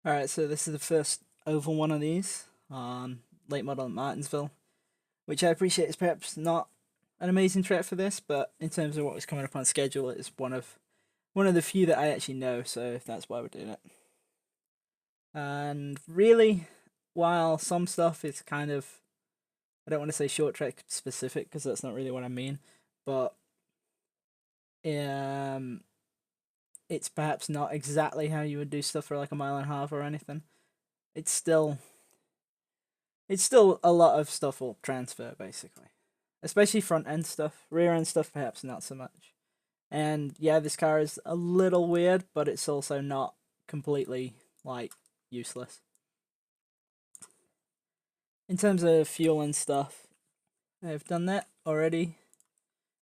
Alright, so this is the first oval one of these on late model at Martinsville, which I appreciate is perhaps not an amazing track for this, but in terms of what was coming up on schedule, it's one of the few that I actually know, so that's why we're doing it. And really, while some stuff is kind of, I don't want to say short track specific because that's not really what I mean, but it's perhaps not exactly how you would do stuff for like a mile and a half or anything. It's still a lot of stuff will transfer basically, especially front end stuff. Rear end stuff perhaps not so much. And yeah, this car is a little weird, but it's also not completely like useless. In terms of fuel and stuff, I've done that already.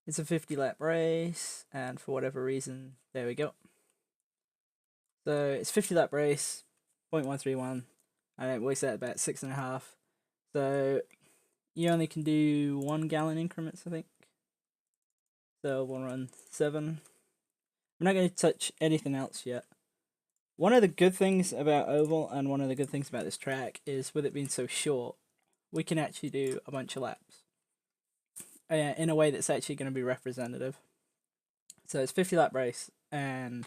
It's a 50 lap race, and for whatever reason, there we go. So it's 50 lap race, 0.131, and it works out about 6.5. So you only can do 1 gallon increments, I think. So we'll run 7. I'm not going to touch anything else yet. One of the good things about oval and one of the good things about this track is with it being so short, we can actually do a bunch of laps in a way that's actually going to be representative. So it's 50 lap race, and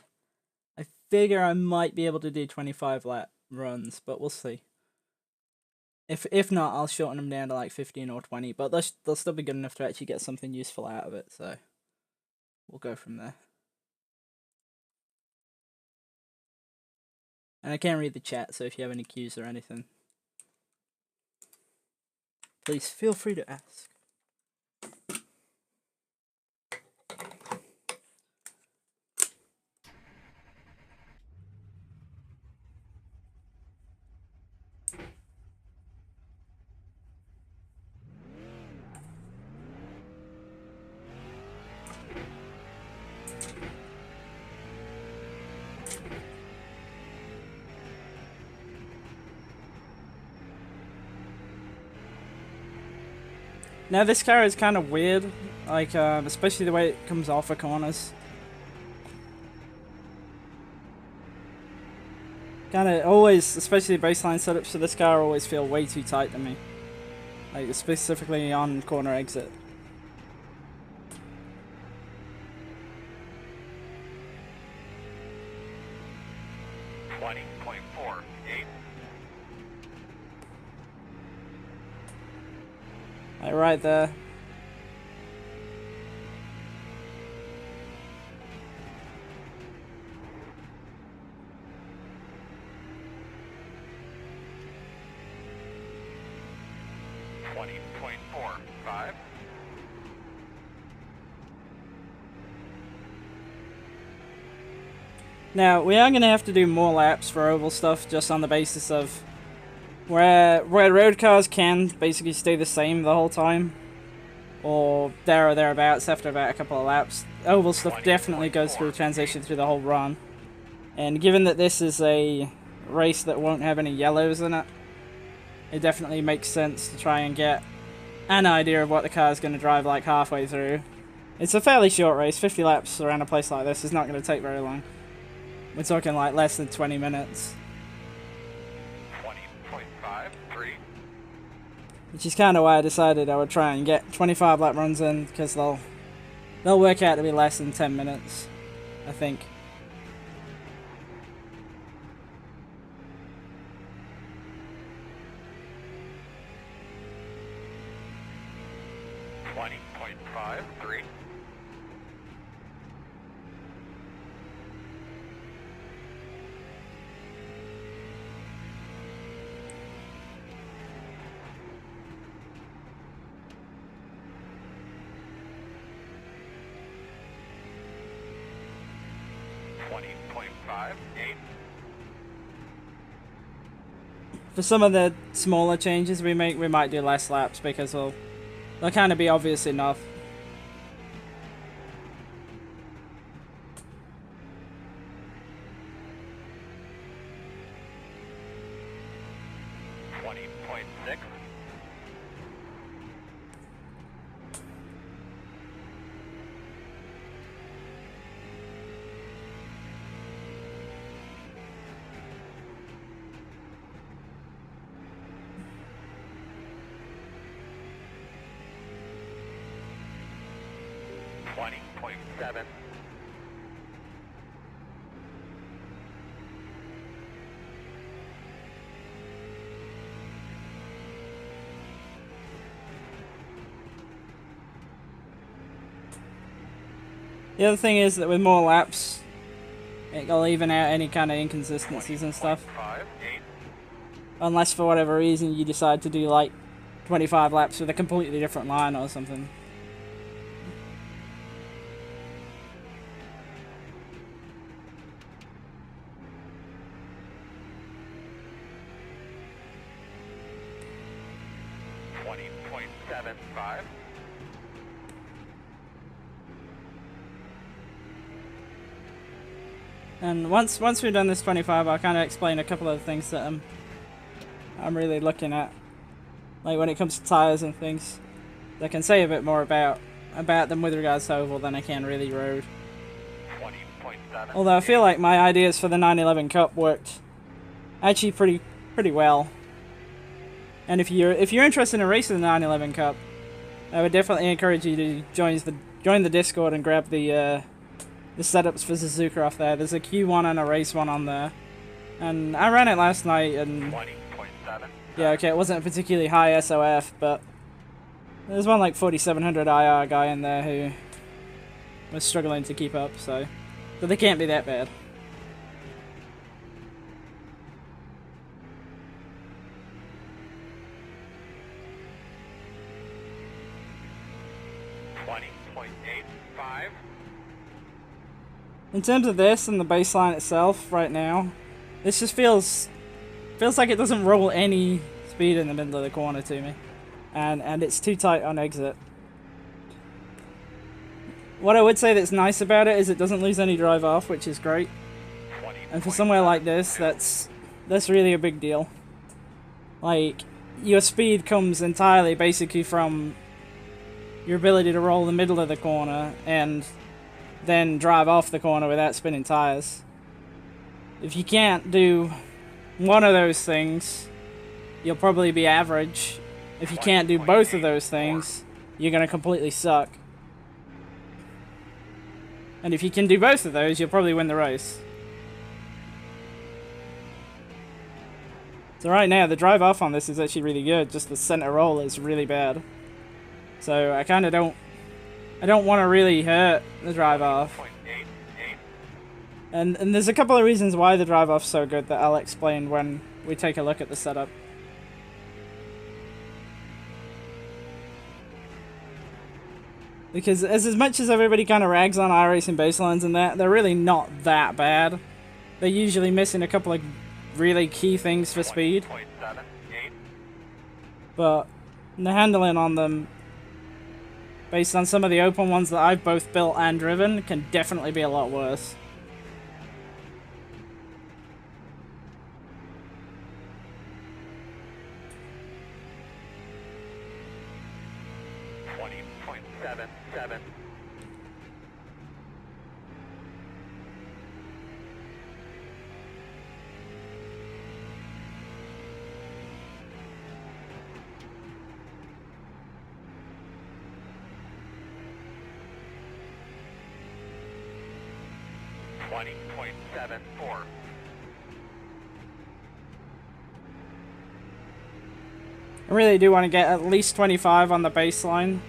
I figure I might be able to do 25 lap runs, but we'll see. If not, I'll shorten them down to like 15 or 20, but they'll still be good enough to actually get something useful out of it, so we'll go from there. And I can't read the chat, so if you have any cues or anything, please feel free to ask. Now this car is kind of weird, like especially the way it comes off of corners. Kind of always, especially the baseline setups for this car always feel way too tight to me. Like specifically on corner exit. Like right there. Now, we are going to have to do more laps for oval stuff just on the basis of where road cars can basically stay the same the whole time, or there or thereabouts after about a couple of laps. Oval stuff definitely goes through the transition through the whole run. And given that this is a race that won't have any yellows in it, it definitely makes sense to try and get an idea of what the car is going to drive like halfway through. It's a fairly short race. 50 laps around a place like this is not going to take very long. We're talking like less than 20 minutes. 20.53. Which is kind of why I decided I would try and get 25 lap runs in, because they'll work out to be less than 10 minutes, I think. For some of the smaller changes we make, we might do less laps because they'll kind of be obvious enough. 20.7. The other thing is that with more laps, it'll even out any kind of inconsistencies and stuff. 5, 8. Unless for whatever reason you decide to do like 25 laps with a completely different line or something. And once we've done this 25, I'll kind of explain a couple of things that I'm really looking at, like when it comes to tires and things. I can say a bit more about them with regards to oval than I can really road. 20.7. Although I feel like my ideas for the 911 Cup worked actually pretty well. And if you're interested in racing the 911 Cup, I would definitely encourage you to join the Discord and grab the setups for Suzuka off there. There's a Q1 and a race one on there. And I ran it last night and 20.7. yeah, okay, it wasn't a particularly high SOF, but there's one like 4700 IR guy in there who was struggling to keep up, so they can't be that bad. In terms of this and the baseline itself right now, this just feels like it doesn't roll any speed in the middle of the corner to me. And it's too tight on exit. What I would say that's nice about it is it doesn't lose any drive off, which is great. And for somewhere like this, that's really a big deal. Like, your speed comes entirely basically from your ability to roll the middle of the corner and then drive off the corner without spinning tires. If you can't do one of those things, you'll probably be average. If you can't do both of those things, you're going to completely suck. And if you can do both of those, you'll probably win the race. So right now, the drive off on this is actually really good, just the center roll is really bad. So I kind of don't want to really hurt the drive off. And there's a couple of reasons why the drive off's so good that I'll explain when we take a look at the setup. Because as much as everybody kind of rags on iRacing baselines and that, they're really not that bad. They're usually missing a couple of really key things for speed. But the handling on them, based on some of the open ones that I've both built and driven, can definitely be a lot worse. I really do want to get at least 25 on the baseline,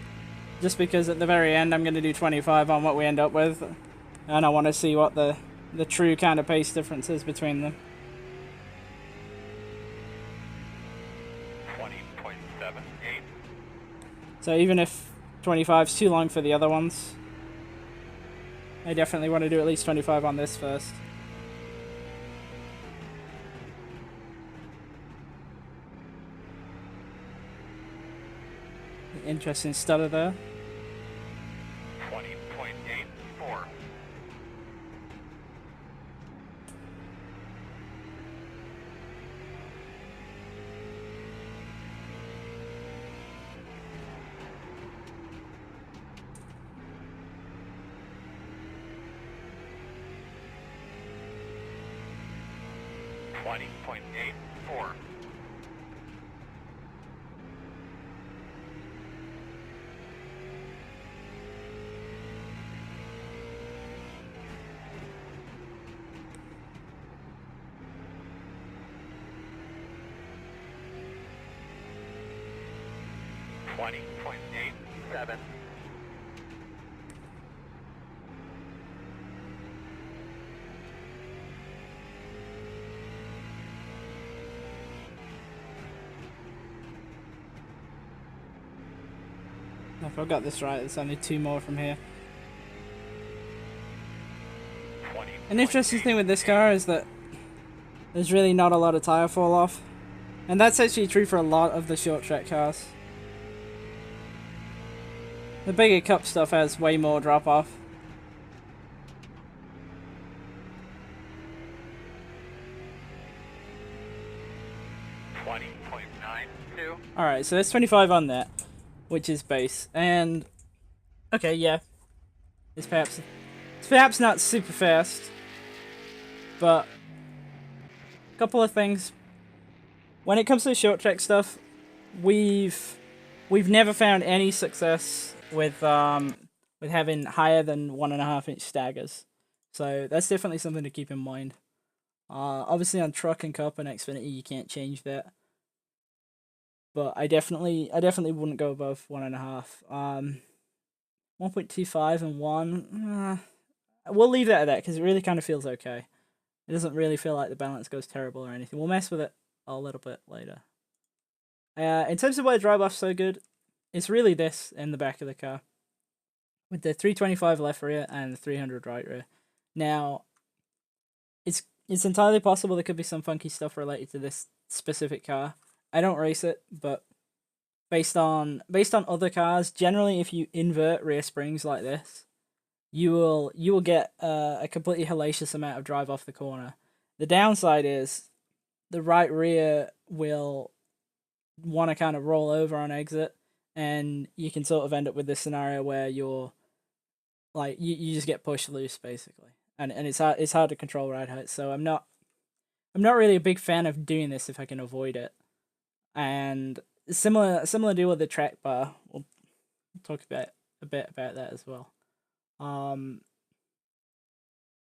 just because at the very end I'm going to do 25 on what we end up with, and I want to see what the true kind of pace difference is between them. 20.78. So even if 25 is too long for the other ones, I definitely want to do at least 25 on this first. Interesting stutter there. 20.84. 20.87. If I got this right, there's only 2 more from here. An interesting thing with this car is that there's really not a lot of tyre fall off. And that's actually true for a lot of the short track cars. The bigger cup stuff has way more drop off. Alright, so there's 25 on that, which is base. And okay, yeah. It's perhaps not super fast. But a couple of things. When it comes to short track stuff, we've never found any success with having higher than 1.5-inch staggers. So that's definitely something to keep in mind. Obviously on truck and cup and Xfinity you can't change that. But I definitely wouldn't go above 1.5. 1.25 and 1. We'll leave that at that because it really kind of feels okay. It doesn't really feel like the balance goes terrible or anything. We'll mess with it a little bit later. In terms of why the drive off's so good, it's really this in the back of the car. With the 325 left rear and the 300 right rear. Now, it's entirely possible there could be some funky stuff related to this specific car. I don't race it, but based on other cars, generally if you invert rear springs like this, you will get a completely hellacious amount of drive off the corner. The downside is the right rear will want to kind of roll over on exit, and you can sort of end up with this scenario where you're like you just get pushed loose basically, and it's hard to control ride height. So I'm not really a big fan of doing this if I can avoid it. And similar deal with the track bar. We'll talk a bit about that as well. In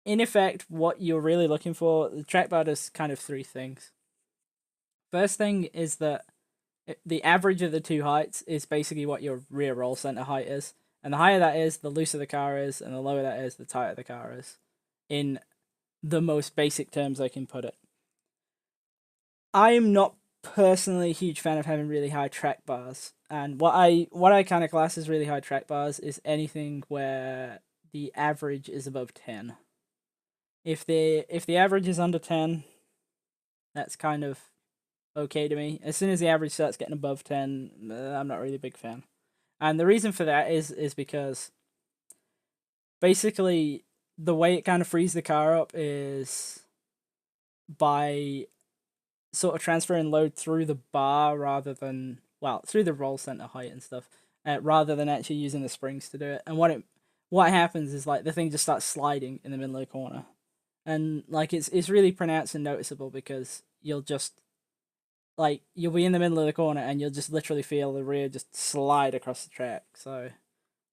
effect, what you're really looking for, the track bar does kind of 3 things. First thing is that the average of the 2 heights is basically what your rear roll center height is. And the higher that is, the looser the car is, and the lower that is, the tighter the car is. In the most basic terms I can put it. I am not personally a huge fan of having really high track bars. And what I kind of class as really high track bars is anything where the average is above 10. If the average is under 10, that's kind of okay to me. As soon as the average starts getting above 10, I'm not really a big fan. And the reason for that is because basically the way it kind of frees the car up is by sort of transferring load through the bar rather than, well, through the roll center height and stuff, rather than actually using the springs to do it. And what happens is like the thing just starts sliding in the middle of the corner, and like it's really pronounced and noticeable because you'll be in the middle of the corner and you'll just literally feel the rear just slide across the track. So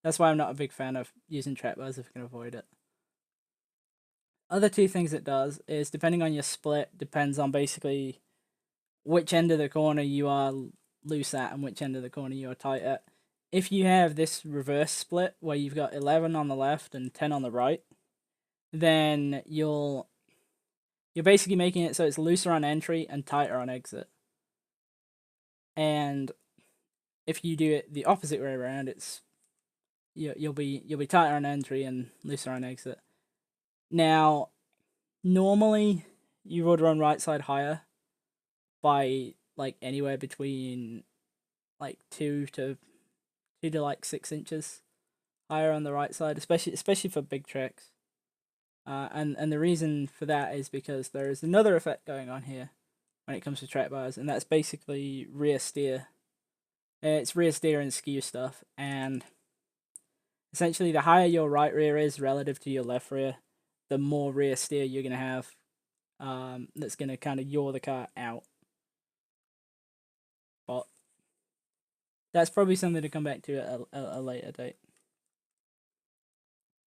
that's why I'm not a big fan of using track bars if you can avoid it. Other 2 things it does is, depending on your split, depends on basically which end of the corner you are loose at and which end of the corner you are tight at. If you have this reverse split where you've got 11 on the left and 10 on the right, then you're basically making it so it's looser on entry and tighter on exit. And if you do it the opposite way around, it's you'll be tighter on entry and looser on exit. Now, normally you would run right side higher by like anywhere between like 2 to 6 inches higher on the right side, especially for big tracks. And the reason for that is because there is another effect going on here when it comes to track bars, and that's basically rear steer. It's rear steer and skew stuff, and essentially the higher your right rear is relative to your left rear, the more rear steer you're going to have that's going to kind of yaw the car out. But that's probably something to come back to at a later date.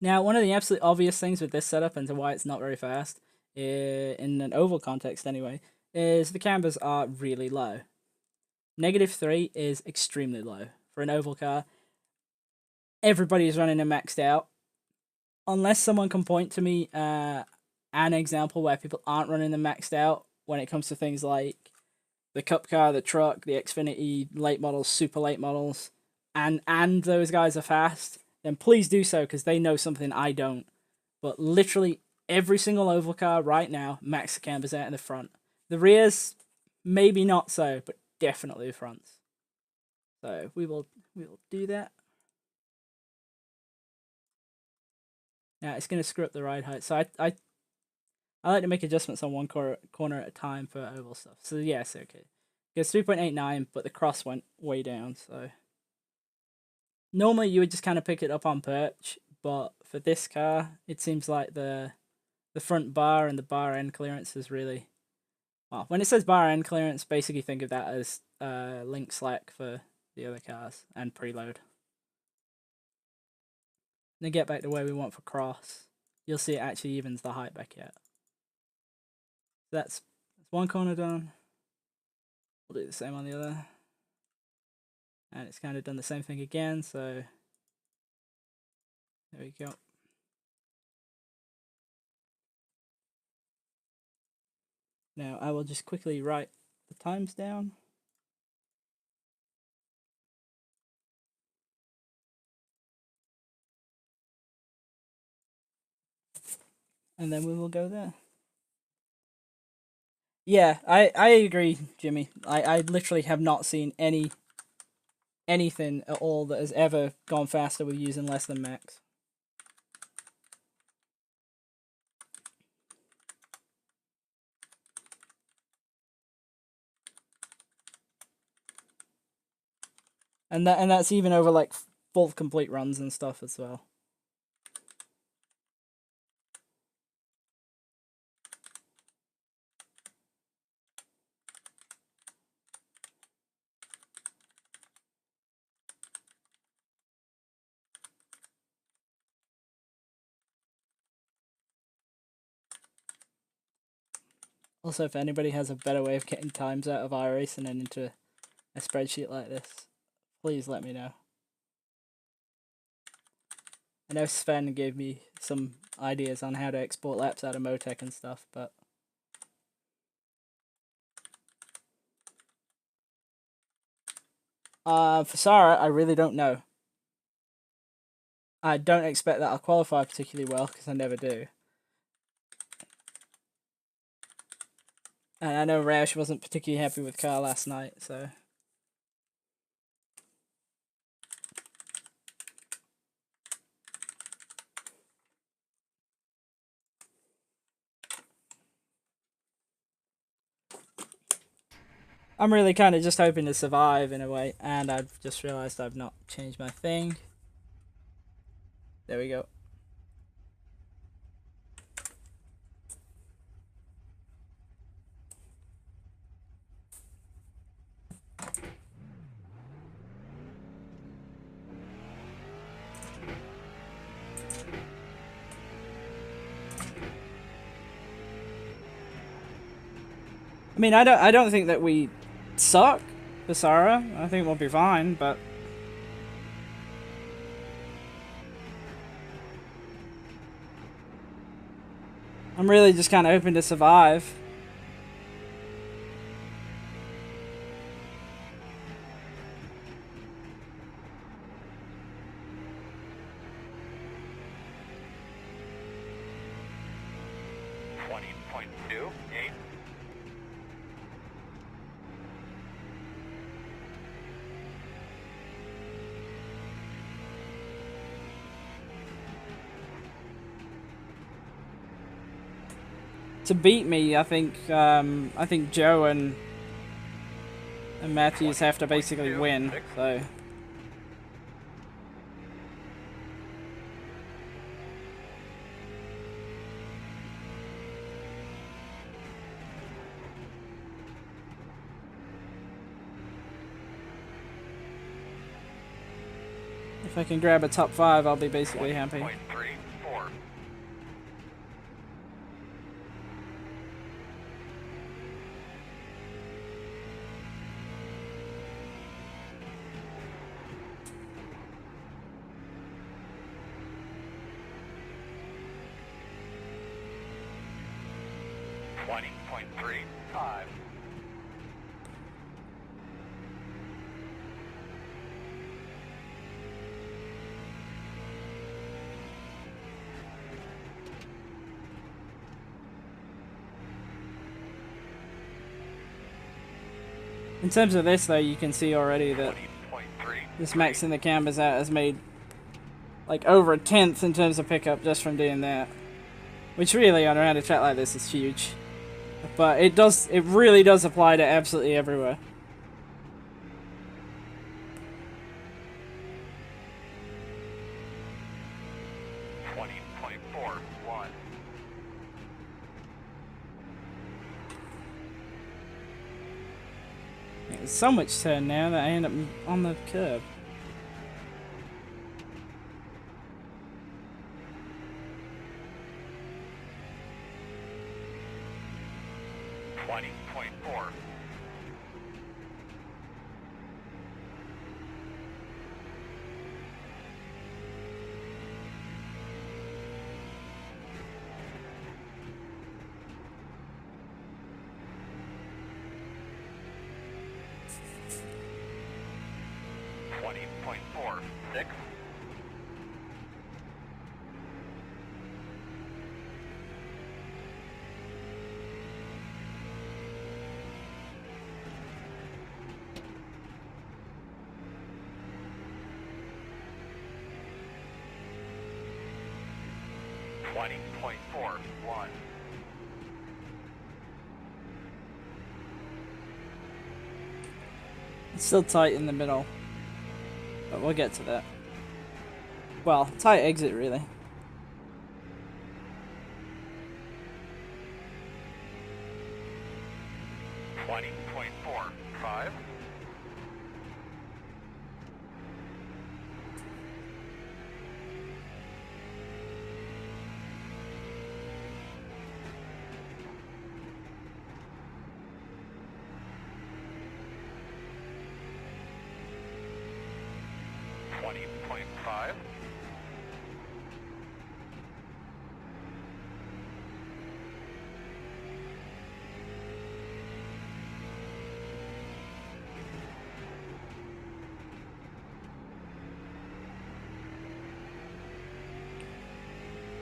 Now, one of the absolute obvious things with this setup and to why it's not very fast, in an oval context anyway, is the cambers are really low. -3 is extremely low for an oval car, everybody's running a maxed out. Unless someone can point to me an example where people aren't running them maxed out when it comes to things like the Cup car, the truck, the Xfinity late models, super late models, and those guys are fast, then please do so, because they know something I don't. But literally every single oval car right now, max the cambers out in the front. The rears, maybe not so, but definitely the fronts. So we will do that. Now it's going to screw up the ride height. So I like to make adjustments on one corner at a time for oval stuff. So yes, okay. It's 3.89, but the cross went way down. So normally you would just kind of pick it up on perch, but for this car, it seems like the front bar and the bar end clearance is really, well, when it says bar end clearance, basically think of that as link slack for the other cars and preload. Then get back to where we want for cross. You'll see it actually evens the height back out. That's one corner done. We'll do the same on the other. And it's kind of done the same thing again, so there we go. Now I will just quickly write the times down. And then we will go there. Yeah, I agree, Jimmy. I literally have not seen anything at all that has ever gone faster with using less than max. And that's even over like full complete runs and stuff as well. Also, if anybody has a better way of getting times out of iRacing and into a spreadsheet like this, please let me know. I know Sven gave me some ideas on how to export laps out of Motec and stuff, but for Sarah, I really don't know. I don't expect that I'll qualify particularly well, because I never do. And I know Roush wasn't particularly happy with car last night, so... I'm really kind of just hoping to survive in a way, and I've just realised I've not changed my thing. There we go. I mean, I don't think that we suck for Sarah. I think we'll be fine, but I'm really just kind of hoping to survive. To beat me, I think Joe and Matthews have to basically win. So if I can grab a top 5, I'll be basically happy. 20.35. In terms of this though, you can see already that 20.3. this maxing the cambers out has made like over a tenth in terms of pickup just from doing that. Which really on around a track like this is huge. But it really does apply to absolutely everywhere. There's so much turn now that I end up on the curb. It's still tight in the middle, but we'll get to that. Well, tight exit really.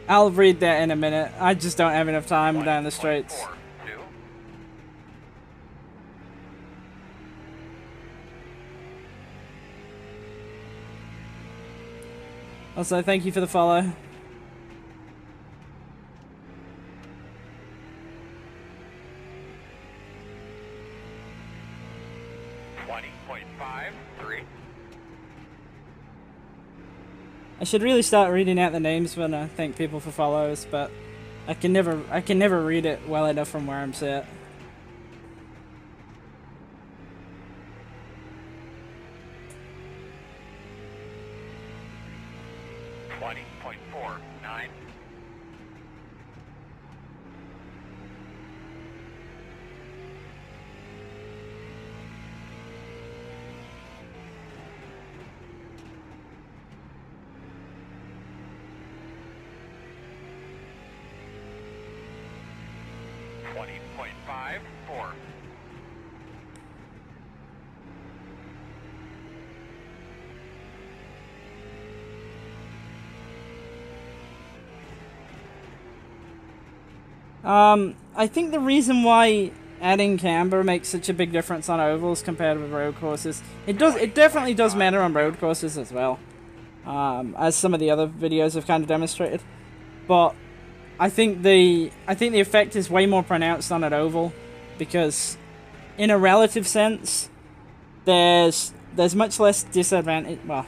I'll read that in a minute. I just don't have enough time down the straights. Also, thank you for the follow. I should really start reading out the names when I thank people for follows, but I can never read it well enough from where I'm sat. I think the reason why adding camber makes such a big difference on ovals compared with road courses, it definitely does matter on road courses as well, as some of the other videos have kind of demonstrated, but I think the effect is way more pronounced on an oval, because in a relative sense, there's much less disadvantage. Well,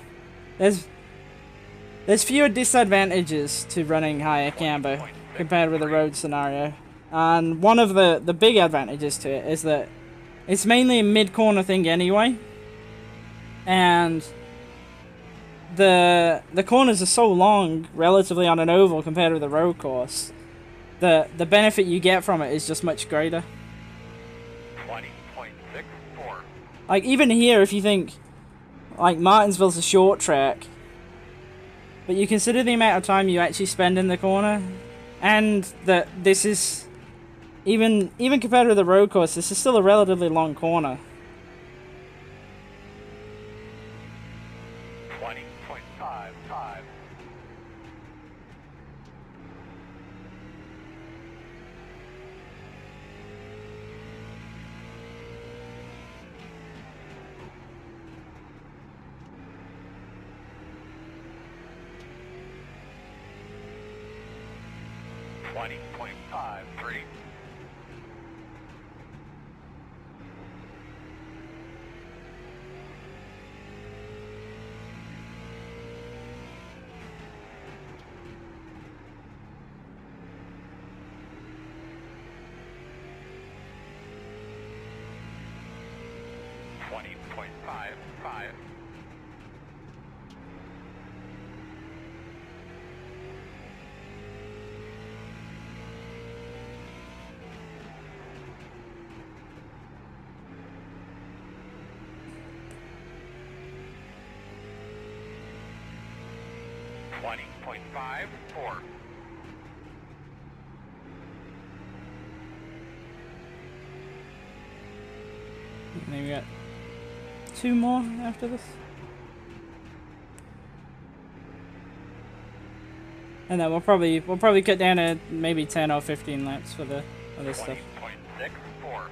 there's fewer disadvantages to running higher camber compared with a road scenario. And one of the big advantages to it is that it's mainly a mid-corner thing anyway. And the corners are so long relatively on an oval compared with a road course. The benefit you get from it is just much greater. 20.64. Like even here, if you think like Martinsville's a short track, but you consider the amount of time you actually spend in the corner, and that this is even compared to the road course, this is still a relatively long corner. 20.55. 20.53. 20.55. 20.54. And then we got 2 more after this. And then we'll probably cut down to maybe 10 or 15 laps for the other stuff. 20.64.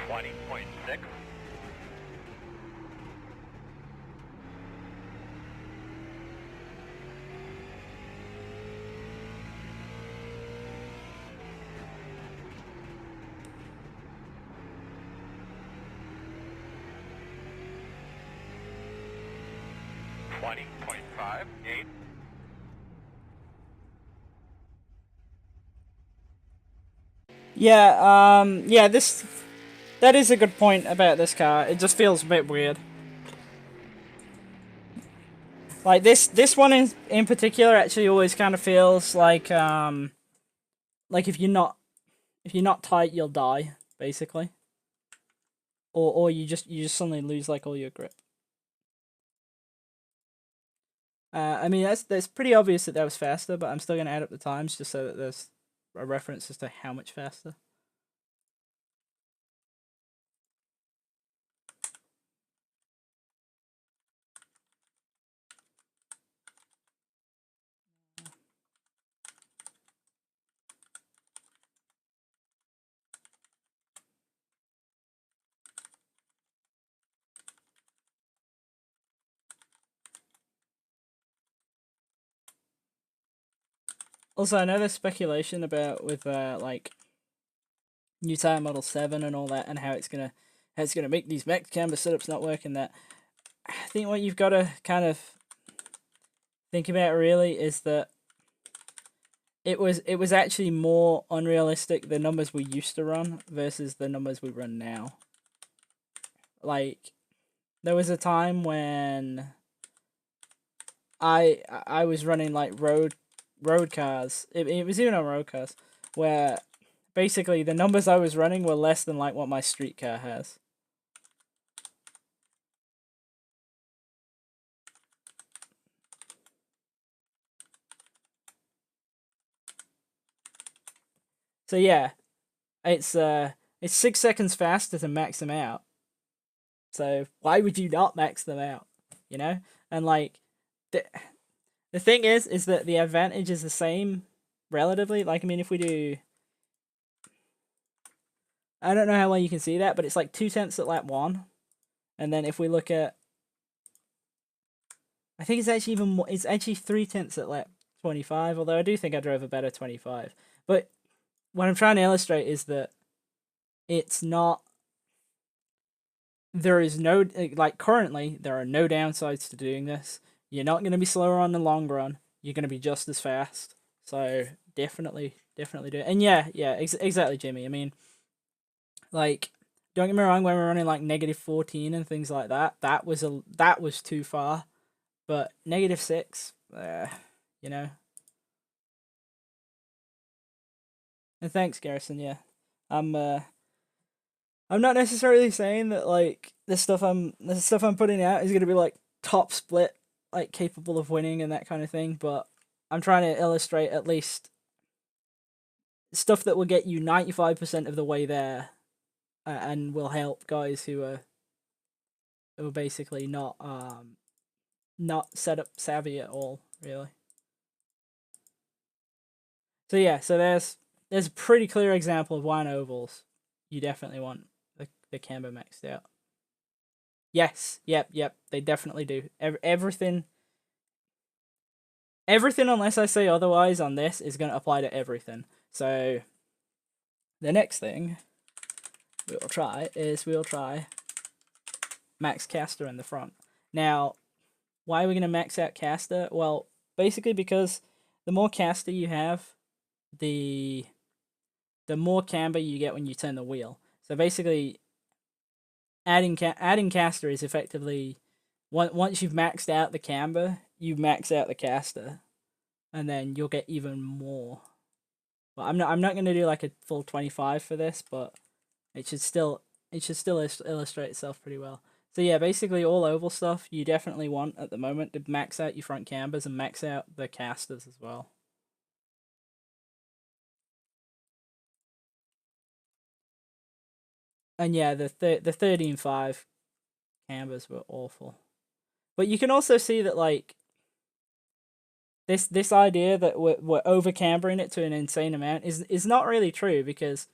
20.6. 20.58. Yeah, that is a good point about this car. It just feels a bit weird. Like this one in particular actually always kind of feels like if you're not tight, you'll die, basically. Or you just suddenly lose like all your grip. I mean that's pretty obvious that was faster, but I'm still gonna add up the times just so that there's a reference as to how much faster. Also, I know there's speculation about with like new tire model 7 and all that, and how it's gonna make these Rear Camber setups not work. And that, I think what you've got to kind of think about really is that it was actually more unrealistic, the numbers we used to run versus the numbers we run now. Like, there was a time when I was running like road cars. It was even on road cars where basically the numbers I was running were less than like what my street car has. So yeah, it's 6 seconds faster to max them out. So why would you not max them out? You know? And like the thing is that the advantage is the same relatively. Like, I mean, if we do, I don't know how well you can see that, but it's like 2/10 at lap 1. And then if we look at, I think it's actually even more, it's actually 3/10 at lap 25, although I do think I drove a better 25. But what I'm trying to illustrate is that it's not, there is no, like, currently, there are no downsides to doing this. You're not going to be slower on the long run. You're going to be just as fast. So definitely do it. And yeah, exactly, Jimmy. I mean, like, don't get me wrong, when we're running like -14 and things like that, that was too far. But -6, you know. And thanks, Garrison. Yeah, I'm not necessarily saying that like the stuff I'm putting out is gonna be like top split, like capable of winning and that kind of thing. But I'm trying to illustrate at least stuff that will get you 95% of the way there, and will help guys who are basically not setup savvy at all, really. So yeah, so there's a pretty clear example of why in ovals you definitely want the camber maxed out. Yes, yep, they definitely do. Everything unless I say otherwise on this is going to apply to everything. So the next thing we'll try max caster in the front. Now, why are we going to max out caster? Well, basically because the more caster you have, the more camber you get when you turn the wheel. So basically, adding caster is effectively, once you've maxed out the camber, you max out the caster, and then you'll get even more. Well, I'm not going to do like a full 25 for this, but it should still illustrate itself pretty well. So yeah, basically all oval stuff you definitely want at the moment to max out your front cambers and max out the casters as well. And yeah, the 13.5 cambers were awful. But you can also see that like this idea that we're over cambering it to an insane amount is not really true, because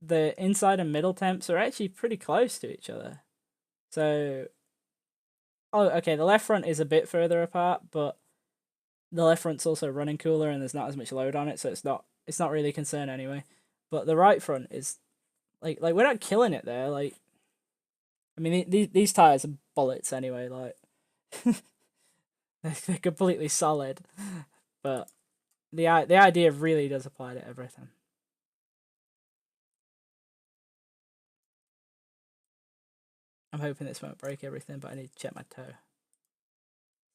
the inside and middle temps are actually pretty close to each other. So, oh, okay, the left front is a bit further apart, but the left front's also running cooler and there's not as much load on it, so it's not really a concern anyway. But the right front is like we're not killing it there. Like, I mean, these tires are bullets anyway. Like, they're completely solid, but the idea really does apply to everything. I'm hoping this won't break everything, but I need to check my toe.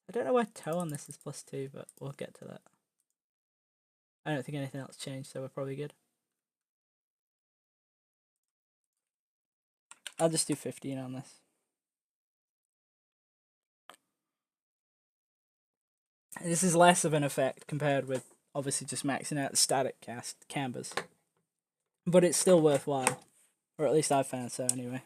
I don't know why toe on this is +2, but we'll get to that. I don't think anything else changed, so we're probably good. I'll just do 15 on this. This is less of an effect compared with obviously just maxing out the static cambers. But it's still worthwhile. Or at least I found so anyway.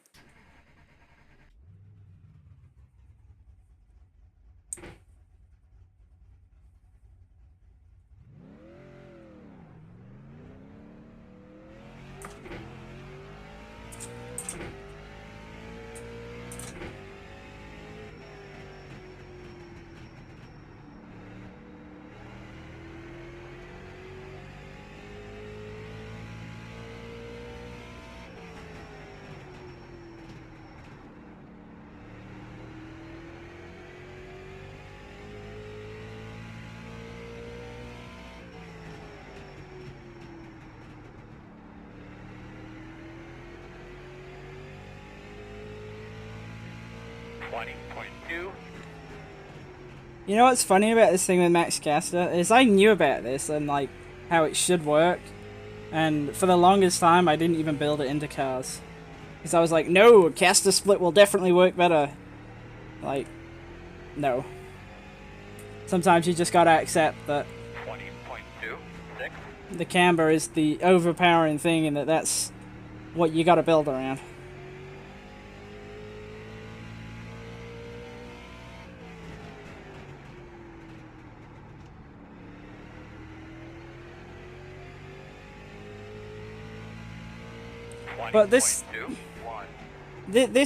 You know what's funny about this thing with Max Caster is I knew about this and like how it should work, and for the longest time I didn't even build it into cars because I was like, no, caster split will definitely work better. Like, no. Sometimes you just gotta accept that 20.26. the camber is the overpowering thing and that's what you gotta build around. But this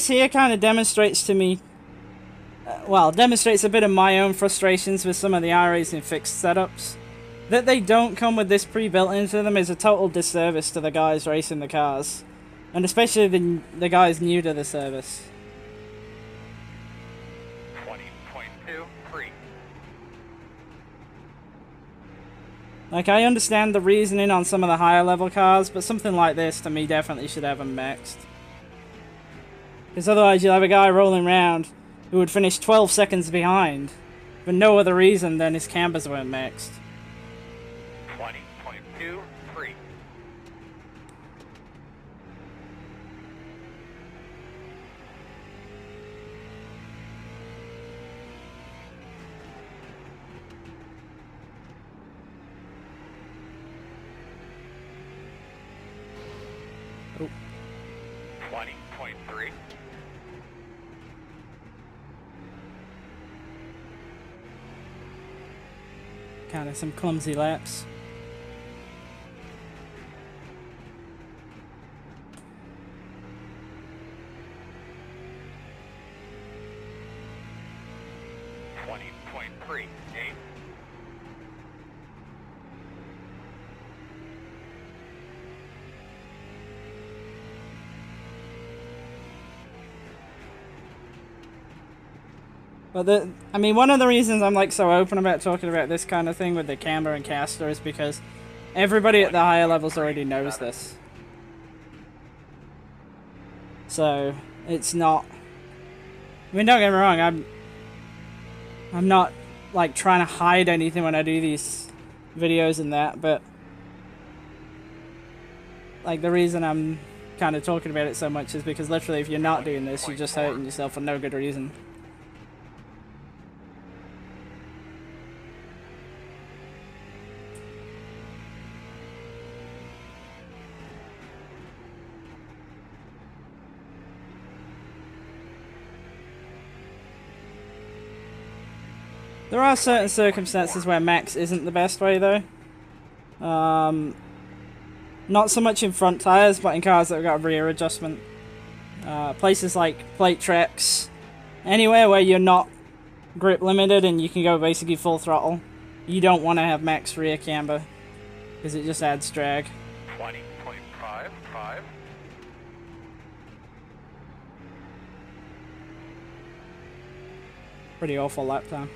here kind of demonstrates to me, demonstrates a bit of my own frustrations with some of the iRacing fixed setups. That they don't come with this pre-built into them is a total disservice to the guys racing the cars. And especially the guys new to the service. 20.23. Like, I understand the reasoning on some of the higher level cars, but something like this, to me, definitely should have them maxed. Because otherwise you'll have a guy rolling around who would finish 12 seconds behind, for no other reason than his cambers weren't maxed. 20.23. 20.3. Kind of some clumsy laps. But I mean, one of the reasons I'm like so open about talking about this kind of thing with the camber and caster is because everybody at the higher levels already knows this. So it's not. I mean, don't get me wrong. I'm not like trying to hide anything when I do these videos and that, but like the reason I'm kind of talking about it so much is because literally, if you're not doing this, you're just hurting yourself for no good reason. There are certain circumstances where max isn't the best way, though. Not so much in front tires, but in cars that have got rear adjustment. Places like plate tracks, anywhere where you're not grip limited and you can go basically full throttle, you don't want to have max rear camber because it just adds drag. 20.55. Pretty awful lap time.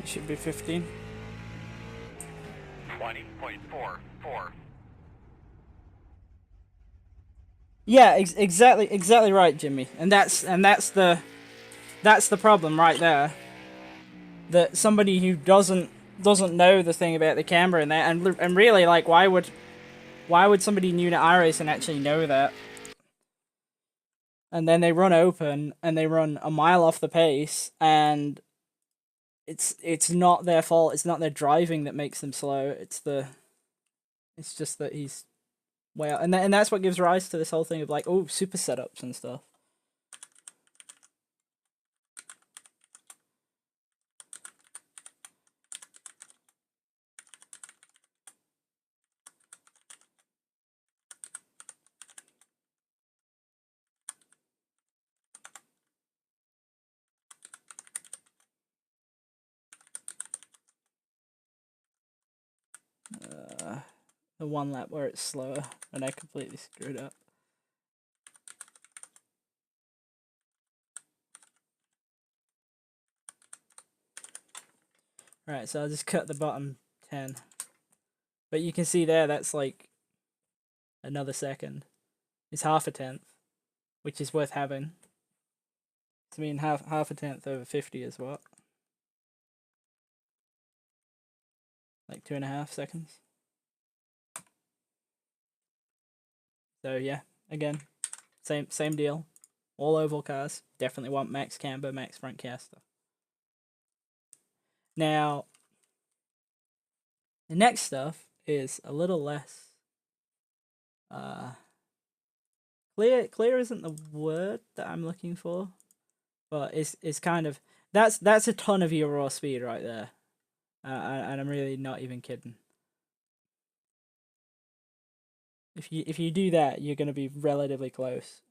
It should be 15. 20.44. Yeah, exactly right, Jimmy. And that's the problem right there. That somebody who doesn't know the thing about the camber and that, and really, like, why would somebody new to iRacing actually know that? And then they run open and they run a mile off the pace, and it's not their fault. It's not their driving that makes them slow. It's just that he's way out, and that's what gives rise to this whole thing of like, oh, super setups and stuff. The one lap where it's slower, and I completely screwed up. Right, so I'll just cut the bottom 10. But you can see there, that's like another second. It's half a tenth, which is worth having. I mean, half a tenth over 50 is what? Like 2.5 seconds. So yeah, again, same deal. All oval cars definitely want max camber, max front caster. Now, the next stuff is a little less clear isn't the word that I'm looking for, but it's kind of, that's a ton of your raw speed right there, and I'm really not even kidding. If you do that, you're gonna be relatively close.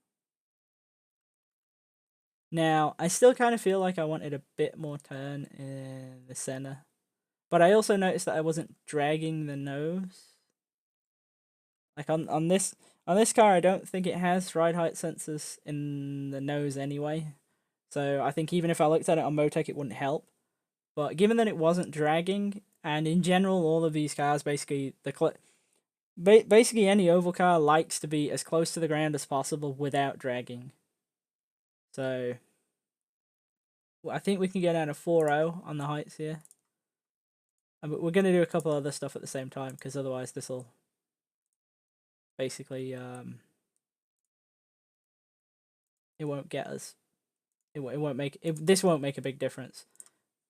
Now, I still kind of feel like I wanted a bit more turn in the center, but I also noticed that I wasn't dragging the nose. Like on this car, I don't think it has ride height sensors in the nose anyway. So I think even if I looked at it on Motec, it wouldn't help. But given that it wasn't dragging, and in general, all of these cars basically basically any oval car likes to be as close to the ground as possible without dragging. So I think we can get down to 4.0 on the heights here. But we're gonna do a couple other stuff at the same time because otherwise this will basically it won't get us. It won't make this won't make a big difference.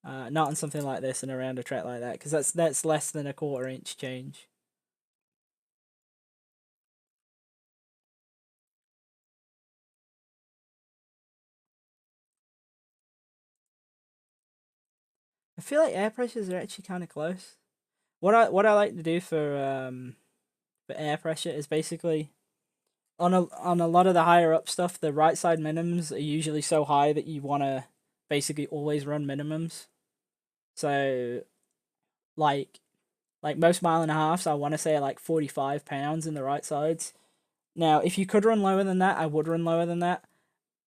Not on something like this and around a track like that, because that's less than a 1/4 inch change. I feel like air pressures are actually kind of close. What I like to do for air pressure is basically on a lot of the higher up stuff, the right side minimums are usually so high that you want to basically always run minimums. So like most 1.5 miles, I want to say like 45 pounds in the right sides. Now, if you could run lower than that, I would run lower than that.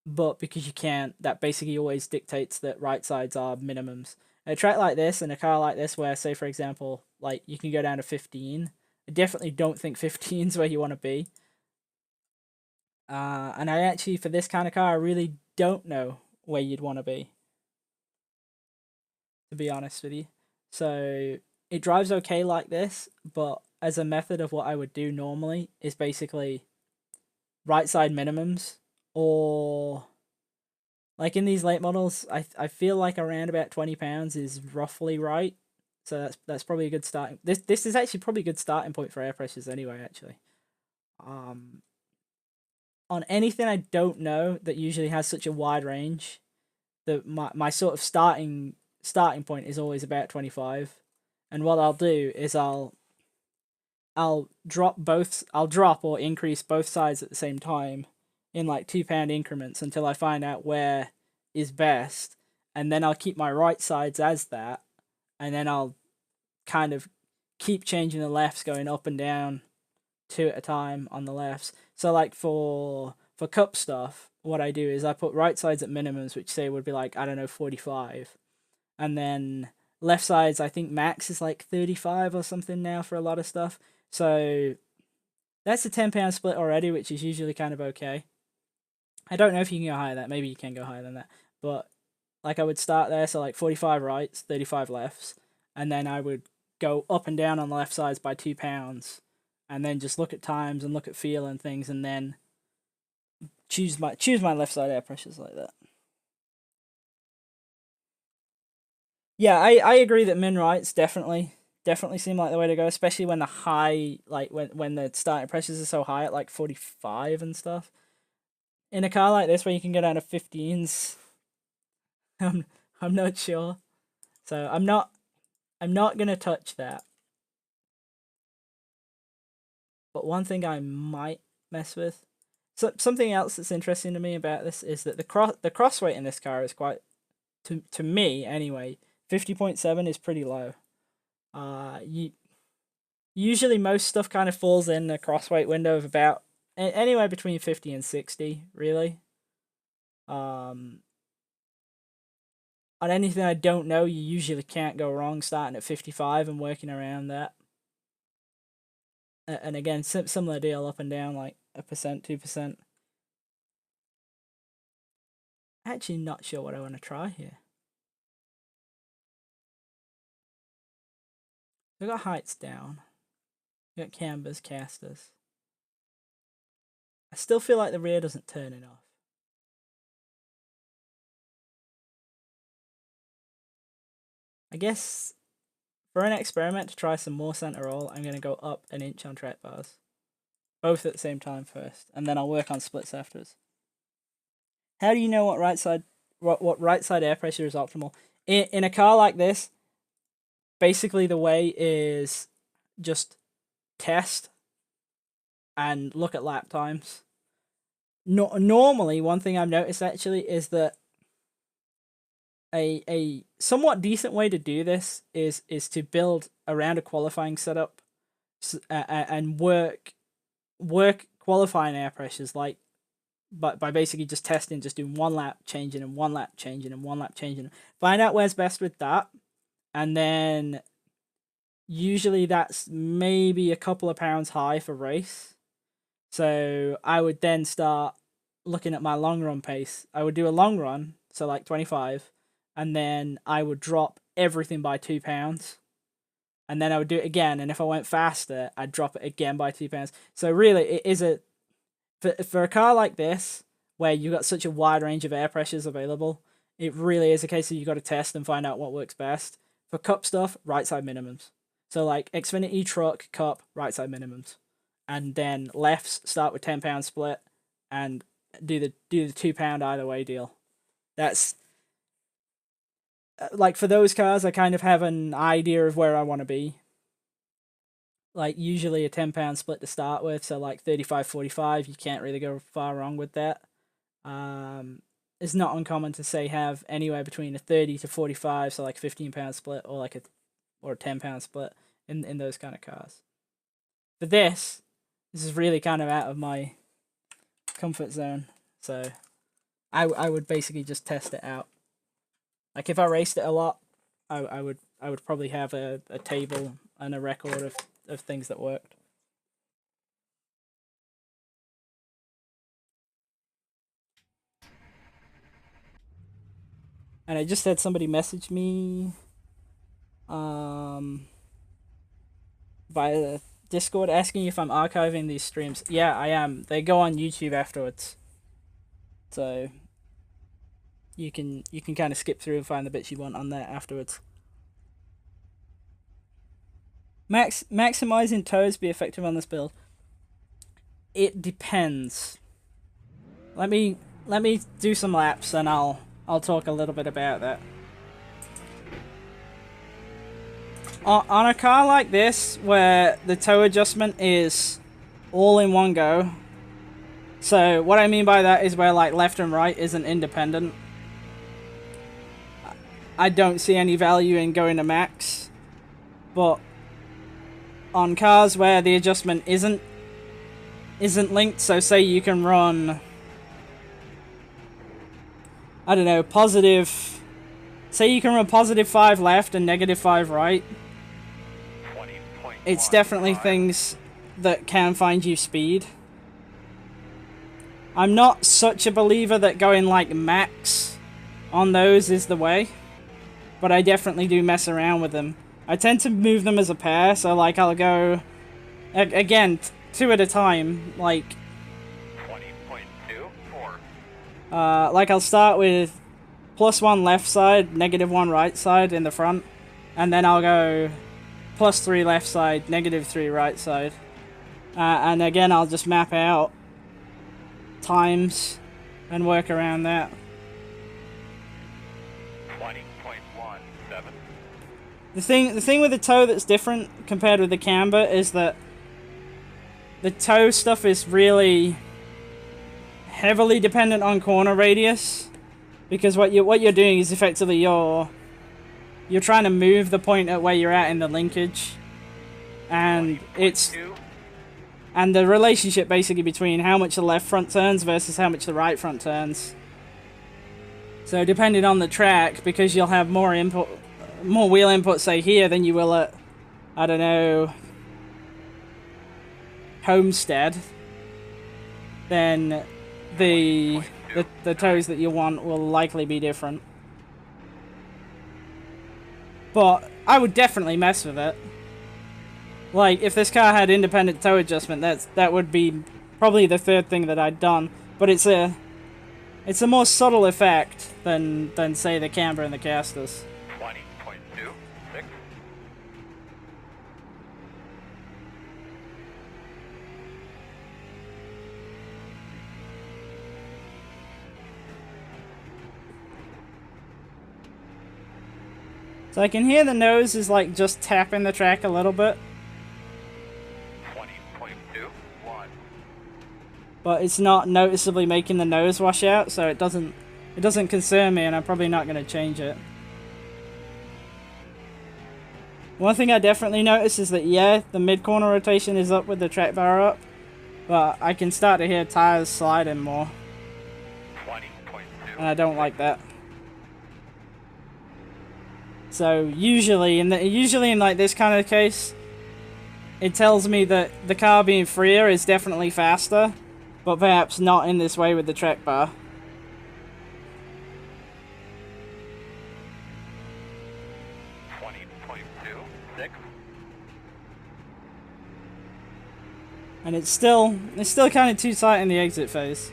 But because you can't, that basically always dictates that right sides are minimums. A track like this and a car like this, where say for example, like you can go down to 15. I definitely don't think 15 is where you want to be. And I actually, for this kind of car, I really don't know where you'd want to be, to be honest with you. So it drives okay like this, but as a method of what I would do normally is basically right side minimums, or like in these late models, I feel like around about 20 pounds is roughly right. So that's probably a good starting. This is actually probably a good starting point for air pressures anyway. Actually, on anything I don't know that usually has such a wide range, that my sort of starting point is always about 25. And what I'll do is I'll drop or increase both sides at the same time in like 2 pound increments until I find out where is best, and then I'll keep my right sides as that, and then I'll kind of keep changing the lefts, going up and down 2 at a time on the lefts. So like for cup stuff, what I do is I put right sides at minimums, which say would be like, I don't know, 45, and then left sides I think max is like 35 or something now for a lot of stuff. So that's a 10 pound split already, which is usually kind of okay. I don't know if you can go higher than that. Maybe you can go higher than that. But like I would start there, so like 45 rights, 35 lefts, and then I would go up and down on the left sides by 2 pounds, and then just look at times and look at feel and things, and then choose my left side air pressures like that. Yeah, I agree that min rights definitely seem like the way to go, especially when the high, like when the starting pressures are so high at like 45 and stuff. In a car like this where you can go down to 15s, I'm not sure. So I'm not gonna touch that. But one thing I might mess with, so something else that's interesting to me about this is that the cross weight in this car is quite, to me anyway, 50.7 is pretty low. Usually most stuff kind of falls in the cross weight window of about anywhere between 50 and 60, really. On anything I don't know, you usually can't go wrong starting at 55 and working around that. And again, similar deal up and down, like 1%, 2%. Actually, not sure what I want to try here. We got heights down. We got cambers, casters. I still feel like the rear doesn't turn enough. I guess for an experiment to try some more center roll, I'm going to go up an inch on track bars. Both at the same time first, and then I'll work on splits afterwards. How do you know what right side what right side air pressure is optimal. In a car like this, basically the way is just test and look at lap times. Normally, one thing I've noticed actually is that a somewhat decent way to do this is to build around a qualifying setup, and work qualifying air pressures, like by basically just testing, just doing one lap changing and one lap changing and one lap changing. Find out where's best with that, and then usually that's maybe a couple of pounds high for race. So I would then start looking at my long run pace. I would do a long run, so like 25, and then I would drop everything by 2 pounds. And then I would do it again, and if I went faster, I'd drop it again by 2 pounds. So really, it is for a car like this, where you've got such a wide range of air pressures available, it really is a case of you got to test and find out what works best. For cup stuff, right side minimums. So like Xfinity, truck, cup, right side minimums. And then lefts start with 10 pound split and do the 2 pound either way deal. That's like, for those cars, I kind of have an idea of where I want to be. Like usually a 10 pound split to start with, so like 35-45, you can't really go far wrong with that. It's not uncommon to say have anywhere between a 30 to 45, so like 15 pound split, or like a 10 pound split in those kind of cars. For this is really kind of out of my comfort zone, so I would basically just test it out. Like if I raced it a lot, I would probably have a table and a record of things that worked. And I just had somebody message me via the Discord asking if I'm archiving these streams. Yeah, I am. They go on YouTube afterwards. So you can kind of skip through and find the bits you want on there afterwards. Maximizing toes be effective on this build? It depends. Let me do some laps and I'll talk a little bit about that. On a car like this, where the toe adjustment is all in one go, so what I mean by that is where like left and right isn't independent, I don't see any value in going to max. But on cars where the adjustment isn't linked, so say you can run, I don't know, say you can run +5 left and -5 right, it's definitely things that can find you speed. I'm not such a believer that going like max on those is the way, but I definitely do mess around with them. I tend to move them as a pair, so like I'll go, again, 2 at a time, like 20.24. like I'll start with +1 left side, -1 right side in the front, and then I'll go +3 left side, -3 right side. And again, I'll just map out times and work around that. 20.17. The thing with the toe that's different compared with the camber is that the toe stuff is really heavily dependent on corner radius, because what you're doing is effectively you're trying to move the point at where you're at in the linkage, and and the relationship basically between how much the left front turns versus how much the right front turns. So depending on the track, because you'll have more wheel input, say here, than you will at, I don't know, Homestead, then the toes that you want will likely be different. But I would definitely mess with it. Like, if this car had independent toe adjustment, that would be probably the third thing that I'd done. But it's a more subtle effect than say the camber and the casters. 20.26. So I can hear the nose is like just tapping the track a little bit. 20.21. But it's not noticeably making the nose wash out, so it doesn't concern me, and I'm probably not going to change it. One thing I definitely notice is that, yeah, the mid-corner rotation is up with the track bar up, but I can start to hear tires sliding more. 20.2. And I don't like that. So usually in like this kind of case, it tells me that the car being freer is definitely faster, but perhaps not in this way with the track bar. And it's still kind of too tight in the exit phase.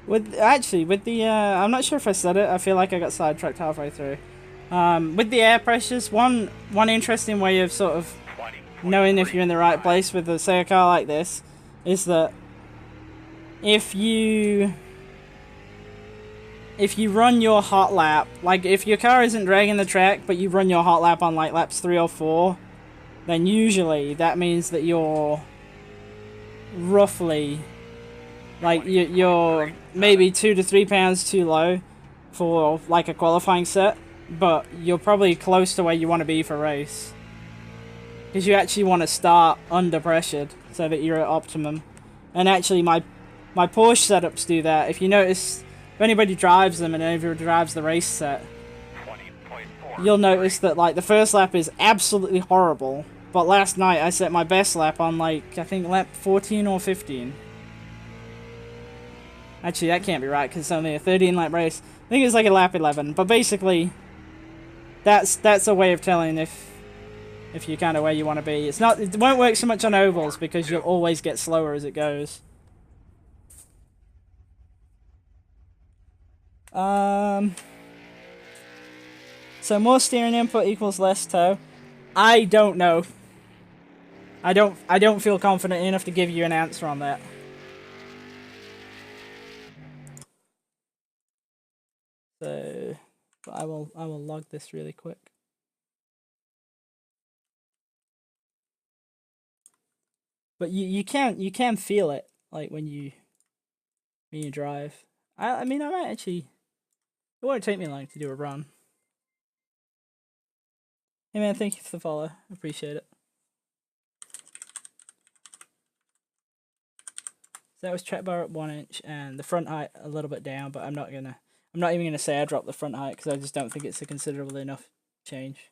With the I'm not sure if I said it. I feel like I got sidetracked halfway through. With the air pressures, one interesting way of sort of knowing if you're in the right place with a car like this is that if you run your hot lap, like if your car isn't dragging the track but you run your hot lap on like laps 3 or 4, then usually that means that you're roughly like you're maybe 2 to 3 pounds too low for like a qualifying set, but you're probably close to where you want to be for race. Because you actually want to start under pressured so that you're at optimum. And actually my Porsche setups do that. If you notice, if anybody drives them and ever drives the race set, you'll notice that like the first lap is absolutely horrible. But last night I set my best lap on like, I think lap 14 or 15. Actually, that can't be right because it's only a 13-lap race. I think it's like a lap 11. But basically, that's a way of telling if you're kind of where you want to be. It won't work so much on ovals because you'll always get slower as it goes. So more steering input equals less tow. I don't know. I don't feel confident enough to give you an answer on that. So, but I will log this really quick. But you can feel it like when you drive. I mean I might actually. It won't take me long to do a run. Hey man, thank you for the follow. Appreciate it. So that was track bar at 1 inch and the front height a little bit down, but I'm not even gonna say I dropped the front height because I just don't think it's a considerable enough change.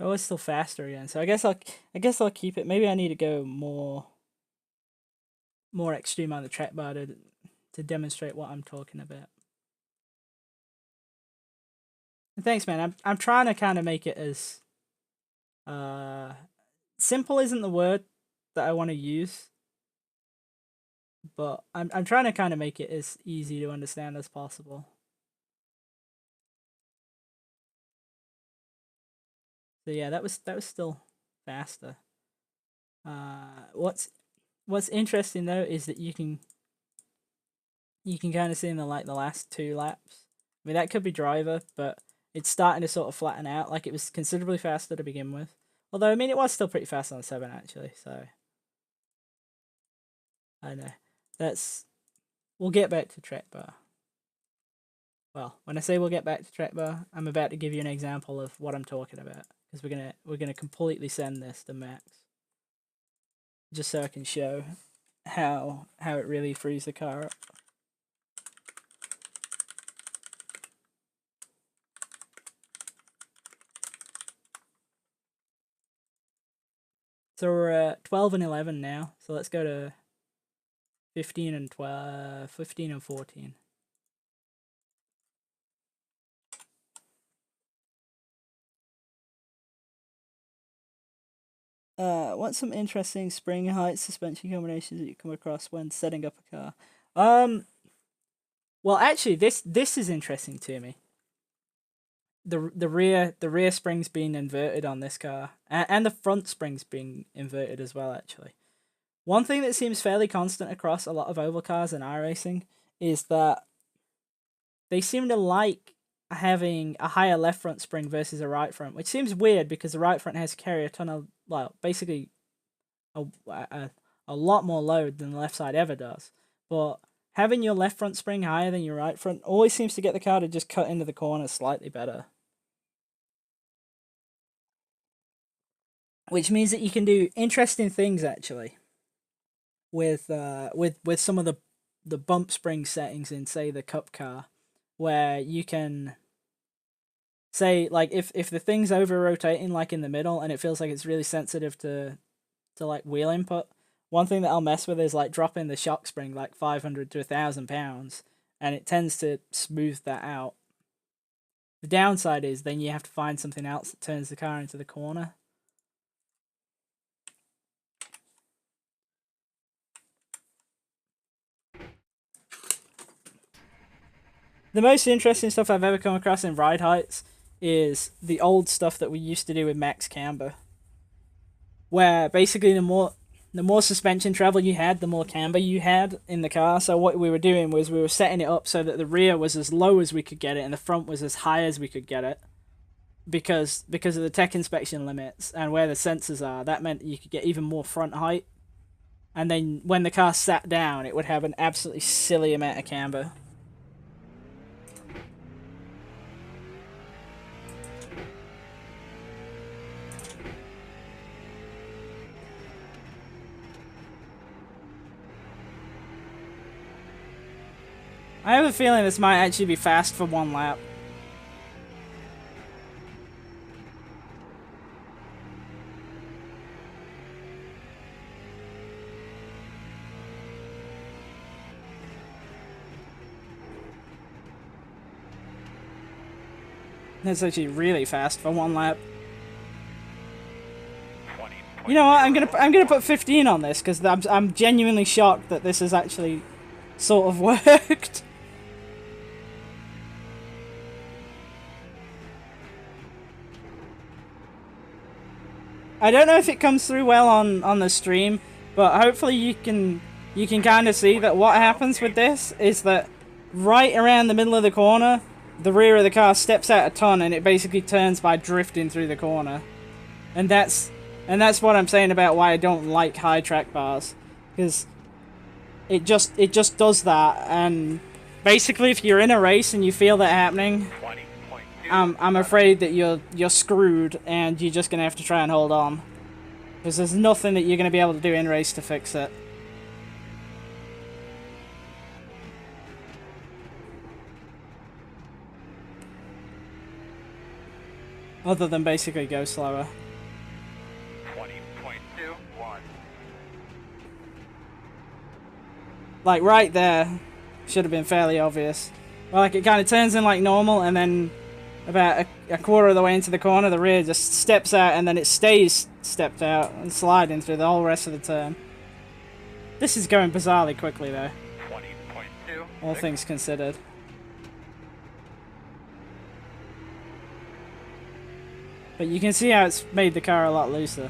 Oh, it's still faster again. So I guess I'll keep it. Maybe I need to go more extreme on the track bar to demonstrate what I'm talking about. And thanks, man. I'm trying to kind of make it as simple isn't the word that I want to use, but I'm trying to kind of make it as easy to understand as possible. So yeah, that was still faster. What's interesting though is that you can kind of see in the last 2 laps. I mean that could be driver, but it's starting to sort of flatten out. Like, it was considerably faster to begin with. Although, I mean, it was still pretty fast on the 7, actually, so... I know. We'll get back to track bar. Well, when I say we'll get back to track bar, I'm about to give you an example of what I'm talking about. Because we're gonna completely send this to max. Just so I can show how it really frees the car up. So we're at 12 and 11 now. So let's go to 15 and 12, 15 and 14. What's some interesting spring height suspension combinations that you come across when setting up a car? Well, actually, this is interesting to me. The rear springs being inverted on this car, and the front springs being inverted as well. Actually, one thing that seems fairly constant across a lot of oval cars and iRacing is that they seem to like having a higher left front spring versus a right front, which seems weird because the right front has to carry a ton of, well, basically a lot more load than the left side ever does. But having your left front spring higher than your right front always seems to get the car to just cut into the corners slightly better. Which means that you can do interesting things, actually, with some of the bump spring settings in, say, the Cup car, where you can say, like, if the thing's over rotating, like in the middle, and it feels like it's really sensitive to like wheel input, one thing that I'll mess with is like dropping the shock spring like 500 to 1,000 pounds, and it tends to smooth that out. The downside is then you have to find something else that turns the car into the corner. The most interesting stuff I've ever come across in ride heights is the old stuff that we used to do with max camber, where basically the more suspension travel you had, the more camber you had in the car. So what we were doing was we were setting it up so that the rear was as low as we could get it and the front was as high as we could get it, because of the tech inspection limits and where the sensors are. That meant you could get even more front height, and then when the car sat down, it would have an absolutely silly amount of camber. I have a feeling this might actually be fast for one lap. That's actually really fast for one lap. You know what? I'm gonna put 15 on this because I'm genuinely shocked that this has actually sort of worked. I don't know if it comes through well on the stream, but hopefully you can kind of see that what happens with this is that right around the middle of the corner, the rear of the car steps out a ton and it basically turns by drifting through the corner. And that's what I'm saying about why I don't like high track bars, because it just does that. And basically if you're in a race and you feel that happening, I'm afraid that you're screwed and you're just gonna have to try and hold on, because there's nothing that you're gonna be able to do in race to fix it. Other than basically go slower. 20.21. Like right there, should have been fairly obvious. Well, like it kind of turns in like normal, and then about a quarter of the way into the corner, the rear just steps out, and then it stays stepped out and sliding through the whole rest of the turn. This is going bizarrely quickly though, 20.2. all things considered. But you can see how it's made the car a lot looser.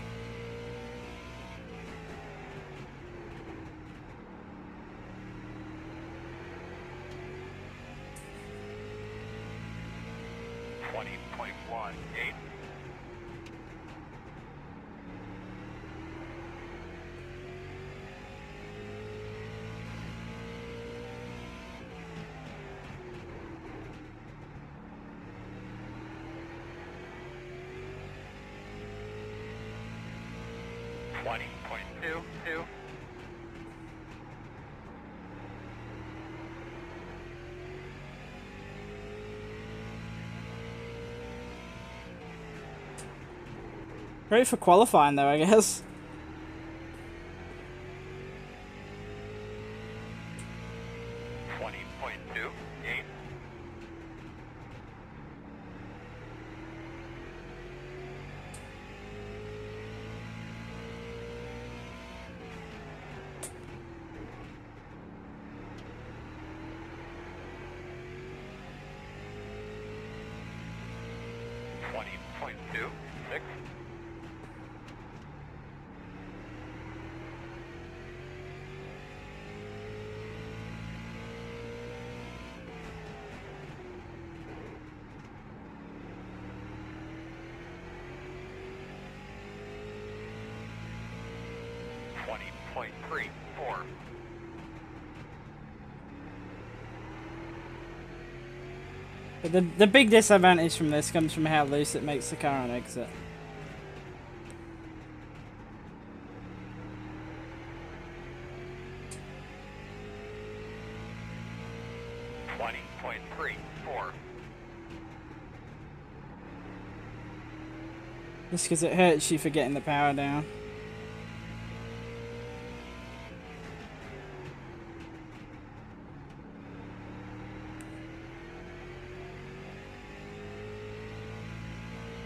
20.22. Great for qualifying though, I guess. 20.28. 20.26. .34. But the big disadvantage from this comes from how loose it makes the car on exit. .34. Just because it hurts you for getting the power down.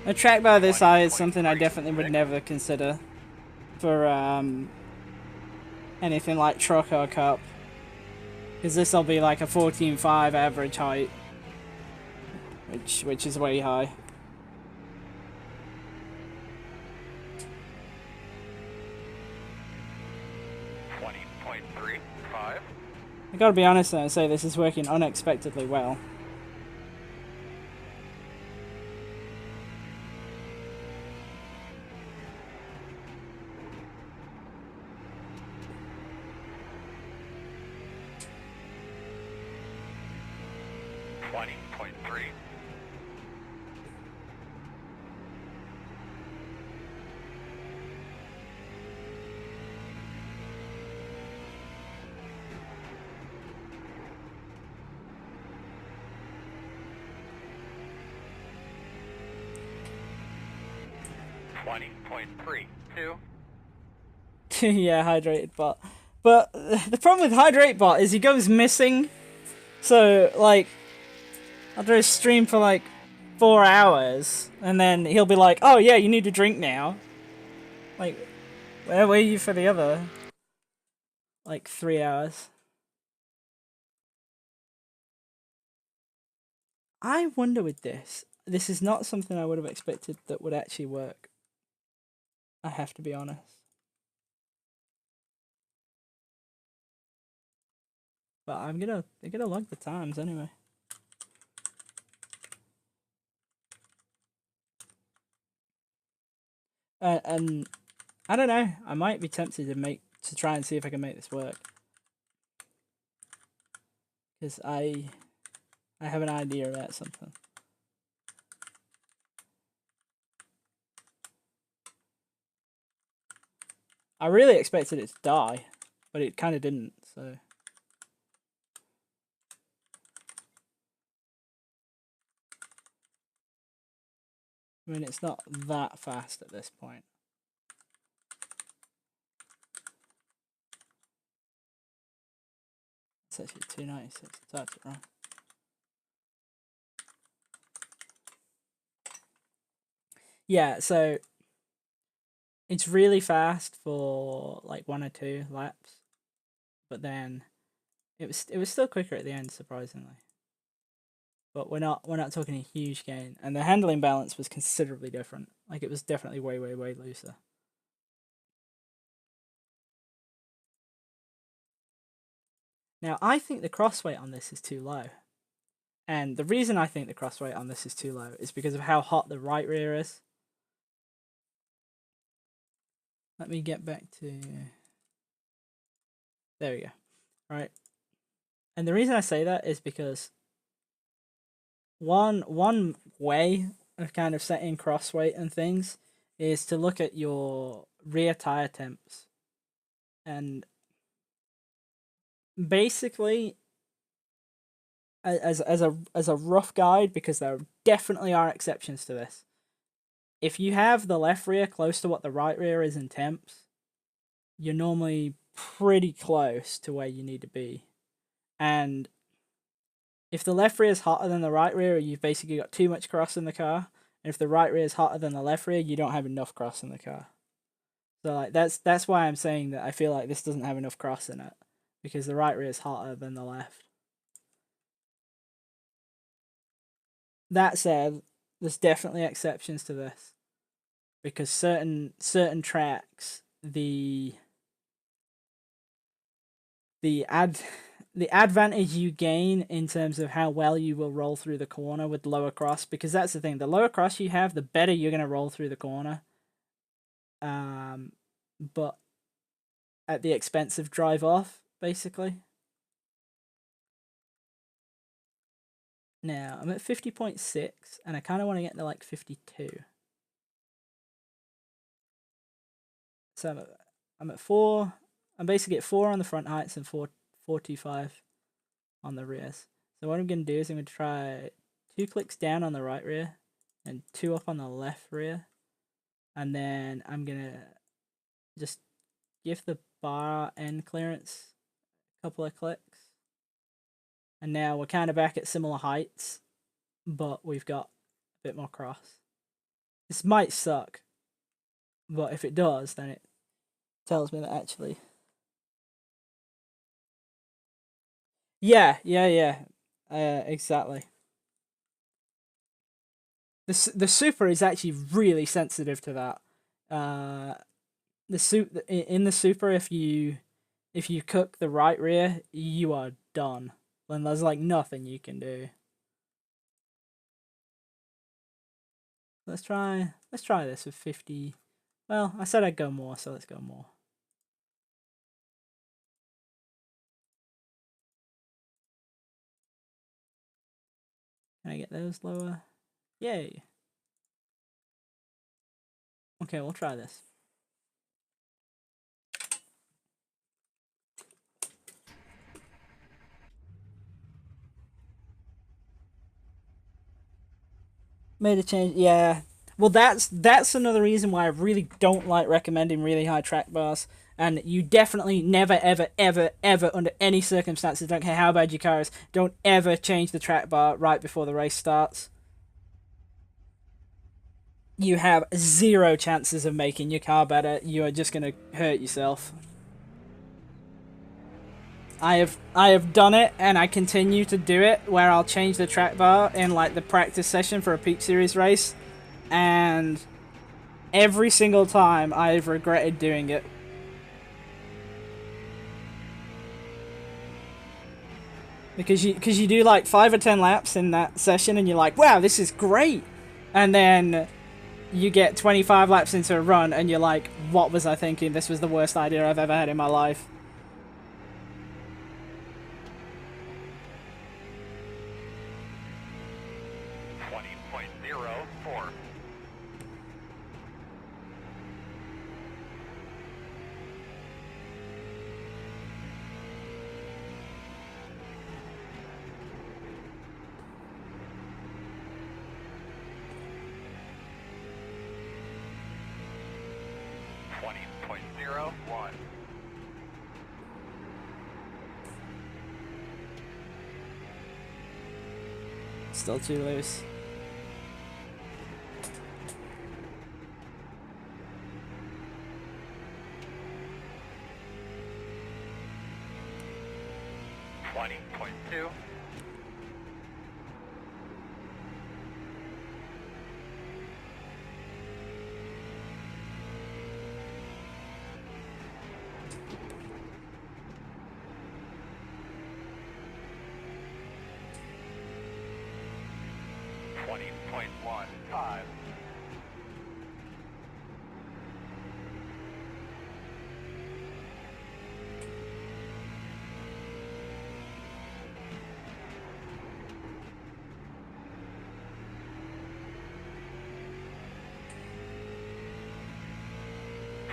A track by this size is something I definitely would never consider for anything like Truck or Cup. Because this will be like a 14.5 average height, which is way high. .35. I gotta be honest and say this is working unexpectedly well. .3. .32. Yeah, hydrated bot. But the problem with hydrate bot is he goes missing. So like after a stream for like 4 hours, and then he'll be like, "Oh yeah, you need to drink now." Like, where were you for the other like 3 hours? I wonder with this. This is not something I would have expected that would actually work. I have to be honest. But I'm gonna log the times anyway. And I don't know. I might be tempted to try and see if I can make this work. Because I have an idea about something. I really expected it to die, but it kind of didn't, so. I mean, it's not that fast at this point. It's actually 296, I typed it wrong. Yeah, so it's really fast for like 1 or 2 laps, but then it was still quicker at the end, surprisingly. But we're not talking a huge gain, and the handling balance was considerably different. Like it was definitely way looser. Now I think the crossweight on this is too low, and the reason I think the crossweight on this is too low is because of how hot the right rear is. Let me get back to. There we go. Right. And the reason I say that is because one way of kind of setting crossweight and things is to look at your rear tire temps. And basically, as a rough guide, because there definitely are exceptions to this, if you have the left rear close to what the right rear is in temps, you're normally pretty close to where you need to be. And if the left rear is hotter than the right rear, you've basically got too much cross in the car. And if the right rear is hotter than the left rear, you don't have enough cross in the car. So like that's why I'm saying that I feel like this doesn't have enough cross in it, because the right rear is hotter than the left. That said, there's definitely exceptions to this, because certain tracks, the advantage you gain in terms of how well you will roll through the corner with lower cross, because that's the thing, the lower cross you have, the better you're going to roll through the corner. But at the expense of drive off, basically. Now, I'm at 50.6, and I kind of want to get to like 52. So I'm at 4. I'm basically at 4 on the front heights and 425 on the rears. So what I'm going to do is I'm going to try 2 clicks down on the right rear and 2 up on the left rear. And then I'm going to just give the bar end clearance a couple of clicks. And now we're kind of back at similar heights, but we've got a bit more cross. This might suck, but if it does, then it tells me that actually... Yeah, exactly. The Super is actually really sensitive to that. In the Super, if you cook the right rear, you are done. Then there's like nothing you can do. Let's try this with 50. Well, I said I'd go more, so let's go more. Can I get those lower? Yay. Okay, we'll try this. Made a change, yeah. Well, that's another reason why I really don't like recommending really high track bars. And you definitely never, ever, ever, ever, under any circumstances, don't care how bad your car is, don't ever change the track bar right before the race starts. You have 0 chances of making your car better. You are just going to hurt yourself. I have done it, and I continue to do it, where I'll change the track bar in like the practice session for a Peak Series race, and every single time I've regretted doing it. Because you do like 5 or 10 laps in that session, and you're like, wow, this is great, and then you get 25 laps into a run, and you're like, what was I thinking? This was the worst idea I've ever had in my life. Still too loose. .2. .15.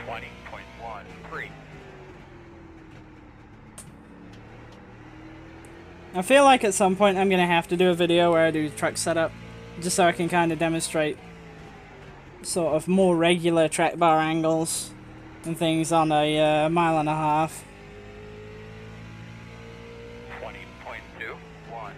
20.13. I feel like at some point I'm going to have to do a video where I do truck setup, just so I can kind of demonstrate sort of more regular track bar angles and things on a mile and a half. 20.21.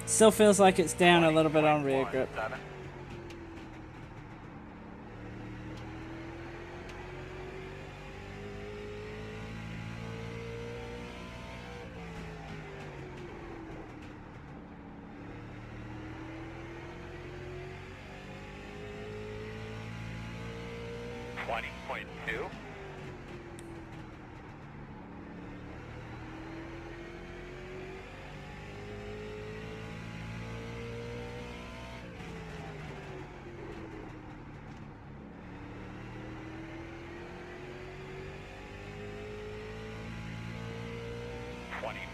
Still feels like it's down a little bit on rear grip. 20.17. .2.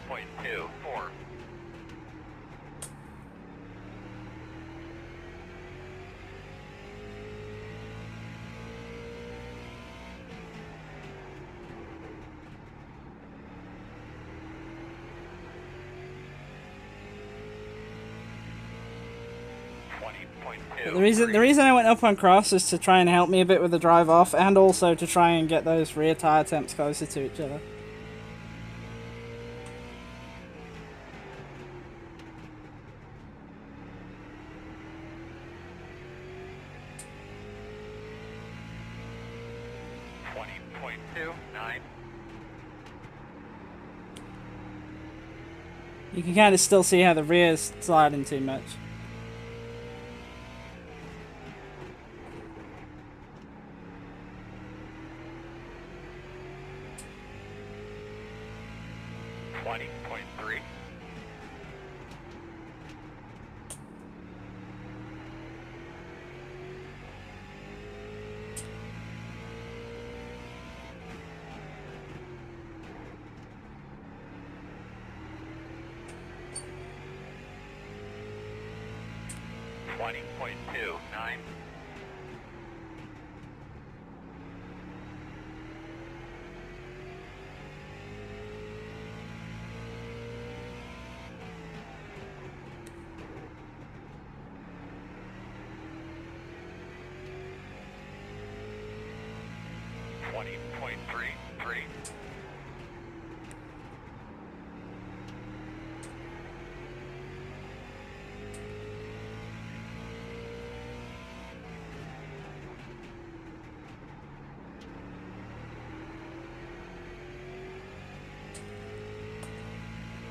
.24. But the reason I went up on cross is to try and help me a bit with the drive off, and also to try and get those rear tire temps closer to each other. You can kind of still see how the rear's sliding too much. .29. .33.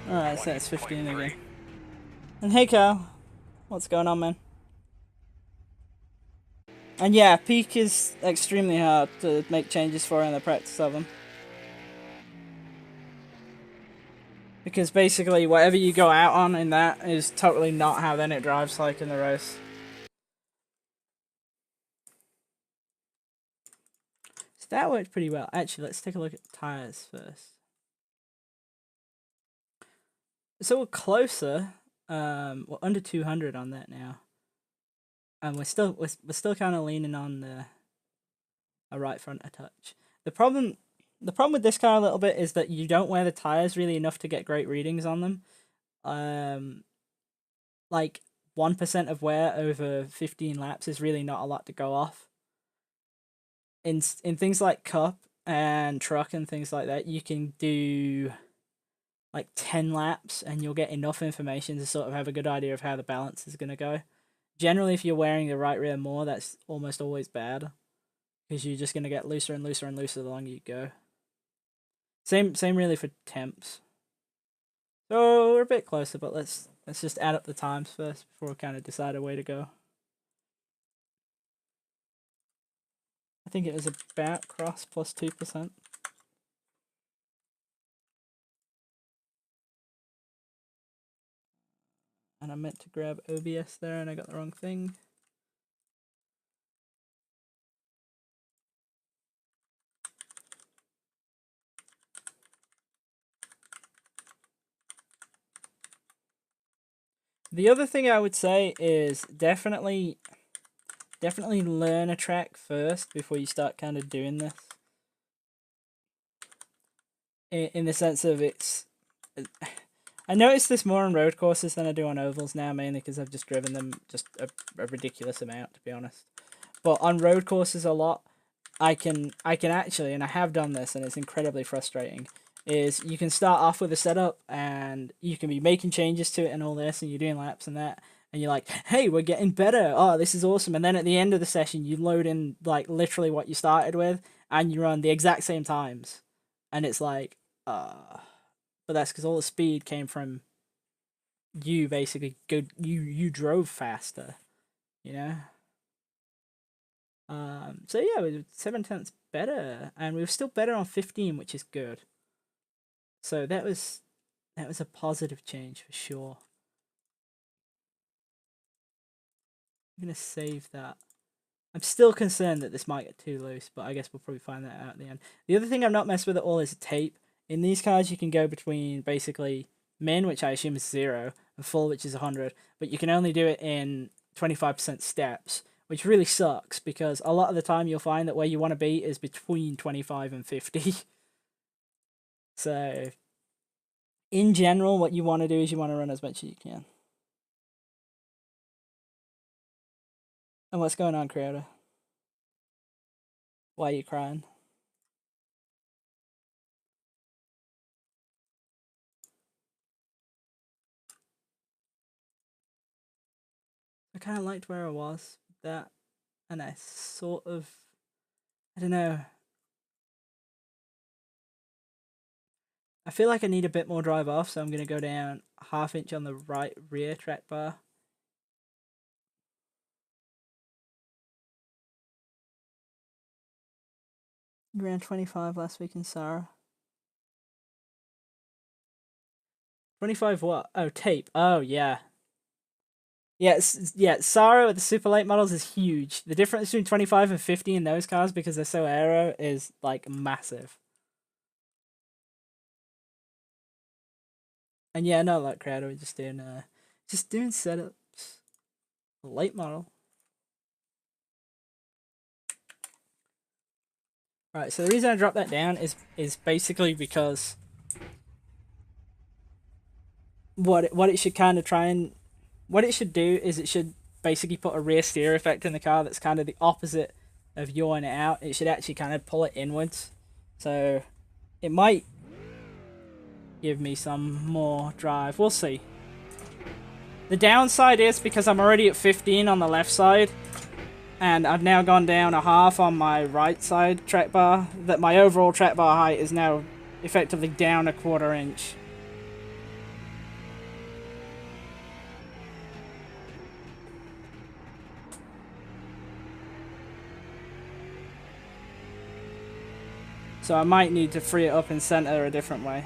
Alright, so that's 15 again. And hey Kyle, what's going on, man? And yeah, peak is extremely hard to make changes for in the practice of them. Because basically whatever you go out on in that is totally not how then it drives like in the race. So that worked pretty well. Actually, let's take a look at the tires first. So we're closer. We're under 200 on that now. And we're still kind of leaning on a right front a touch. The problem with this car a little bit is that you don't wear the tires really enough to get great readings on them. Like 1% of wear over 15 laps is really not a lot to go off. In things like Cup and Truck and things like that, you can do like 10 laps and you'll get enough information to sort of have a good idea of how the balance is going to go. Generally, if you're wearing the right rear more, that's almost always bad, because you're just going to get looser and looser and looser the longer you go. Same really for Temps. So we're a bit closer, but let's just add up the times first before we kind of decide a way to go. I think it was about cross plus 2%. And I meant to grab OBS there and I got the wrong thing. The other thing I would say is definitely learn a track first before you start kind of doing this. In the sense of I notice this more on road courses than I do on ovals now, mainly because I've just driven them just a ridiculous amount, to be honest. But on road courses a lot, I can actually, and I have done this, and it's incredibly frustrating, is you can start off with a setup, and you can be making changes to it and all this, and you're doing laps and that, and you're like, hey, we're getting better, oh, this is awesome, and then at the end of the session, you load in, like, literally what you started with, and you run the exact same times, and it's like, but that's because all the speed came from you basically you drove faster, you know. So yeah, we were 7/10 better, and we were still better on 15, which is good. So that was a positive change for sure. I'm gonna save that. I'm still concerned that this might get too loose, but I guess we'll probably find that out at the end. The other thing I've not messed with at all is tape. In these cars, you can go between basically min, which I assume is 0, and full, which is 100, but you can only do it in 25% steps, which really sucks because a lot of the time you'll find that where you want to be is between 25 and 50. So, in general, what you want to do is you want to run as much as you can. And what's going on, Creator? Why are you crying? I kind of liked where I was with that, and I sort of, I don't know. I feel like I need a bit more drive off, so I'm going to go down 1/2 inch on the right rear track bar. You ran 25 last week in Sarah. 25 what? Oh, tape. Oh, yeah. Yeah, Sarah with the super late models is huge. The difference between 25 and 50 in those cars, because they're so aero, is, like, massive. And yeah, no, like, Creator, we're just doing setups. Late model. Right, so the reason I dropped that down is basically because what it should kind of what it should do is it should basically put a rear steer effect in the car that's kind of the opposite of yawing it out. It should actually kind of pull it inwards. So it might give me some more drive. We'll see. The downside is because I'm already at 15 on the left side, and I've now gone down 1/2 on my right side track bar, that my overall track bar height is now effectively down 1/4 inch. So I might need to free it up and center a different way.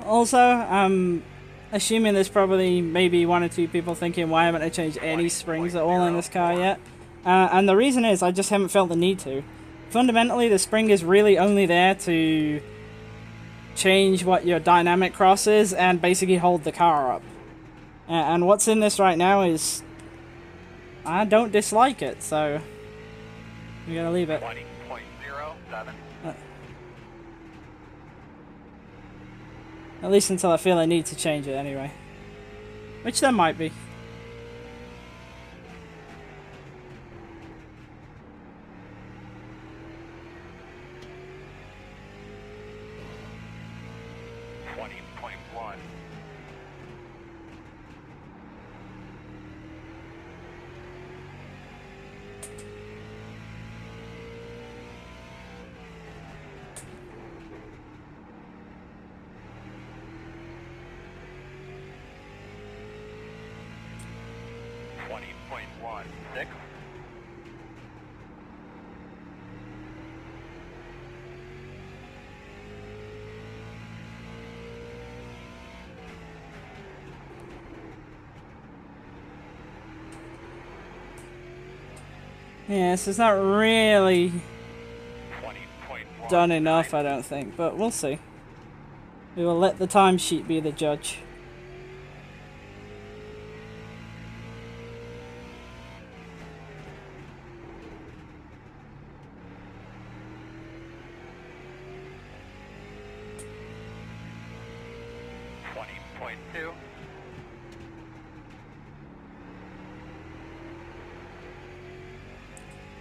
Also, I'm assuming there's probably maybe 1 or 2 people thinking, why haven't I changed any springs at all in this car yet? And the reason is I just haven't felt the need to. Fundamentally, the spring is really only there to change what your dynamic cross is and basically hold the car up. And what's in this right now is, I don't dislike it, so we're gonna leave it. 20.07. At least until I feel I need to change it anyway. Which there might be. Yeah, so it's not really 20.1. done enough, I don't think, but we'll see. We will let the timesheet be the judge.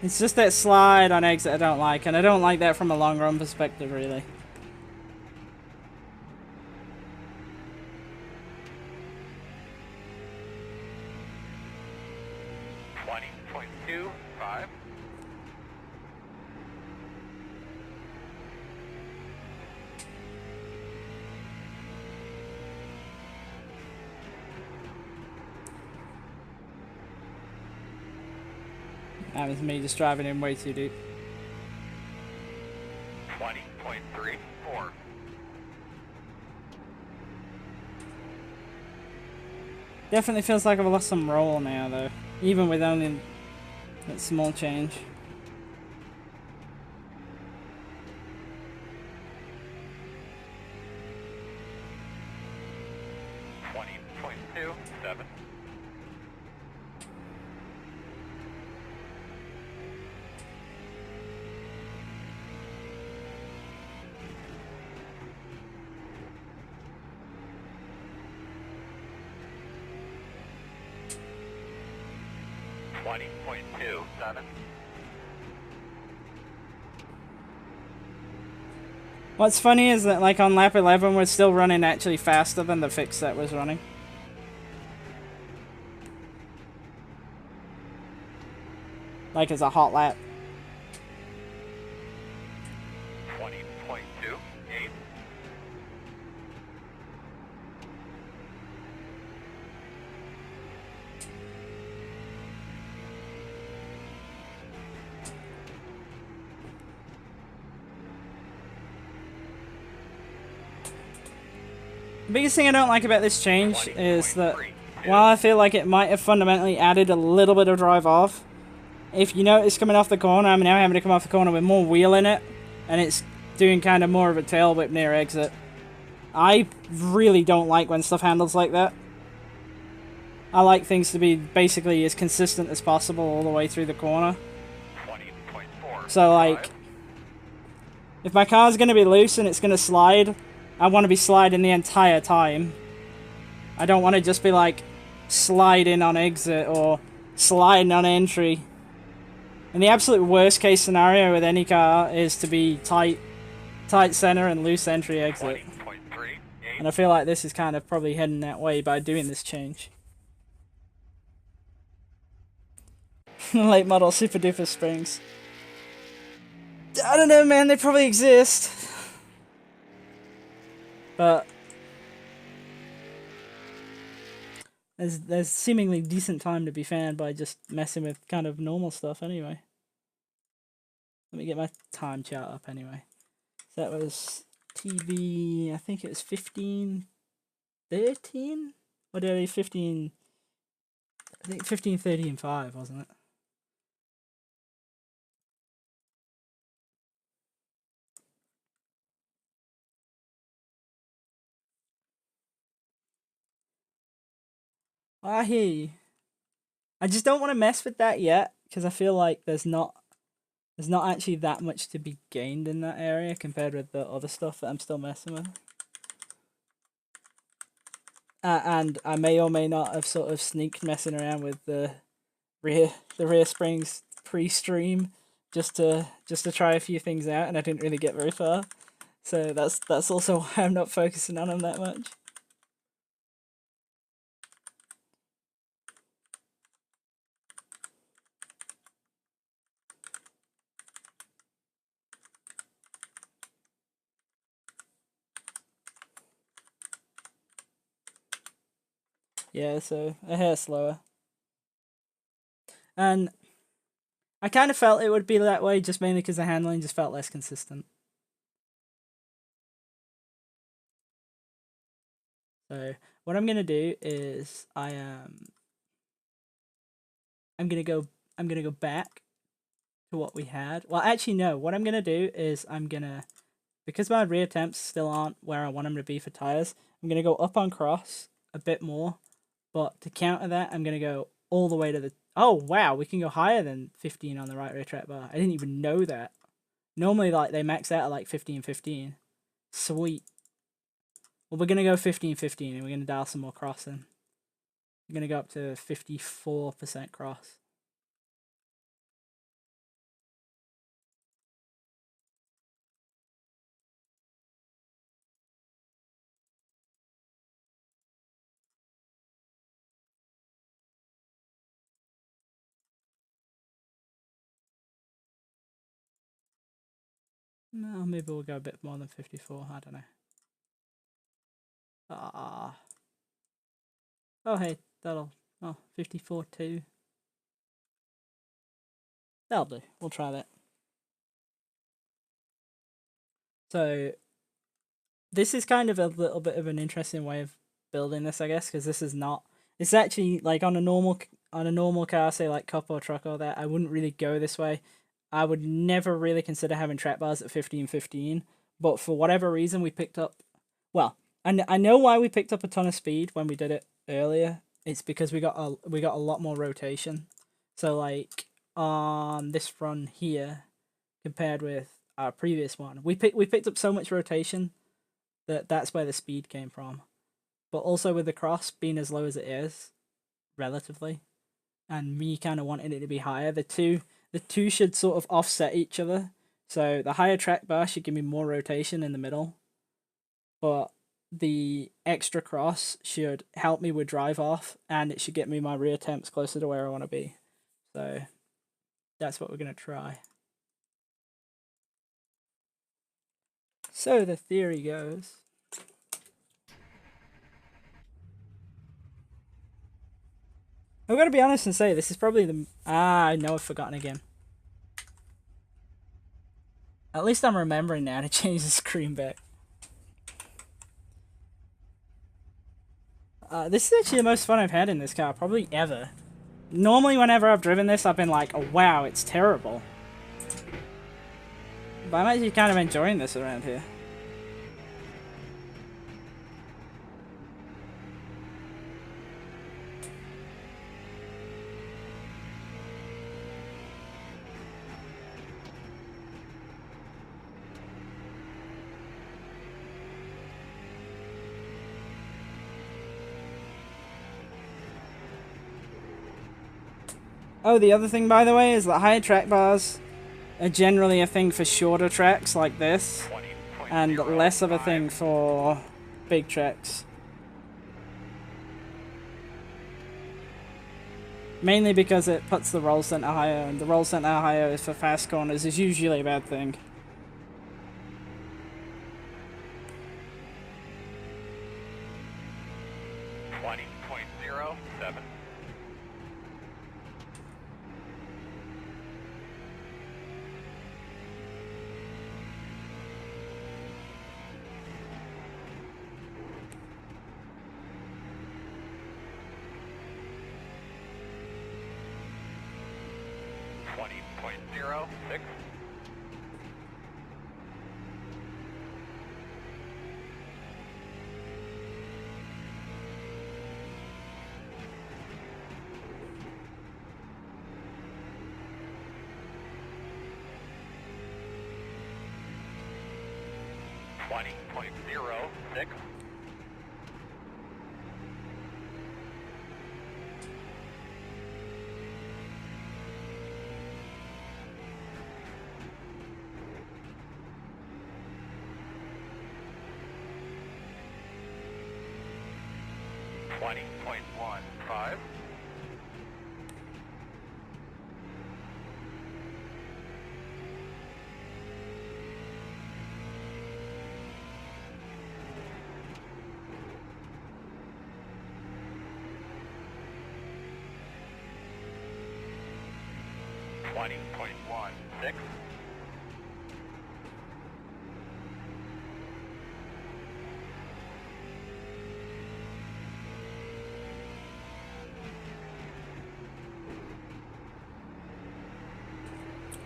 It's just that slide on exit I don't like, and I don't like that from a long run perspective, really. That was me just driving in way too deep. 20.34. Definitely feels like I've lost some roll now, though. Even with only that small change. What's funny is that, like, on lap 11, we're still running actually faster than the fix that was running. Like, as a hot lap. 20.28. The biggest thing I don't like about this change is that while I feel like it might have fundamentally added a little bit of drive off, if you notice coming off the corner, I'm now having to come off the corner with more wheel in it, and it's doing kind of more of a tail whip near exit. I really don't like when stuff handles like that. I like things to be basically as consistent as possible all the way through the corner. 20.4. So, like, if my car's going to be loose and it's going to slide, I want to be sliding the entire time. I don't want to just be, like, sliding on exit or sliding on entry. And the absolute worst case scenario with any car is to be tight center and loose entry exit. And I feel like this is kind of probably heading that way by doing this change. Late model super duper springs. I don't know, man, they probably exist. But there's seemingly decent time to be found by just messing with kind of normal stuff anyway. Let me get my time chart up anyway. So that was TV, I think it was 15:13? Or did I 15? I think 15:30 and 5, wasn't it? I hear you. I just don't want to mess with that yet, because I feel like there's not actually that much to be gained in that area compared with the other stuff that I'm still messing with. And I may or may not have sort of sneaked messing around with the rear springs pre-stream just to try a few things out, and I didn't really get very far. So that's also why I'm not focusing on them that much. Yeah, so a hair slower. And I kind of felt it would be that way, just mainly because the handling just felt less consistent. So what I'm gonna do is I'm gonna go back to what we had. Well, actually, no. What I'm going to do is because my rear temps still aren't where I want them to be for tires, I'm going to go up on cross a bit more. But to counter that, I'm going to go all the way to the... Oh, wow, we can go higher than 15 on the right rear track bar. I didn't even know that. Normally, like, they max out at, like, 15-15. Sweet. Well, we're going to go 15-15, and we're going to dial some more cross in. We're going to go up to 54% cross. No, maybe we'll go a bit more than 54. I don't know. Oh, hey, that'll... Oh, 54 too. That'll do. We'll try that. So, this is kind of a little bit of an interesting way of building this, I guess, because this is not... It's actually, like, on a normal car, say, like, cup or truck or that, I wouldn't really go this way. I would never really consider having track bars at 15-15, but for whatever reason, we picked up... Well, I know why we picked up a ton of speed when we did it earlier. It's because we got a lot more rotation. So, like, on this run here, compared with our previous one, we picked up so much rotation that's where the speed came from. But also with the cross being as low as it is, relatively, and me kind of wanting it to be higher, the two should sort of offset each other. So the higher track bar should give me more rotation in the middle, but the extra cross should help me with drive off, and it should get me my rear temps closer to where I want to be. So that's what we're going to try. So the theory goes... I've got to be honest and say, this is probably the... I know I've forgotten again. At least I'm remembering now to change the screen back. This is actually the most fun I've had in this car, probably ever. Normally, whenever I've driven this, I've been like, oh, wow, it's terrible. But I'm actually kind of enjoying this around here. Oh, the other thing, by the way, is that higher track bars are generally a thing for shorter tracks like this, and less of a thing for big tracks. Mainly because it puts the roll center higher, and the roll center higher is for fast corners is usually a bad thing.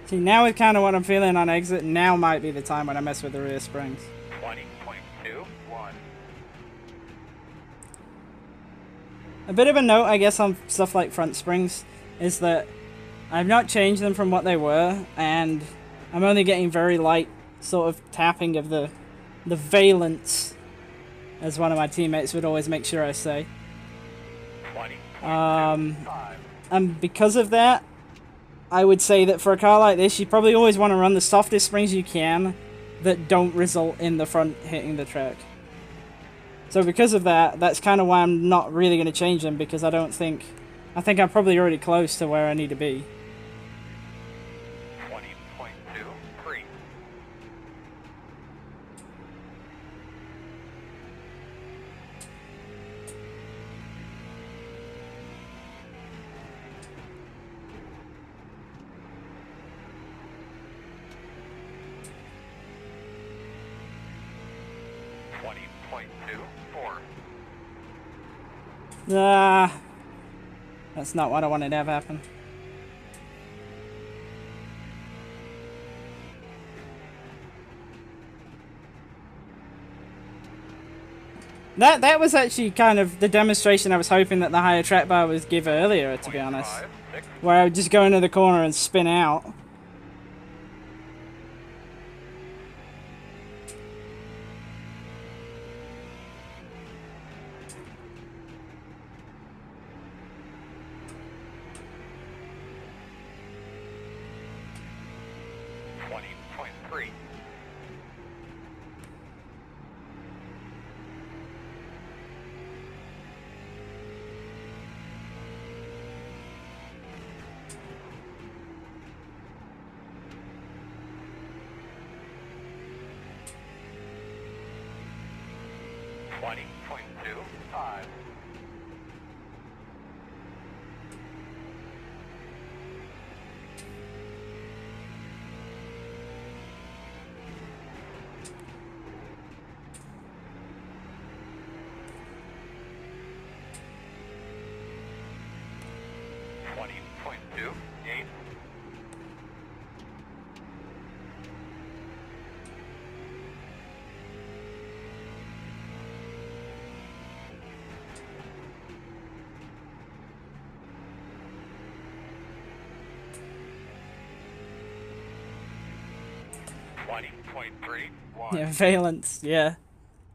See, now with kind of what I'm feeling on exit, now might be the time when I mess with the rear springs. 20.21. A bit of a note, I guess, on stuff like front springs is that I've not changed them from what they were, and I'm only getting very light sort of tapping of the valence, as one of my teammates would always make sure I say. 20.25. And because of that, I would say that for a car like this, you probably always want to run the softest springs you can that don't result in the front hitting the track. So because of that, that's kind of why I'm not really going to change them, because I think I'm probably already close to where I need to be. 20.23. 20.24. That's not what I wanted to have happen. That was actually kind of the demonstration I was hoping that the higher track bar would give earlier, to be honest. 25, Where I would just go into the corner and spin out. .3. 20.25. 20.28. 20.31. Yeah, valence, yeah.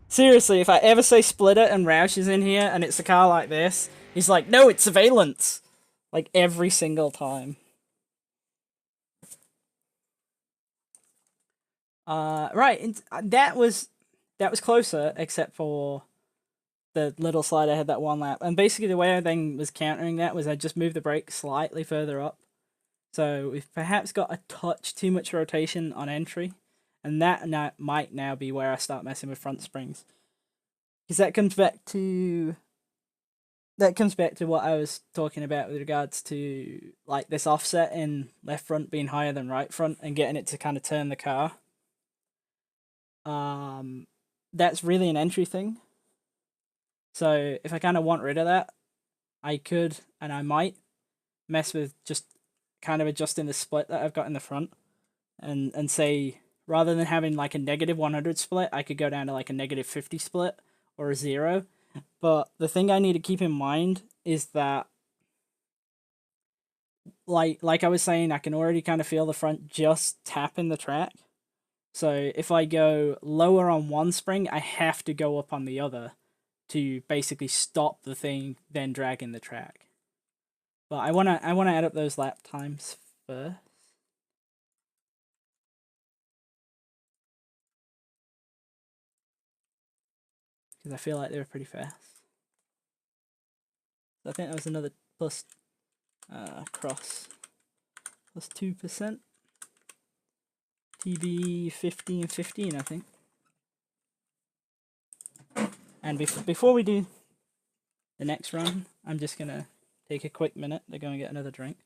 Seriously, if I ever say Splitter and Roush is in here and it's a car like this, he's like, no, it's valence. Like, every single time. Right, and that was closer, except for the little slide I had that one lap. And basically the way I then was countering that was I just moved the brake slightly further up. So we've perhaps got a touch too much rotation on entry. And that might now be where I start messing with front springs. Because that comes back to what I was talking about with regards to like this offset in left front being higher than right front and getting it to kind of turn the car. That's really an entry thing. So if I kind of want rid of that, I could and I might mess with just kind of adjusting the split that I've got in the front and say rather than having like a negative 100 split, I could go down to like a negative 50 split or a 0. But the thing I need to keep in mind is that like I was saying, I can already kind of feel the front just tapping the track. So if I go lower on one spring, I have to go up on the other to basically stop the thing then dragging the track. But I wanna add up those lap times first. Because I feel like they were pretty fast. So I think that was another plus cross plus 2%. TB 15, I think. And before we do the next run, I'm just gonna take a quick minute to go and get another drink.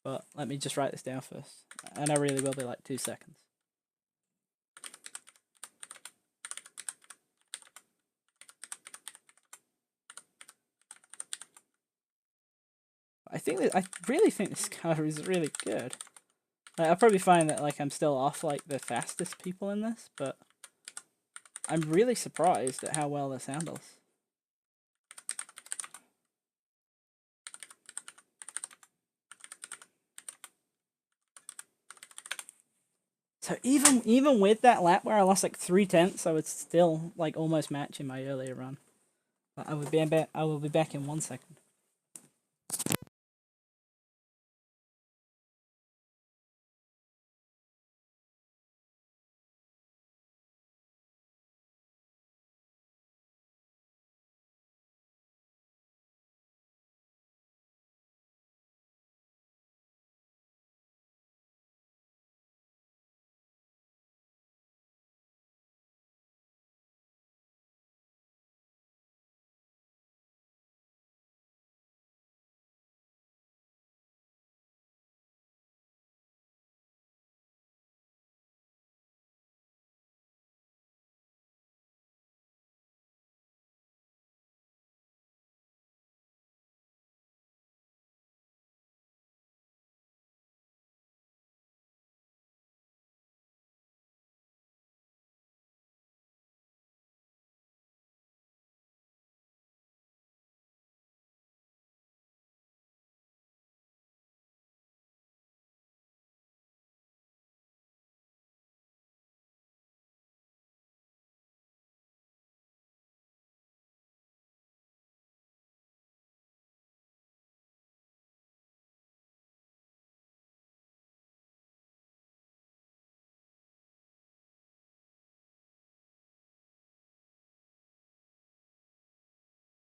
But let me just write this down first. And I really will be like 2 seconds. I really think this car is really good. Like, I'll probably find that like I'm still off like the fastest people in this, but I'm really surprised at how well this handles. So even with that lap where I lost like 3/10, I would still like almost match in my earlier run. But I will be back in 1 second.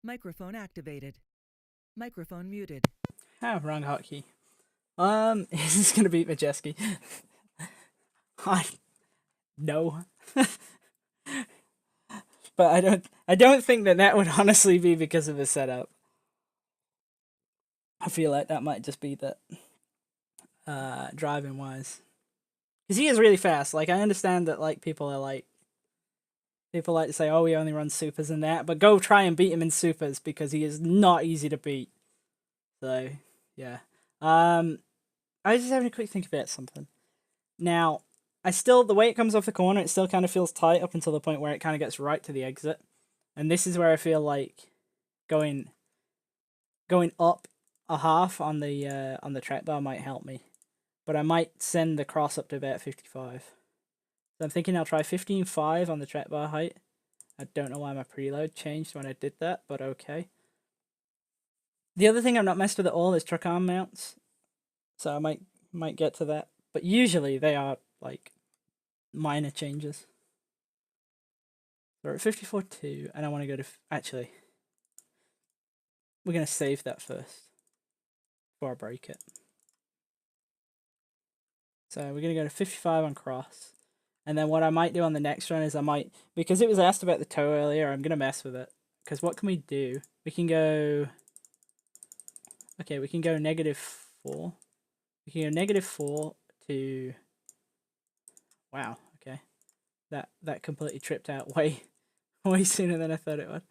Microphone activated. Microphone muted. Ah, wrong hotkey. Is this gonna beat Majeski? No. But I don't think that would honestly be because of the setup. I feel like that might just be that driving wise. Because he is really fast. Like, I understand that like people like to say, oh, he only runs supers and that, but go try and beat him in supers because he is not easy to beat. So yeah. I was just having a quick think about something. Now, the way it comes off the corner, it still kind of feels tight up until the point where it kind of gets right to the exit. And this is where I feel like going up a half on the track bar might help me. But I might send the cross up to about 55. So I'm thinking I'll try 15.5 on the track bar height. I don't know why my preload changed when I did that, but okay. The other thing I've not messed with at all is truck arm mounts. So I might get to that. But usually they are like minor changes. We're at 54.2 and I want to go to... Actually, we're going to save that first before I break it. So we're going to go to 55 on cross. And then what I might do on the next run is because it was asked about the toe earlier, I'm going to mess with it. Because what can we do? We can go... Okay, we can go -4. We can go -4 to... Wow, okay. That completely tripped out way sooner than I thought it would.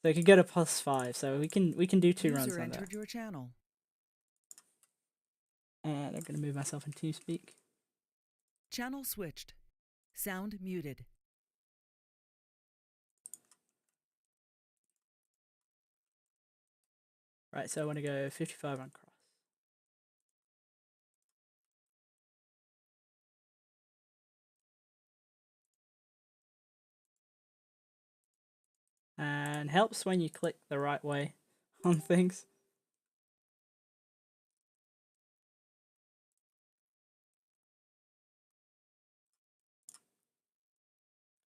So it could go to +5, so we can do 2 runs on that. Your channel. And I'm going to move myself in TeamSpeak. Channel switched. Sound muted. Right, so I want to go 55 on cross. And helps when you click the right way on things.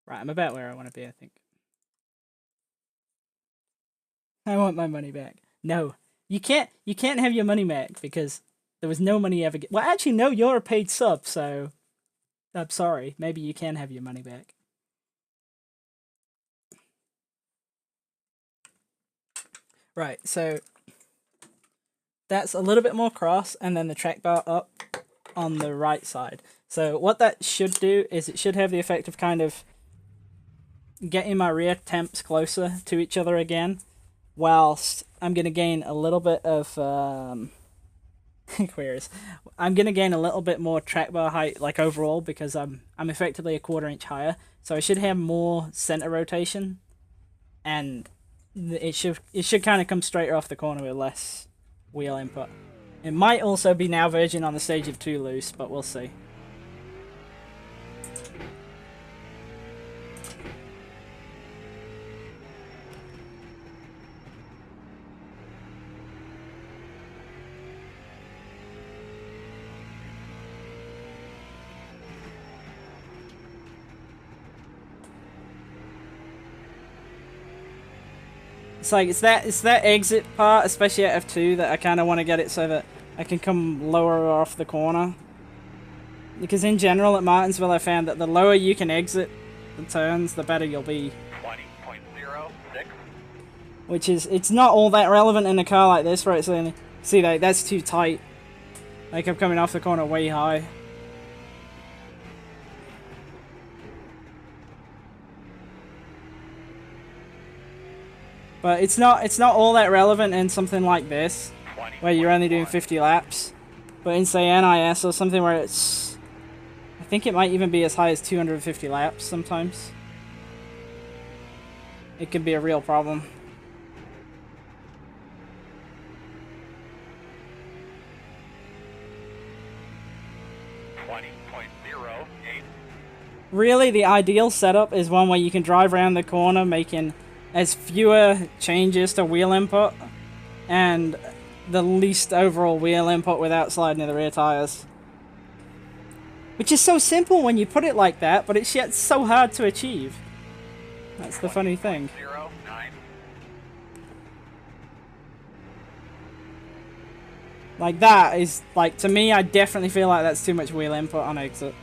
Right, I'm about where I want to be, I think. I want my money back. No, you can't have your money back because there was no money ever. Well, actually, no, you're a paid sub, so I'm sorry. Maybe you can have your money back. Right, so that's a little bit more cross, and then the track bar up on the right side. So what that should do is it should have the effect of kind of getting my rear temps closer to each other again, whilst I'm going to gain a little bit of Queries. I'm gonna gain a little bit more track bar height, like overall, because I'm effectively a 1/4 inch higher, so I should have more center rotation, and it should kind of come straighter off the corner with less wheel input. It might also be now verging on the stage of too loose, but we'll see. It's that exit part, especially at F2, that I kind of want to get it so that I can come lower off the corner. Because in general at Martinsville, I found that the lower you can exit the turns, the better you'll be. 20.06. Which is, it's not all that relevant in a car like this, right? So, see, like, that's too tight. Like, I'm coming off the corner way high. But it's not all that relevant in something like this, where you're only doing 50 laps. But in, say, NIS or something where it's... I think it might even be as high as 250 laps sometimes. It can be a real problem. Really, the ideal setup is one where you can drive around the corner making as fewer changes to wheel input and the least overall wheel input without sliding to the rear tires. Which is so simple when you put it like that, but it's yet so hard to achieve. That's the funny thing. Like that is, like, to me, I definitely feel like that's too much wheel input on exit.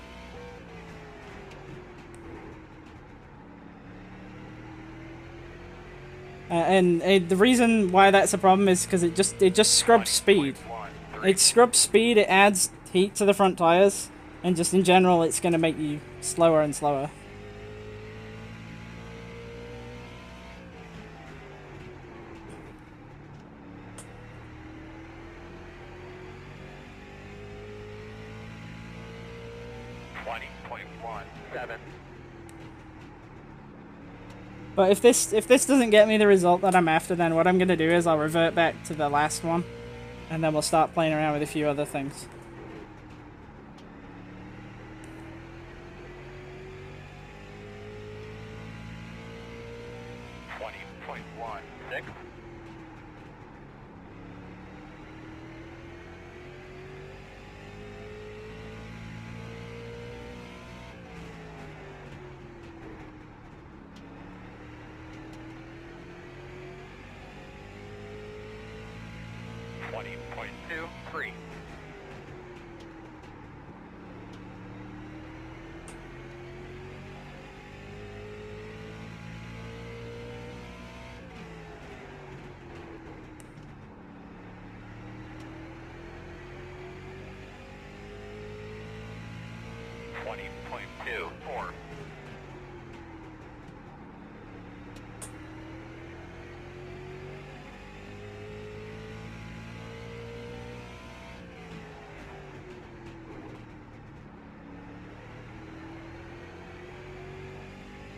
And the reason why that's a problem is because it just scrubs speed. It scrubs speed, it adds heat to the front tires, and just in general it's going to make you slower and slower. But if this doesn't get me the result that I'm after, then what I'm going to do is I'll revert back to the last one, and then we'll start playing around with a few other things.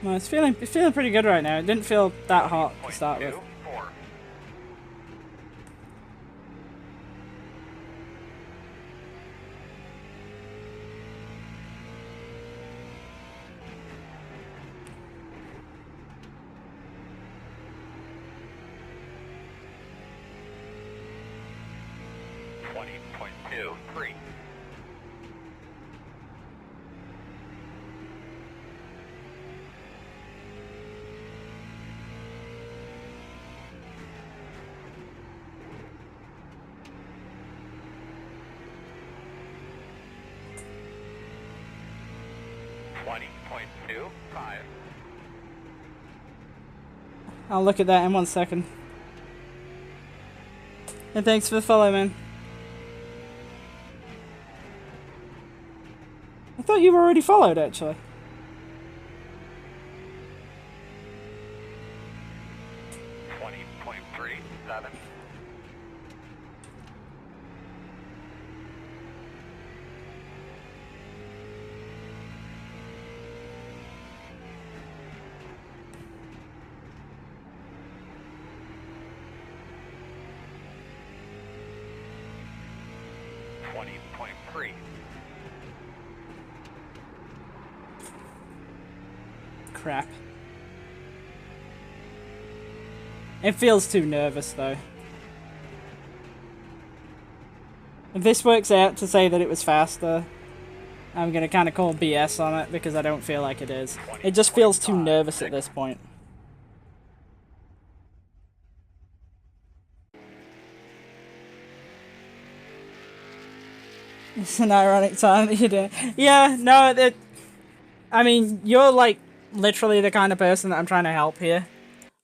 Well, it's feeling pretty good right now. It didn't feel that hot to start with. I'll look at that in 1 second. And thanks for the follow, man. I thought you were already followed, actually. 20.3. Crap. It feels too nervous though. If this works out to say that it was faster, I'm gonna kind of call BS on it because I don't feel like it is. It just feels too nervous at this point. It's an ironic time that you do. Yeah, no, that. I mean, you're like literally the kind of person that I'm trying to help here,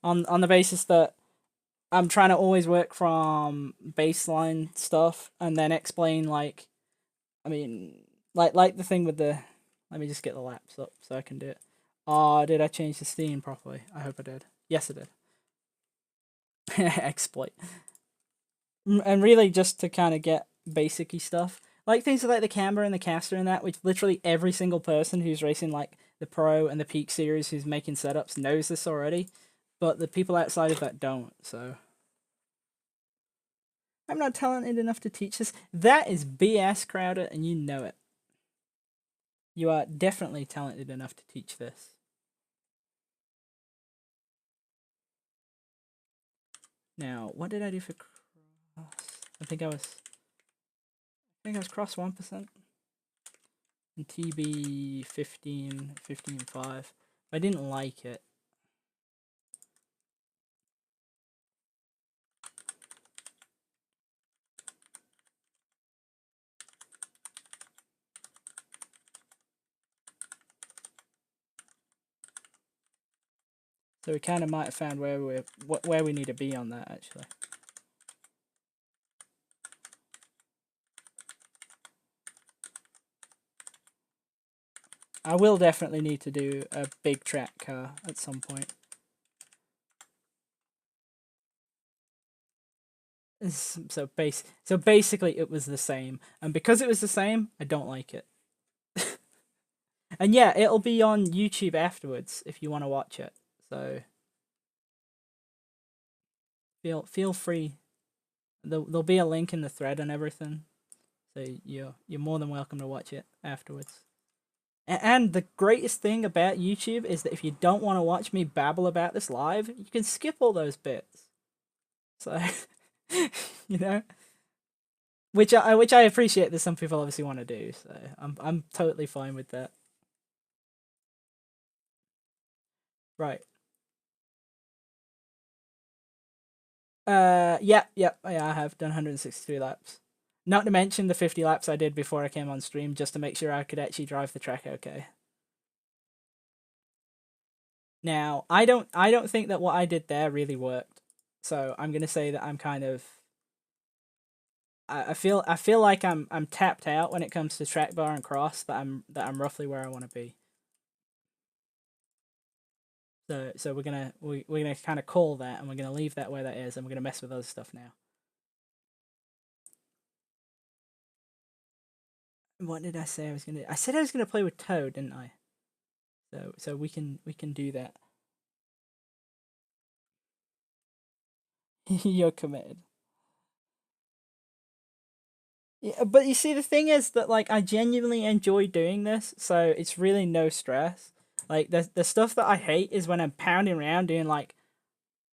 on the basis that I'm trying to always work from baseline stuff and then explain like, I mean, like the thing with the. Let me just get the laps up so I can do it. Oh, did I change the Steam properly? I hope I did. Yes, I did. Exploit. And really just to kind of get basic-y stuff. Like things like the camber and the caster and that, which literally every single person who's racing like the Pro and the Peak series who's making setups knows this already. But the people outside of that don't, so... I'm not talented enough to teach this. That is BS, Crowder, and you know it. You are definitely talented enough to teach this. Now, what did I do for cross? I think I was cross 1%. And TB 15.5. I didn't like it. So we kind of might have found where we need to be on that actually. I will definitely need to do a big track car at some point. So basically it was the same, and because it was the same, I don't like it. And yeah, it'll be on YouTube afterwards if you want to watch it. So feel free. There'll be a link in the thread and everything. So you're more than welcome to watch it afterwards. And the greatest thing about YouTube is that if you don't want to watch me babble about this live, you can skip all those bits. So, you know, which I appreciate that some people obviously want to do. So I'm totally fine with that. Right. Yeah, I have done 163 laps. Not to mention the 50 laps I did before I came on stream just to make sure I could actually drive the track okay. Now, I don't think that what I did there really worked. So I'm gonna say that I'm kind of I feel like I'm tapped out when it comes to track bar and cross, that I'm roughly where I want to be. So we're gonna kind of call that, and we're gonna leave that where that is, and we're gonna mess with other stuff now. What did I say I was gonna do? I said I was gonna play with Toad, didn't I? So we can do that. You're committed. Yeah, but you see, the thing is that like I genuinely enjoy doing this, so it's really no stress. Like the stuff that I hate is when I'm pounding around doing like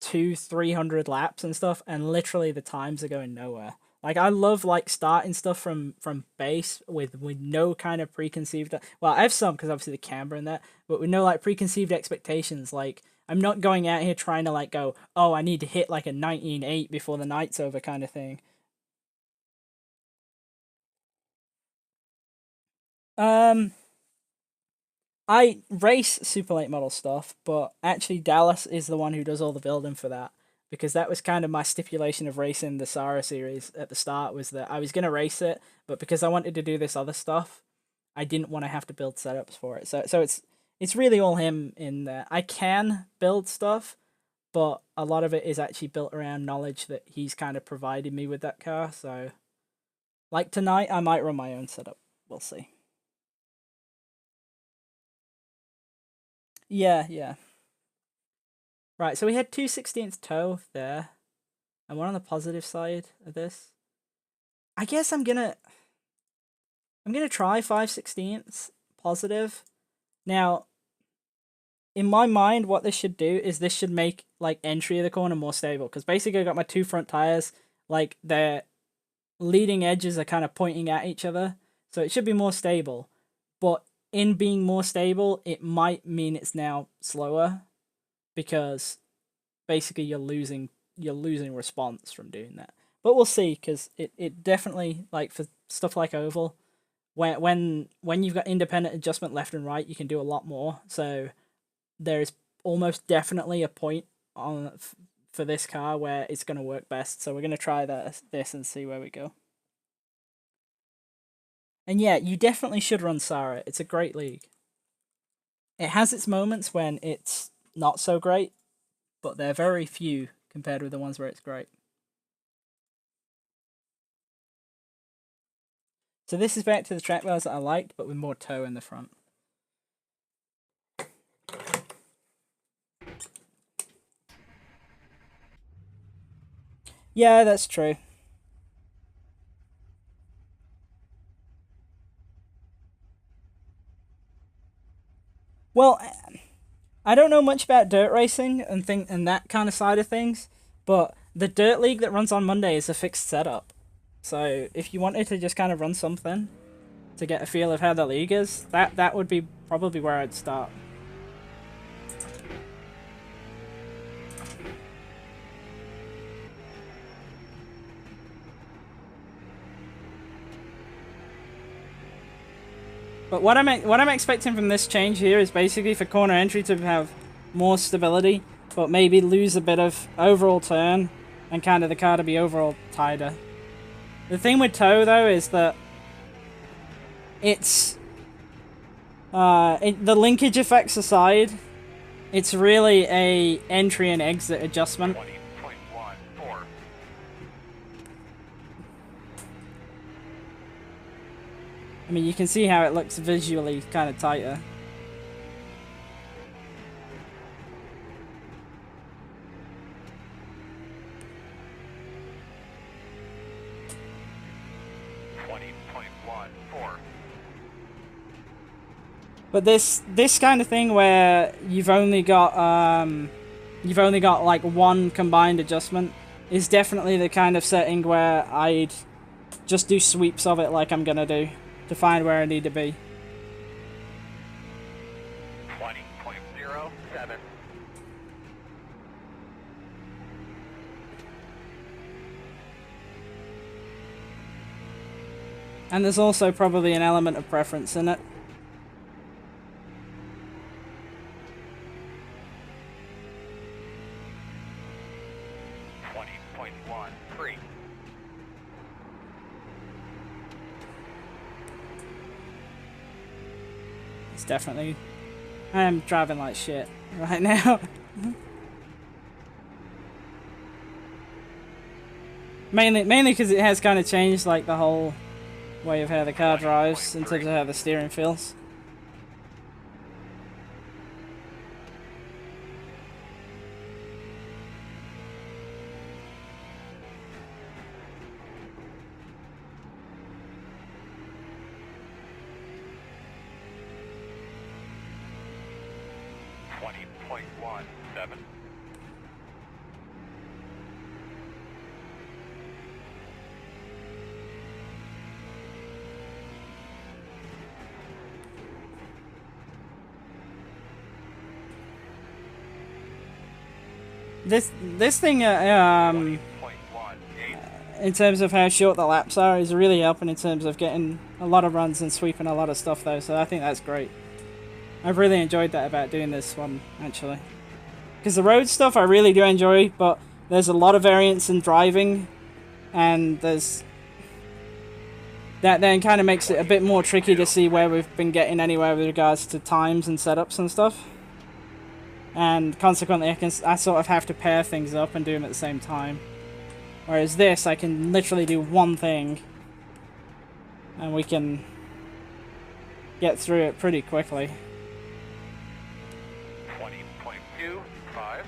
200-300 laps and stuff, and literally the times are going nowhere. Like I love like starting stuff from base with no kind of preconceived. Well, I have some because obviously the camber and that, but with no like preconceived expectations. Like I'm not going out here trying to like go, oh, I need to hit like a 19.8 before the night's over kind of thing. I race super late model stuff, but actually Dallas is the one who does all the building for that, because that was kind of my stipulation of racing the Sara series at the start, was that I was going to race it, but because I wanted to do this other stuff, I didn't want to have to build setups for it. So it's really all him in there. I can build stuff, but a lot of it is actually built around knowledge that he's kind of provided me with that car. So like tonight, I might run my own setup. We'll see. Yeah. Right, so we had 2/16 toe there, and we're on the positive side of this. I guess I'm gonna... I'm going to try 5/16 positive. Now, in my mind, what this should do is this should make like entry of the corner more stable. Because basically I got my two front tires, like their leading edges are kind of pointing at each other. So it should be more stable. But in being more stable, it might mean it's now slower. Because basically you're losing response from doing that. But we'll see, because it definitely, like for stuff like oval, when you've got independent adjustment left and right, you can do a lot more. So there is almost definitely a point for this car where it's going to work best. So we're going to try this and see where we go. And yeah, you definitely should run Sarah. It's a great league. It has its moments when it's not so great, but they're very few compared with the ones where it's great. So this is back to the track wheels that I liked, but with more toe in the front. Yeah, that's true. Well, I don't know much about dirt racing and that kind of side of things, but the dirt league that runs on Monday is a fixed setup. So if you wanted to just kind of run something to get a feel of how the league is, that would be probably where I'd start. But what I'm expecting from this change here is basically for corner entry to have more stability, but maybe lose a bit of overall turn and kind of the car to be overall tighter. The thing with toe though is that it's the linkage effects aside, it's really a entry and exit adjustment. 20.14. I mean, you can see how it looks visually kind of tighter. But this kind of thing where you've only got like one combined adjustment is definitely the kind of setting where I'd just do sweeps of it like I'm gonna do to find where I need to be. 20.07. And there's also probably an element of preference in it. It's definitely... I am driving like shit right now. Mainly because it has kind of changed like the whole way of how the car drives in terms of how the steering feels. This thing, in terms of how short the laps are, is really helping in terms of getting a lot of runs and sweeping a lot of stuff though, so I think that's great. I've really enjoyed that about doing this one, actually. Because the road stuff I really do enjoy, but there's a lot of variance in driving, and there's... That then kind of makes it a bit more tricky to see where we've been getting anywhere with regards to times and setups and stuff. And consequently, I sort of have to pair things up and do them at the same time. Whereas this, I can literally do one thing, and we can get through it pretty quickly. 20.25.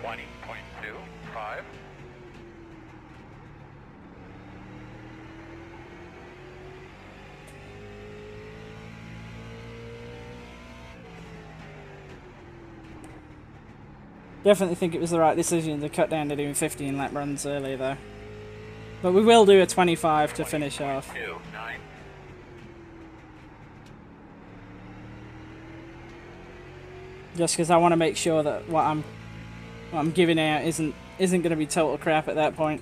20.25. Definitely think it was the right decision to cut down to doing 15 lap runs earlier though. But we will do a 25 to finish off. 9. Just because I want to make sure that what I'm giving out isn't going to be total crap at that point.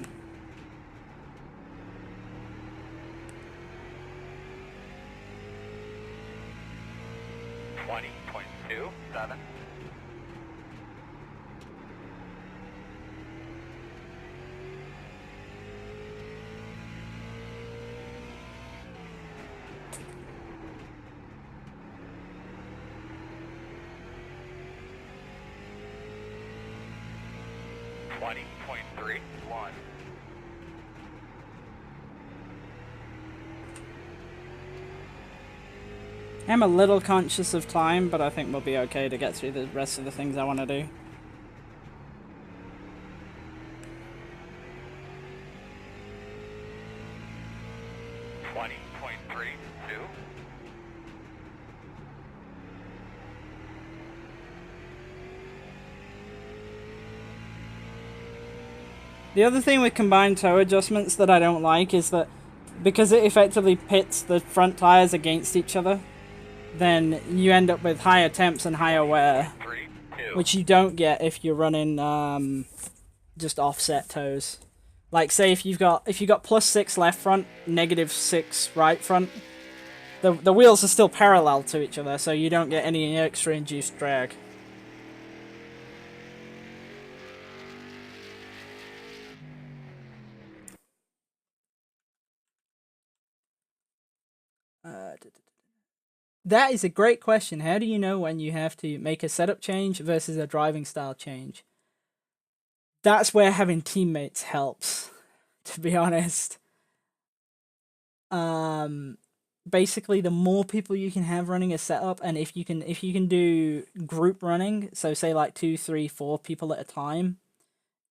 .27. .31. I'm a little conscious of time, but I think we'll be okay to get through the rest of the things I want to do. .32. The other thing with combined toe adjustments that I don't like is that because it effectively pits the front tires against each other, then you end up with higher temps and higher wear, 3, 2. which you don't get if you're running just offset toes. Like say if you've got +6 left front, -6 right front, the wheels are still parallel to each other, so you don't get any extra induced drag. That is a great question. How do you know when you have to make a setup change versus a driving style change? That's where having teammates helps, to be honest. Basically, the more people you can have running a setup, and if you can do group running, so say like 2, 3, 4 people at a time,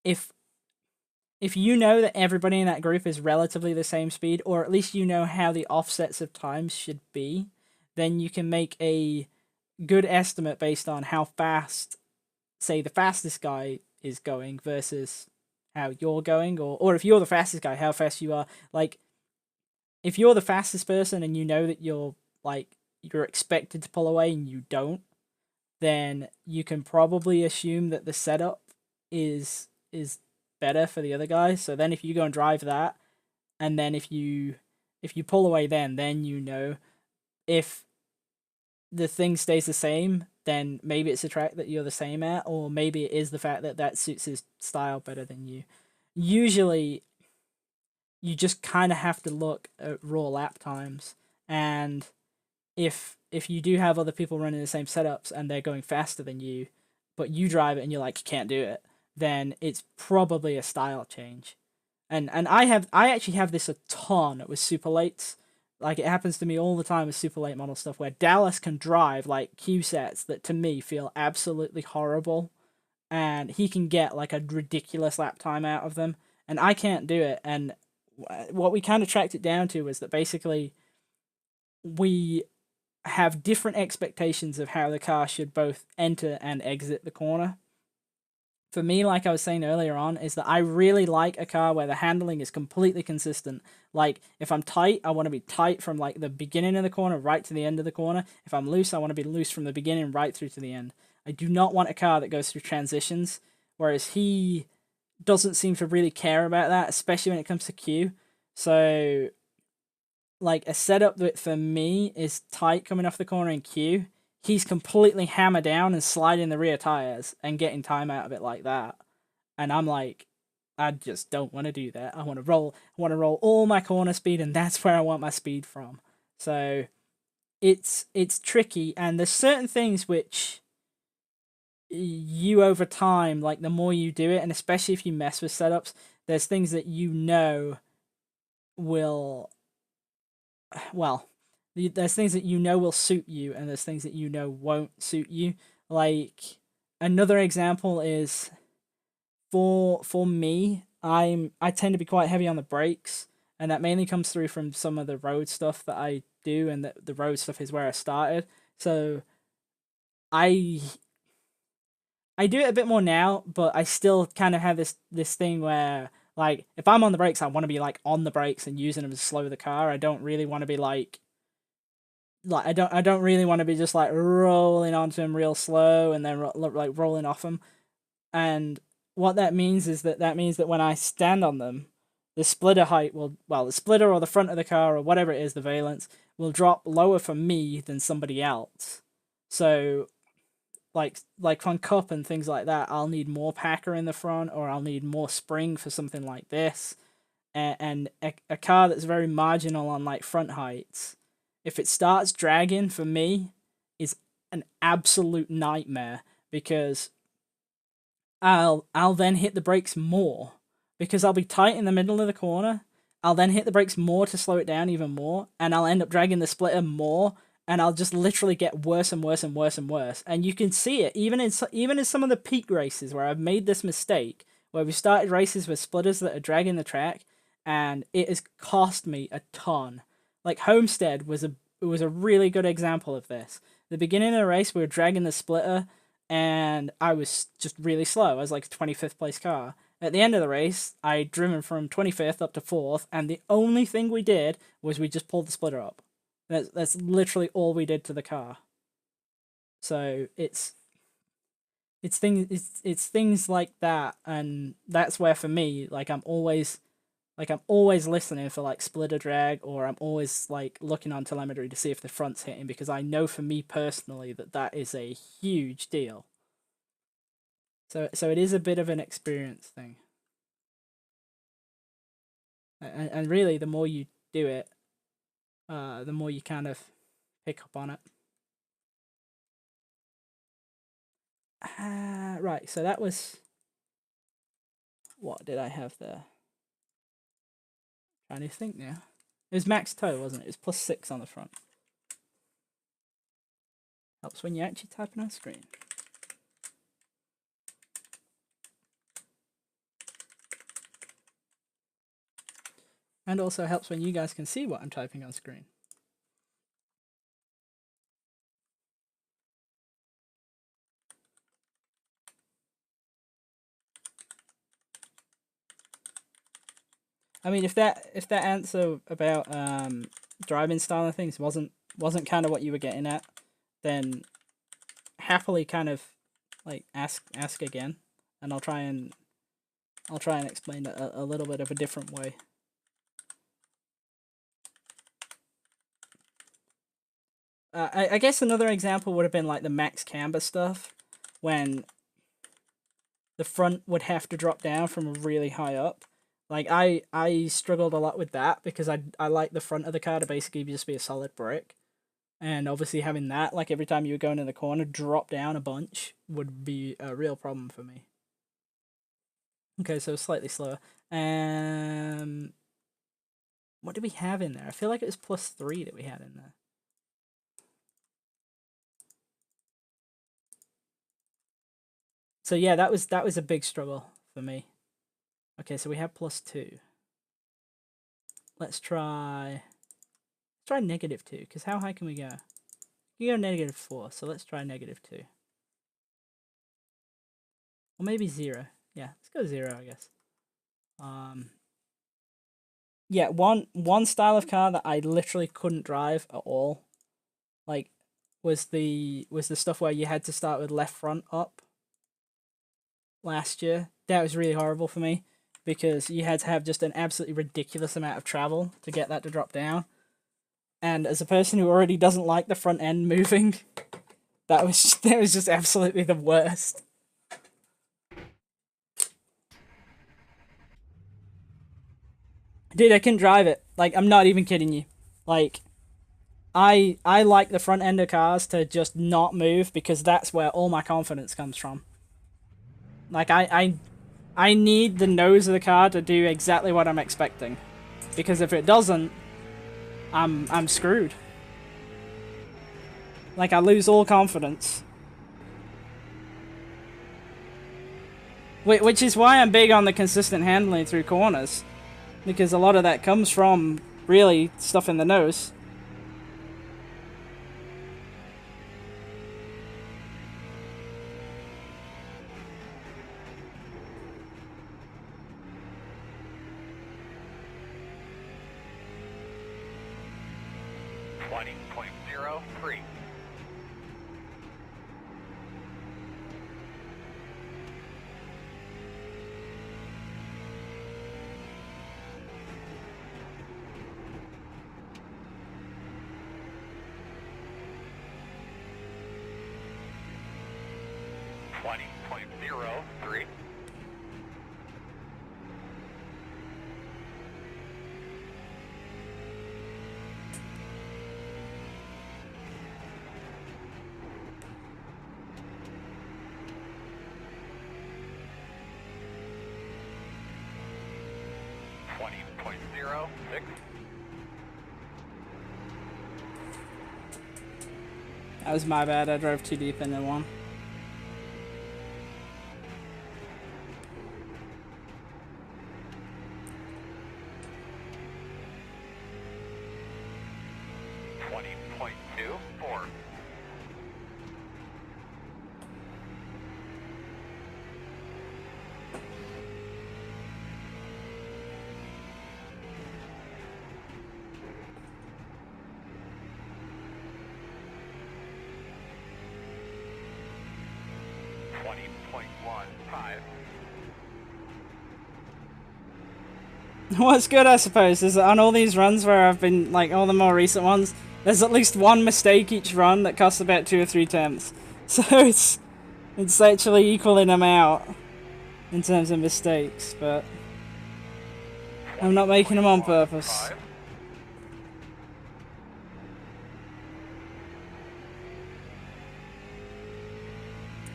if you know that everybody in that group is relatively the same speed, or at least you know how the offsets of times should be, then you can make a good estimate based on how fast, say, the fastest guy is going versus how you're going, or if you're the fastest guy, how fast you are. Like, if you're the fastest person and you know that you're expected to pull away and you don't, then you can probably assume that the setup is better for the other guy. So then if you go and drive that, and then if you pull away then you know. If the thing stays the same, then maybe it's a track that you're the same at, or maybe it is the fact that suits his style better than you. Usually, you just kind of have to look at raw lap times, and if you do have other people running the same setups and they're going faster than you, but you drive it and you're like, can't do it, then it's probably a style change. And I actually have this a ton with super lates. Like, it happens to me all the time with super late model stuff where Dallas can drive like Q sets that to me feel absolutely horrible, and he can get like a ridiculous lap time out of them, and I can't do it. And what we kind of tracked it down to was that basically we have different expectations of how the car should both enter and exit the corner. For me, like I was saying earlier on, is that I really like a car where the handling is completely consistent. Like, if I'm tight, I want to be tight from like the beginning of the corner right to the end of the corner. If I'm loose, I want to be loose from the beginning right through to the end. I do not want a car that goes through transitions, whereas he doesn't seem to really care about that, especially when it comes to Q. So, like, a setup that for me is tight coming off the corner in Q, he's completely hammer down and sliding the rear tires and getting time out of it like that. And I'm like, I just don't want to do that. I want to roll all my corner speed, and that's where I want my speed from. So it's tricky, and there's certain things which you over time, like the more you do it, and especially if you mess with setups, there's things that you know will, well, there's things that you know will suit you, and there's things that you know won't suit you. Like, another example is for me, I tend to be quite heavy on the brakes, and that mainly comes through from some of the road stuff that I do, and the road stuff is where I started. So I do it a bit more now, but I still kind of have this thing where, like, if I'm on the brakes, I want to be like on the brakes and using them to slow the car. I don't really want to be like I don't really want to be just like rolling onto them real slow and then like rolling off them. And what that means is that means that when I stand on them, the splitter height the splitter or the front of the car or whatever it is, the valence will drop lower for me than somebody else. So like on cup and things like that, I'll need more packer in the front, or I'll need more spring for something like this. And a car that's very marginal on like front heights, if it starts dragging for me, is an absolute nightmare, because I'll then hit the brakes more, because I'll be tight in the middle of the corner. I'll then hit the brakes more to slow it down even more, and I'll end up dragging the splitter more, and I'll just literally get worse and worse and worse and worse. And you can see it even in some of the peak races where I've made this mistake, where we started races with splitters that are dragging the track, and it has cost me a ton. Like Homestead was a really good example of this. The beginning of the race, we were dragging the splitter, and I was just really slow. I was like a 25th place car. At the end of the race, I'd driven from 25th up to 4th, and the only thing we did was we just pulled the splitter up. That's literally all we did to the car. So it's things like that, and that's where for me, like I'm always listening for like splitter drag, or I'm always like looking on telemetry to see if the front's hitting, because I know for me personally that is a huge deal. So it is a bit of an experience thing. And really, the more you do it, the more you kind of pick up on it. Right, so that was... What did I have there? Trying to think now. It was max toe, wasn't it? It was +6 on the front. Helps when you're actually typing on screen. And also helps when you guys can see what I'm typing on screen. I mean, if that answer about driving style and things wasn't kind of what you were getting at, then happily kind of like ask again, and I'll try and explain it a little bit of a different way. I guess another example would have been like the max camber stuff, when the front would have to drop down from really high up. Like I struggled a lot with that, because I like the front of the car to basically just be a solid brick, and obviously having that, like every time you were going in the corner, drop down a bunch would be a real problem for me. Okay, so slightly slower. What did we have in there? I feel like it was +3 that we had in there. So yeah, that was a big struggle for me. Okay, so we have +2. Let's try -2, because how high can we go? You go -4, so let's try -2. Or maybe 0. Yeah, let's go 0, I guess. Yeah, one style of car that I literally couldn't drive at all, like, was the stuff where you had to start with left front up last year. That was really horrible for me, because you had to have just an absolutely ridiculous amount of travel to get that to drop down. And as a person who already doesn't like the front end moving, that was just absolutely the worst. Dude, I couldn't drive it. Like, I'm not even kidding you. Like, I like the front end of cars to just not move, because that's where all my confidence comes from. Like, I need the nose of the car to do exactly what I'm expecting, because if it doesn't, I'm screwed. Like, I lose all confidence. Which is why I'm big on the consistent handling through corners, because a lot of that comes from really stuff in the nose. That was my bad, I drove too deep into one. What's good, I suppose, is that on all these runs where I've been, like, all the more recent ones, there's at least one mistake each run that costs about 2 or 3 temps. So it's actually equaling them out in terms of mistakes, but I'm not making them on purpose.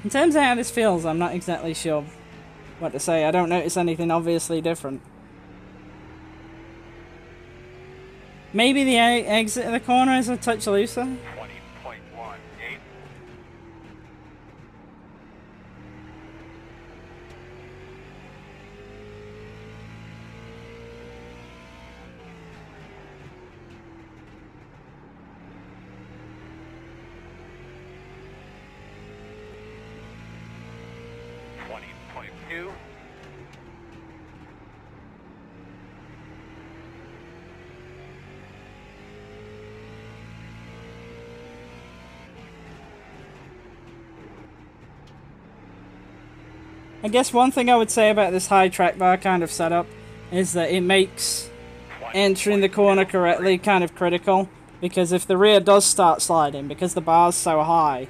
In terms of how this feels, I'm not exactly sure what to say. I don't notice anything obviously different. Maybe the exit of the corner is a touch looser. 20.18. I guess one thing I would say about this high track bar kind of setup is that it makes entering the corner correctly kind of critical, because if the rear does start sliding, because the bar's so high,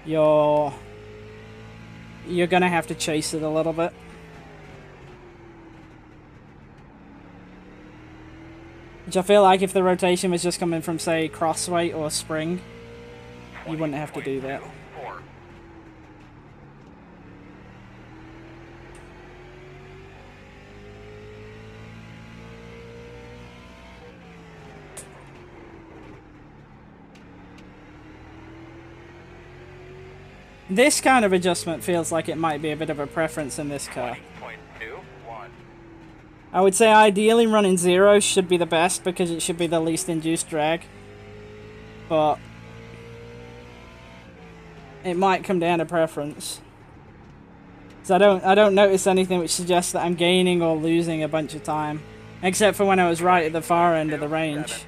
you're gonna have to chase it a little bit. Which I feel like if the rotation was just coming from, say, crossweight or spring, you wouldn't have to do that. This kind of adjustment feels like it might be a bit of a preference in this car. I would say ideally running 0 should be the best because it should be the least induced drag. But it might come down to preference. So I don't notice anything which suggests that I'm gaining or losing a bunch of time. Except for when I was right at the far end of the range.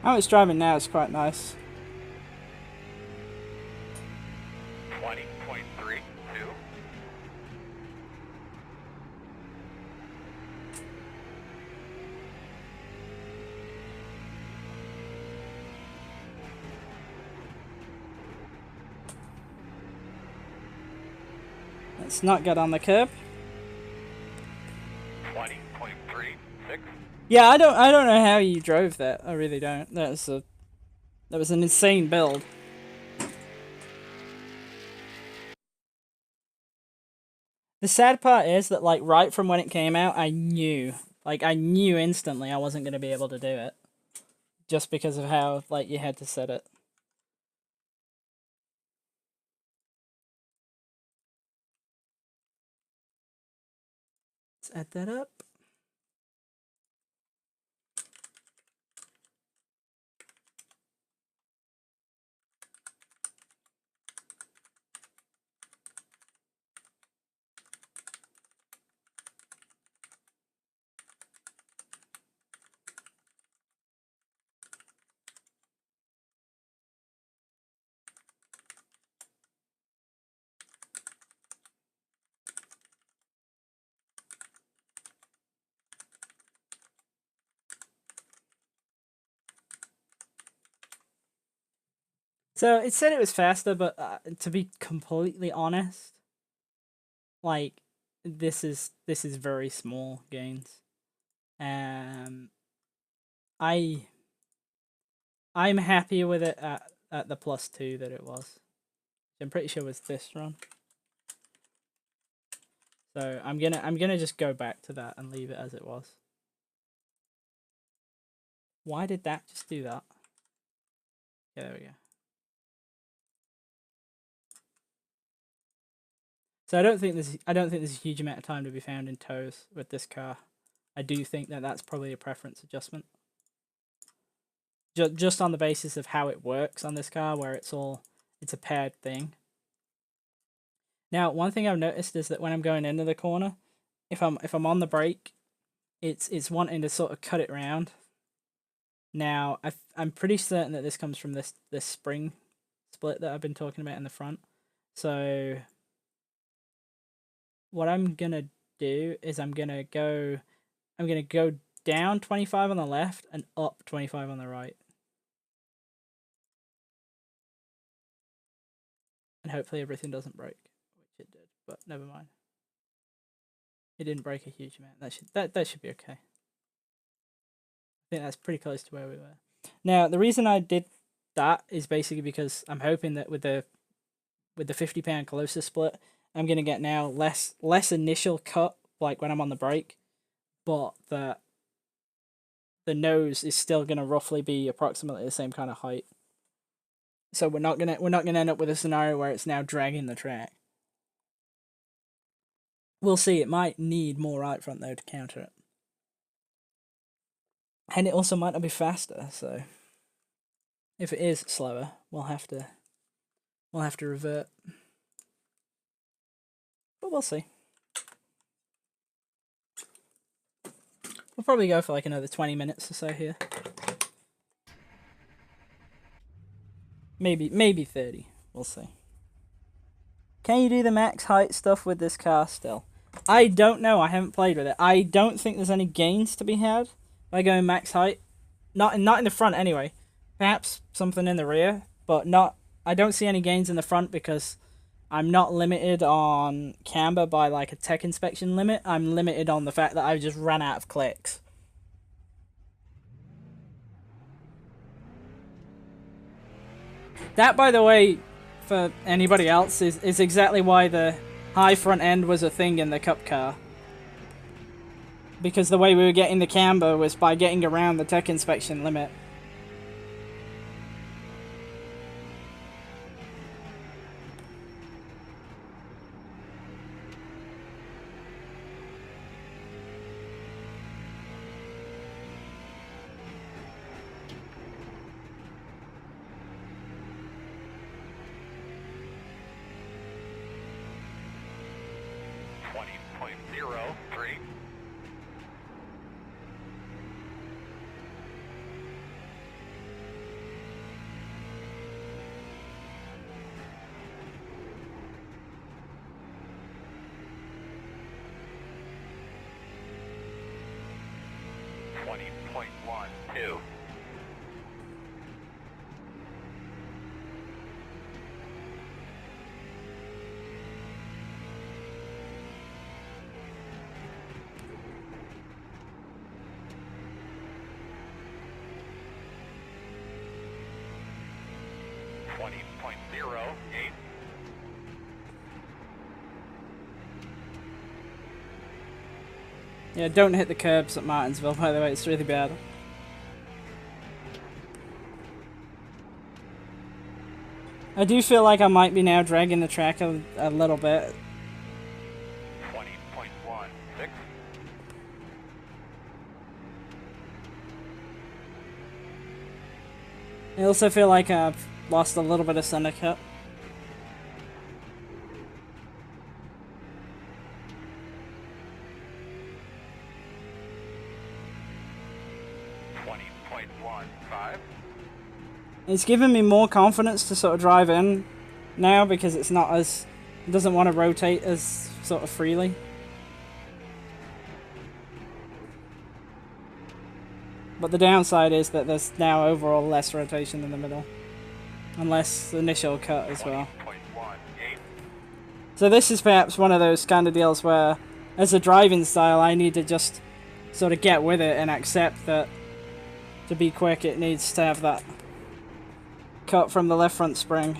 How it's driving now is quite nice. 20.32. Let's not get on the curb. 20.36. Yeah, I don't know how you drove that. I really don't. That was an insane build. The sad part is that, like, right from when it came out, I knew instantly I wasn't going to be able to do it. Just because of how, like, you had to set it. Let's add that up. So it said it was faster, but to be completely honest, like, this is very small gains. I'm happy with it at the +2 that it was. I'm pretty sure it was this run. So I'm gonna just go back to that and leave it as it was. Why did that just do that? Yeah, there we go. So I don't think there's a huge amount of time to be found in tows with this car. I do think that that's probably a preference adjustment. Just on the basis of how it works on this car, where it's a paired thing. Now, one thing I've noticed is that when I'm going into the corner, if I'm on the brake, it's wanting to sort of cut it round. Now, I'm pretty certain that this comes from this spring split that I've been talking about in the front. So what I'm gonna do is I'm gonna go down 25 on the left and up 25 on the right. And hopefully everything doesn't break, which it did, but never mind. It didn't break a huge amount. That should be okay. I think that's pretty close to where we were. Now, the reason I did that is basically because I'm hoping that with the 50-pound closer split, I'm gonna get now less initial cut, like when I'm on the brake, but the nose is still gonna roughly be approximately the same kind of height. So we're not gonna end up with a scenario where it's now dragging the track. We'll see. It might need more right front though to counter it, and it also might not be faster. So if it is slower, we'll have to revert. But we'll see. We'll probably go for like another 20 minutes or so here. Maybe 30. We'll see. Can you do the max height stuff with this car still? I don't know. I haven't played with it. I don't think there's any gains to be had by going max height. Not in the front anyway. Perhaps something in the rear, but not. I don't see any gains in the front because I'm not limited on camber by like a tech inspection limit. I'm limited on the fact that I just ran out of clicks. That, by the way, for anybody else, is exactly why the high front end was a thing in the Cup car. Because the way we were getting the camber was by getting around the tech inspection limit. 20.08. Yeah, don't hit the curbs at Martinsville, by the way, it's really bad. I do feel like I might be now dragging the track a little bit. 20.16. I also feel like I've lost a little bit of center cut. 20.15. It's given me more confidence to sort of drive in now because it's not as... It doesn't want to rotate as sort of freely. But the downside is that there's now overall less rotation in the middle. And less initial cut as well. 20.18. So this is perhaps one of those kind of deals where, as a driving style, I need to just sort of get with it and accept that to be quick it needs to have that cut from the left front spring.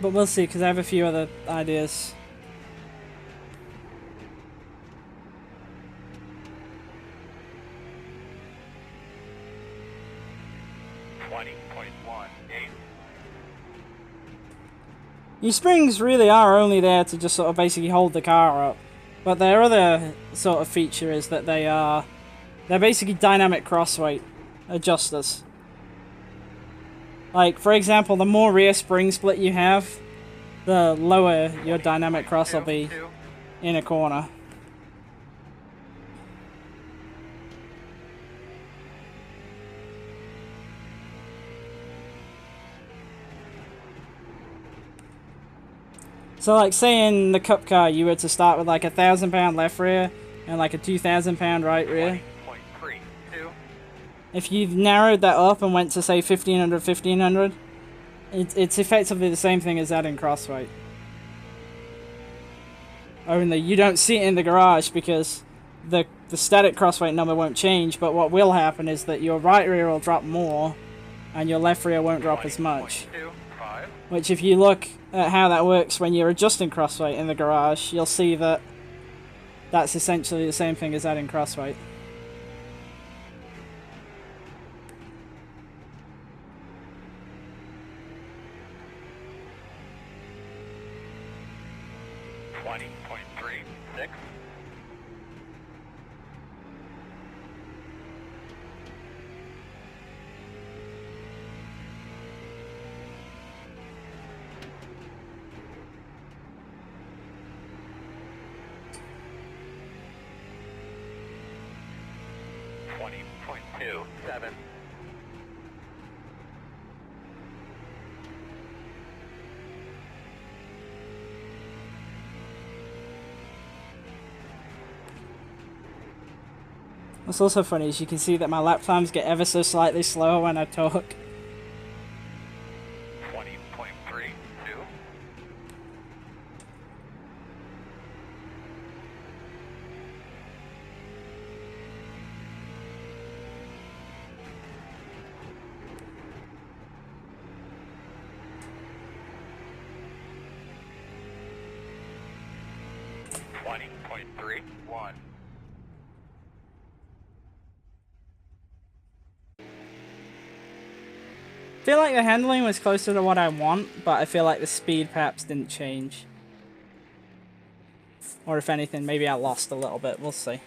But we'll see, because I have a few other ideas. Your springs really are only there to just sort of basically hold the car up. But their other sort of feature is that they're basically dynamic crossweight adjusters. Like, for example, the more rear spring split you have, the lower your dynamic cross will be in a corner. So like, say in the Cup car you were to start with like a 1,000-pound left rear and like a 2,000-pound right rear. If you've narrowed that up and went to say 1,500, 1,500, it's effectively the same thing as adding crossweight. Only you don't see it in the garage because the static crossweight number won't change, but what will happen is that your right rear will drop more and your left rear won't drop as much. Which, if you look at how that works when you're adjusting crossweight in the garage, you'll see that that's essentially the same thing as adding crossweight. What's also funny is you can see that my lap times get ever so slightly slower when I torque. 20.32. .31. I feel like the handling was closer to what I want, but I feel like the speed perhaps didn't change. Or if anything, maybe I lost a little bit. We'll see.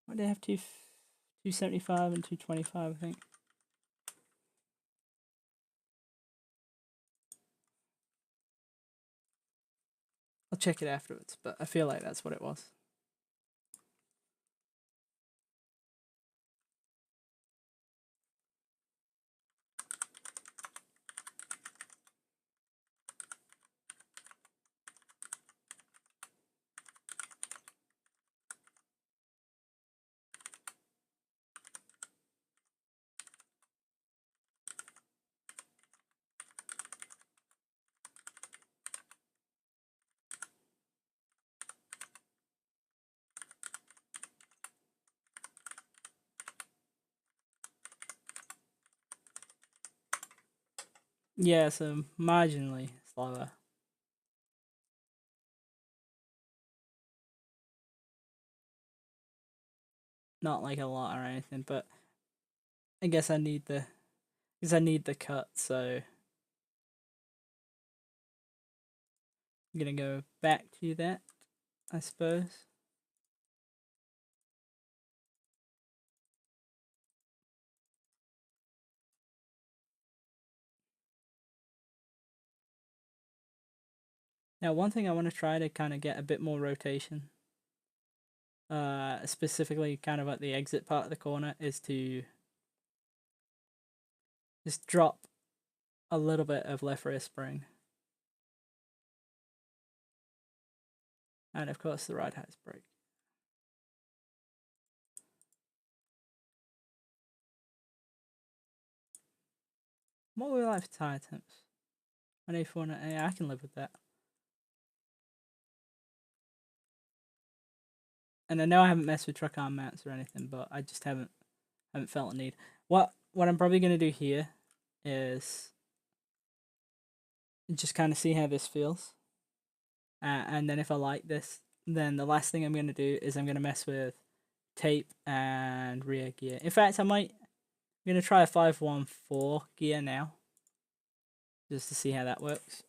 What did I have? 275 and 225, I think. I'll check it afterwards, but I feel like that's what it was. Yeah, so marginally slower. Not like a lot or anything, but I guess I need the cut, so I'm gonna go back to that, I suppose. Now, one thing I want to try to kind of get a bit more rotation, specifically kind of at the exit part of the corner, is to just drop a little bit of left rear spring. And of course the right has brake. What would we like for tyre temps? 184, yeah, I can live with that. And I know I haven't messed with truck arm mounts or anything, but I just haven't felt a need. What I'm probably gonna do here is just kind of see how this feels. And then if I like this, then the last thing I'm gonna do is I'm gonna mess with tape and rear gear. In fact, I'm gonna try a 514 gear now, just to see how that works.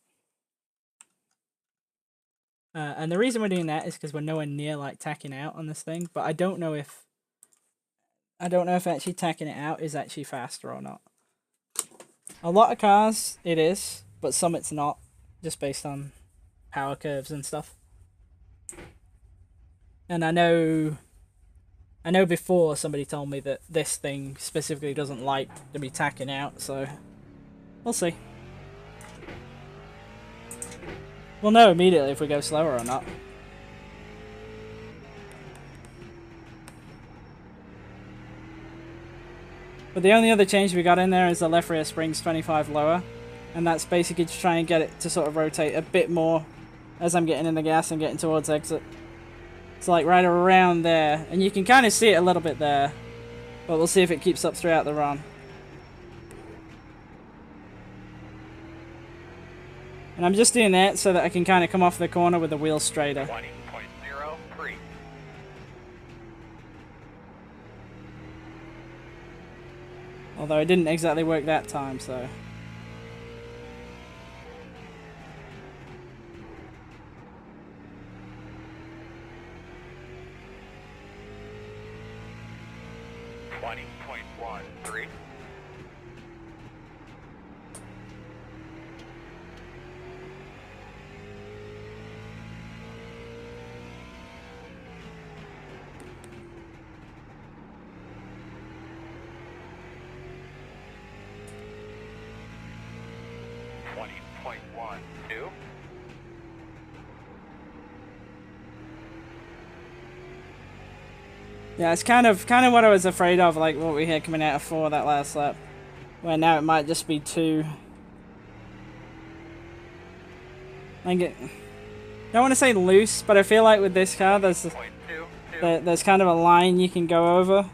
And the reason we're doing that is because we're nowhere near like tacking out on this thing, but I don't know if actually tacking it out is actually faster or not. A lot of cars it is, but some it's not, just based on power curves and stuff. And I know before somebody told me that this thing specifically doesn't like to be tacking out, so we'll see. We'll know immediately if we go slower or not. But the only other change we got in there is the left rear spring's 25 lower, and that's basically to try and get it to sort of rotate a bit more as I'm getting in the gas and getting towards exit. It's like right around there, and you can kind of see it a little bit there, but we'll see if it keeps up throughout the run. And I'm just doing that so that I can kind of come off the corner with the wheel straighter. 20.03. Although it didn't exactly work that time, so... .13. .12. Yeah, it's kind of what I was afraid of, like what we had coming out of 4 that last lap. Where now it might just be 2. Like it, don't want to say loose, but I feel like with this car there's kind of a line you can go over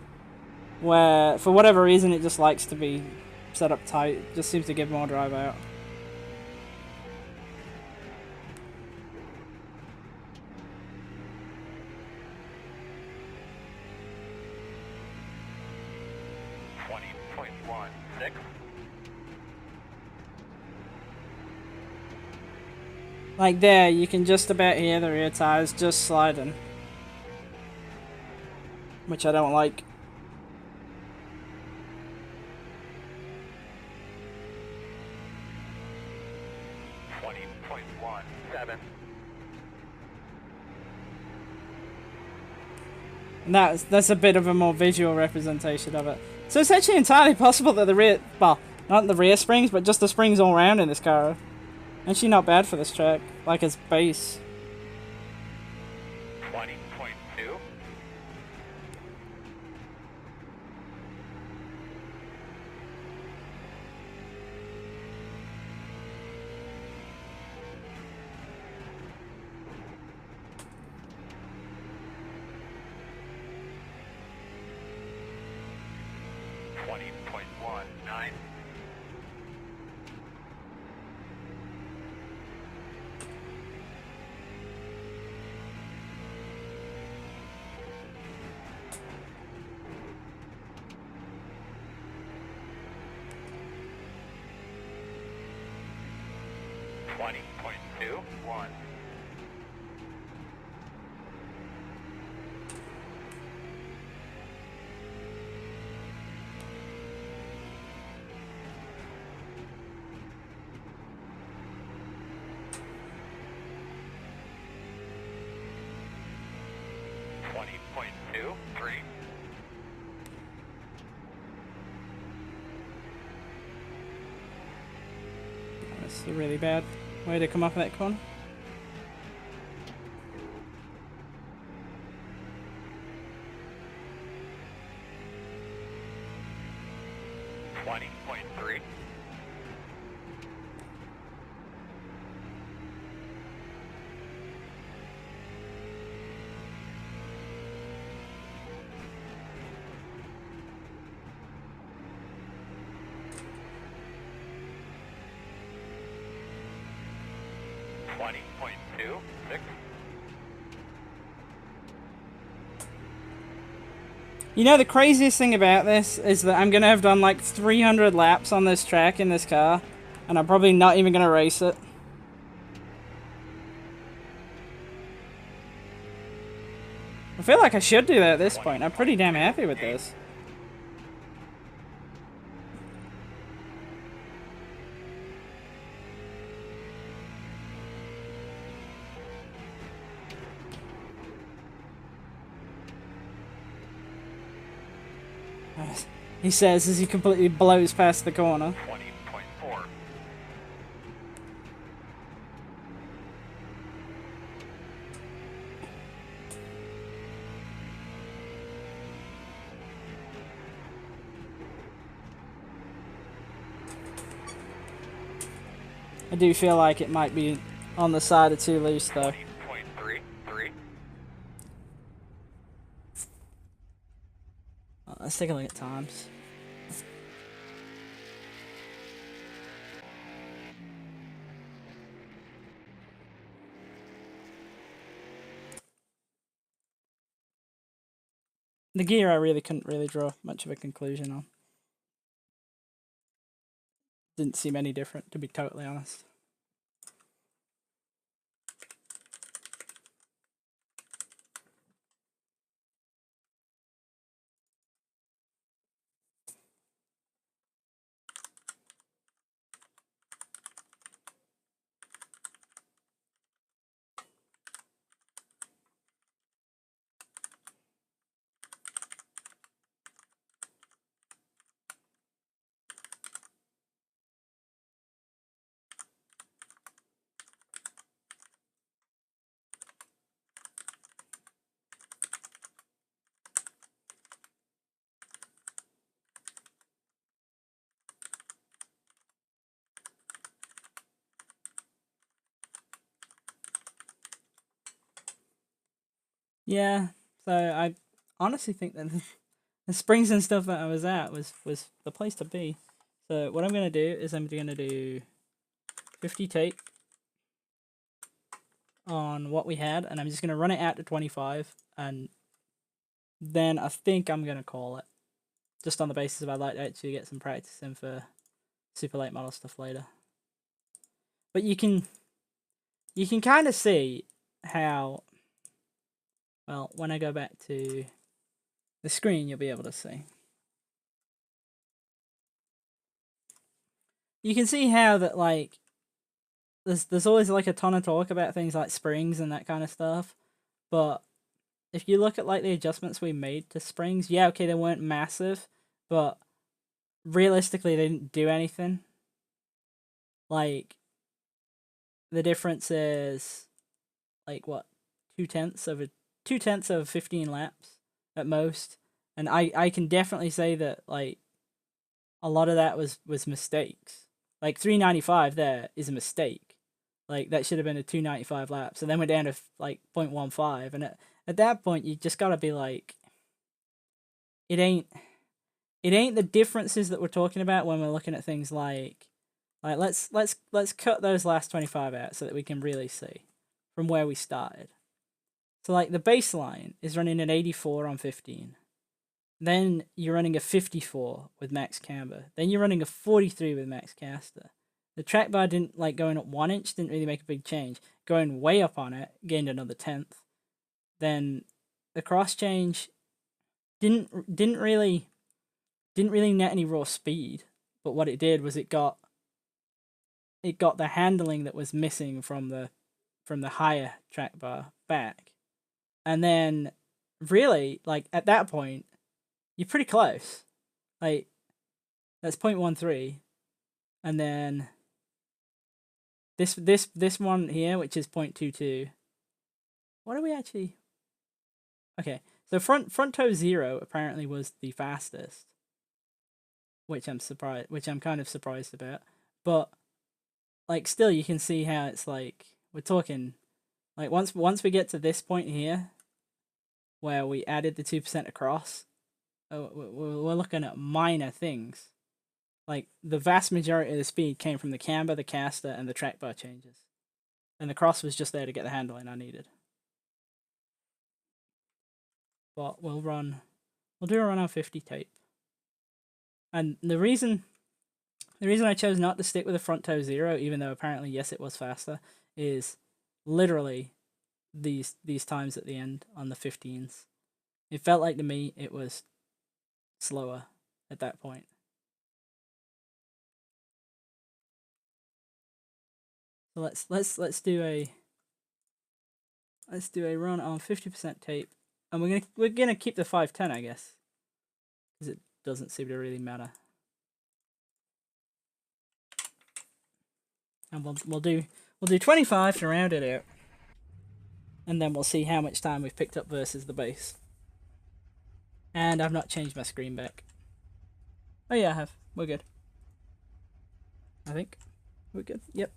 where for whatever reason it just likes to be set up tight. It just seems to give more drive out. Like there, you can just about hear the rear tires just sliding, which I don't like. And that's a bit of a more visual representation of it. So it's actually entirely possible that the rear, well, not the rear springs, but just the springs all around in this car, actually not bad for this track, like its base. 20.2. .19. 20.21. That's a really bad way to come off that corner. You know, the craziest thing about this is that I'm gonna have done like 300 laps on this track in this car, and I'm probably not even gonna race it. I feel like I should do that at this point. I'm pretty damn happy with this. He says as he completely blows past the corner. 20.4. I do feel like it might be on the side of too loose though. 20.33. Let's take a look at times. The gear I really couldn't really draw much of a conclusion on. Didn't seem any different, to be totally honest. Yeah, so I honestly think that the springs and stuff that I was at was the place to be. So what I'm going to do is I'm going to do 50 tape on what we had, and I'm just going to run it out to 25, and then I think I'm going to call it. Just on the basis of I'd like to actually get some practice in for super late model stuff later. But you can kind of see how, well, when I go back to the screen, you'll be able to see. You can see how that, like, there's always like a ton of talk about things like springs and that kind of stuff, but if you look at like the adjustments we made to springs, yeah, okay, they weren't massive, but realistically they didn't do anything. Like, the difference is like what, 2/10 of 15 laps at most, and I can definitely say that like a lot of that was mistakes. Like 395 there is a mistake. Like that should have been a 295 laps, and then we're down to like 0.15, and at that point you just gotta be like, it ain't the differences that we're talking about when we're looking at things like let's cut those last 25 out so that we can really see from where we started. So like the baseline is running an 84 on 15. Then you're running a 54 with max camber. Then you're running a 43 with max caster. The track bar didn't, like, going up 1 inch didn't really make a big change. Going way up on it gained another 1/10. Then the cross change didn't really net any raw speed, but what it did was it got the handling that was missing from the higher track bar back. And then really, like, at that point, you're pretty close. Like, that's 0.13, and then this one here, which is 0.22. What are we actually? Okay, so front toe 0 apparently was the fastest, which I'm kind of surprised about. But, like, still, you can see how it's like we're talking, like, once we get to this point here, where we added the 2% across, we're looking at minor things. Like, the vast majority of the speed came from the camber, the caster, and the track bar changes. And the cross was just there to get the handling I needed. But we'll do a run on 50 tape. And the reason I chose not to stick with the front toe 0, even though apparently, yes, it was faster, is literally these times at the end on the 15s. It felt like to me it was slower at that point. So let's do a run on 50% tape, and we're gonna keep the 510, I guess, because it doesn't seem to really matter. And we'll do 25 to round it out, and then we'll see how much time we've picked up versus the base. And I've not changed my screen back. Oh yeah, I have. We're good. I think we're good. Yep.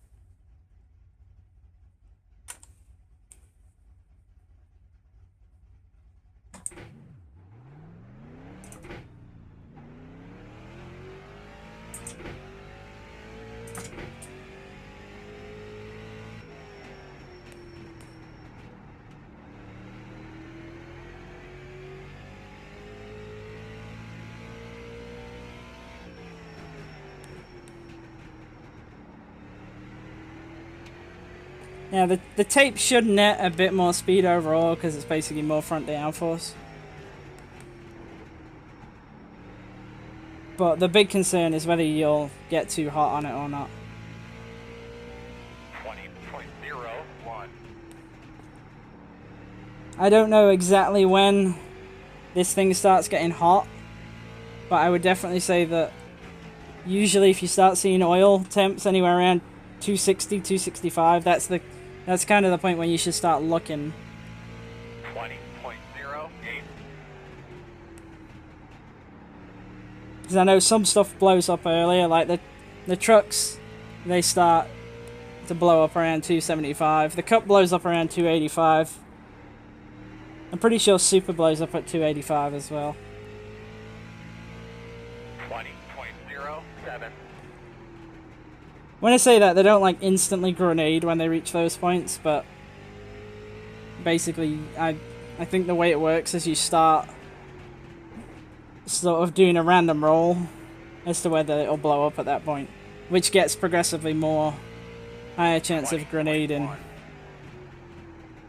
Now, the tape should net a bit more speed overall because it's basically more front downforce. But the big concern is whether you'll get too hot on it or not. 20.01. I don't know exactly when this thing starts getting hot, but I would definitely say that usually if you start seeing oil temps anywhere around 260, 265, that's kind of the point when you should start looking. 20.08. Because I know some stuff blows up earlier, like the trucks, they start to blow up around 275. The Cup blows up around 285. I'm pretty sure Super blows up at 285 as well. 20.07. When I say that, they don't, like, instantly grenade when they reach those points, but basically, I think the way it works is you start sort of doing a random roll as to whether it'll blow up at that point, which gets progressively more higher chance of grenading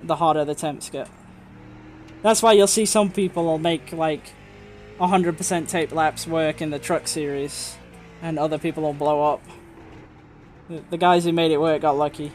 the hotter the temps get. That's why you'll see some people will make, like, 100% tape laps work in the truck series, and other people will blow up. The guys who made it work got lucky.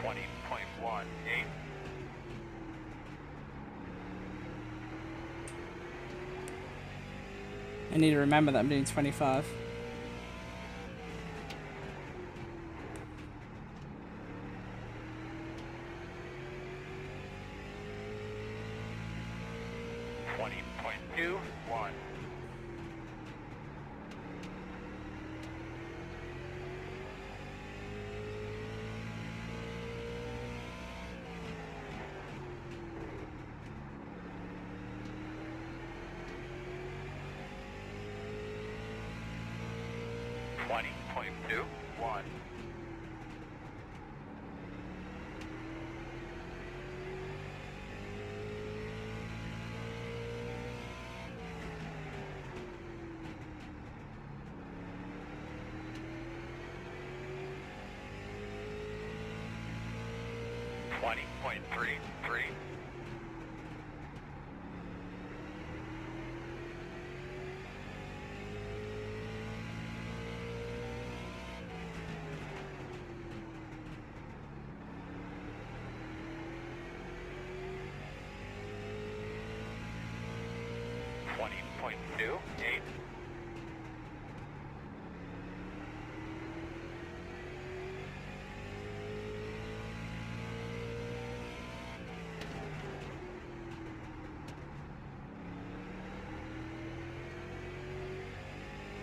20.18. I need to remember that I'm doing 25. 20.21. 20.21. 20.33. 20.28.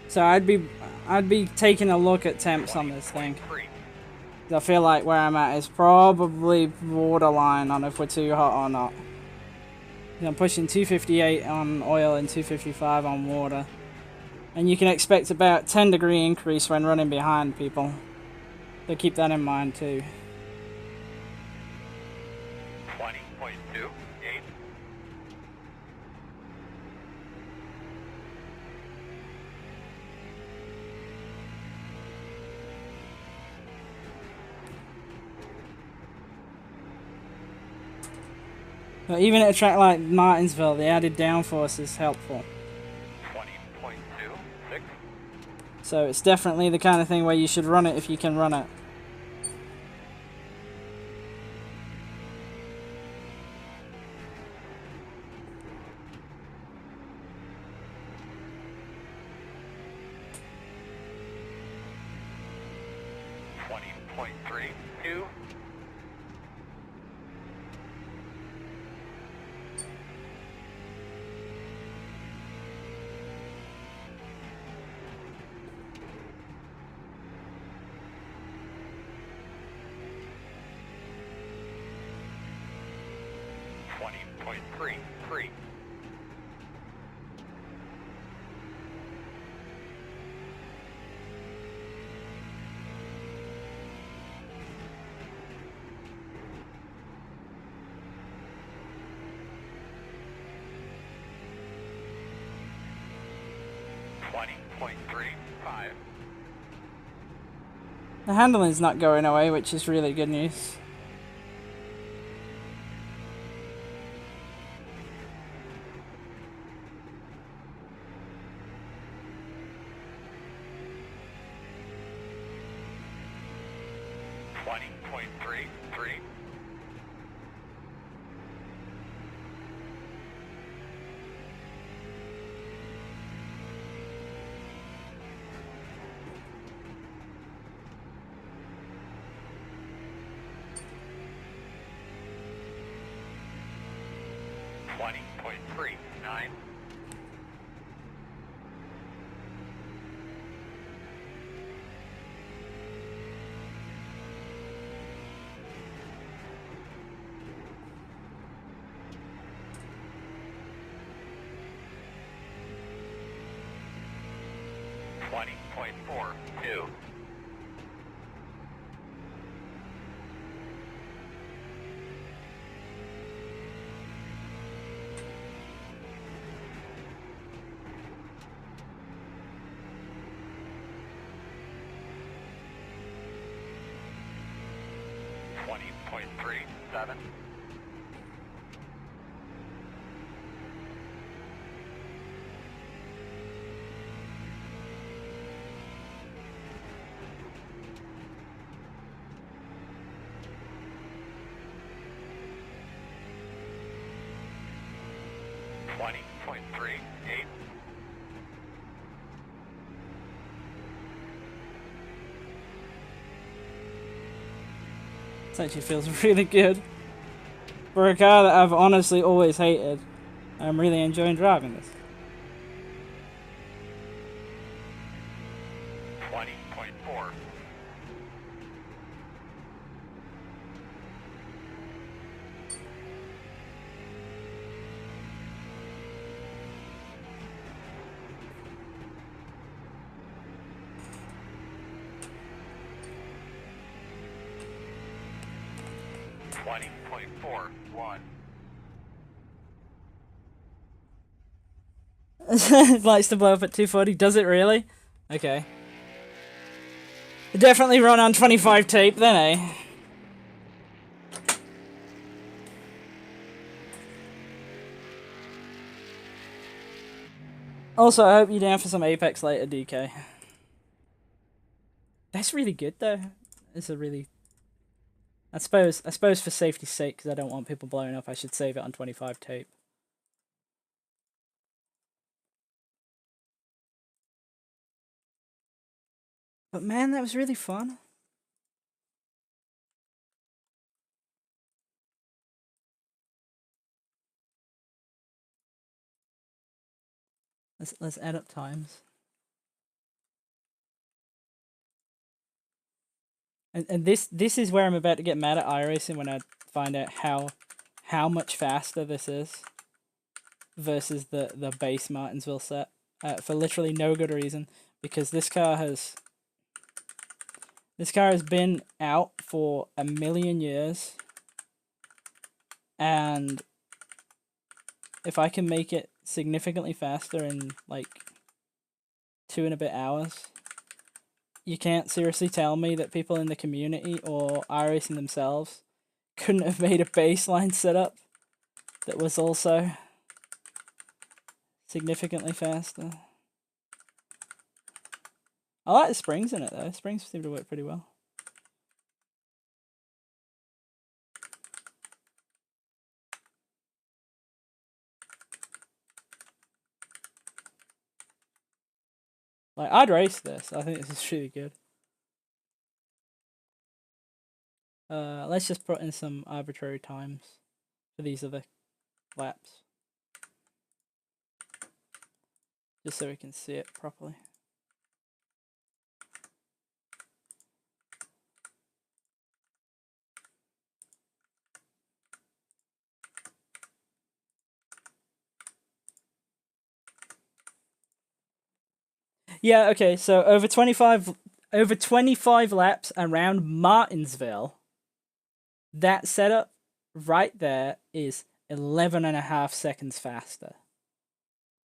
'So I'd be taking a look at temps on this thing. 20.3. I feel like where I'm at is probably borderline on if we're too hot or not. I'm pushing 258 on oil and 255 on water. And you can expect about 10-degree increase when running behind people. So keep that in mind too. 20.28. But even at a track like Martinsville, the added downforce is helpful. 20.26. So it's definitely the kind of thing where you should run it if you can run it. $20.32. 20.33. 20.35. The handling's not going away, which is really good news. $20.33. 20.39. 20.42. 20.37. 20.38. 20.38. This actually feels really good. For a car that I've honestly always hated, I'm really enjoying driving this. 20.4. It likes to blow up at 240. Does it really? Okay. Definitely run on 25 tape then, eh? Also, I hope you're down for some Apex later, DK. That's really good, though. It's a really... I suppose for safety's sake, because I don't want people blowing up, I should save it on 25 tape. But man, that was really fun. Let's add up times. And this is where I'm about to get mad at iRacing when I find out how much faster this is versus the base Martinsville set for literally no good reason, because this car has been out for a million years, and if I can make it significantly faster in like 2 and a bit hours, you can't seriously tell me that people in the community or iRacing themselves couldn't have made a baseline setup that was also significantly faster. I like the springs in it though. Springs seem to work pretty well. Like, I'd race this. I think this is really good. Let's just put in some arbitrary times for these other laps. Just so we can see it properly. Yeah, okay, so over 25 laps around Martinsville, that setup right there is 11.5 seconds faster.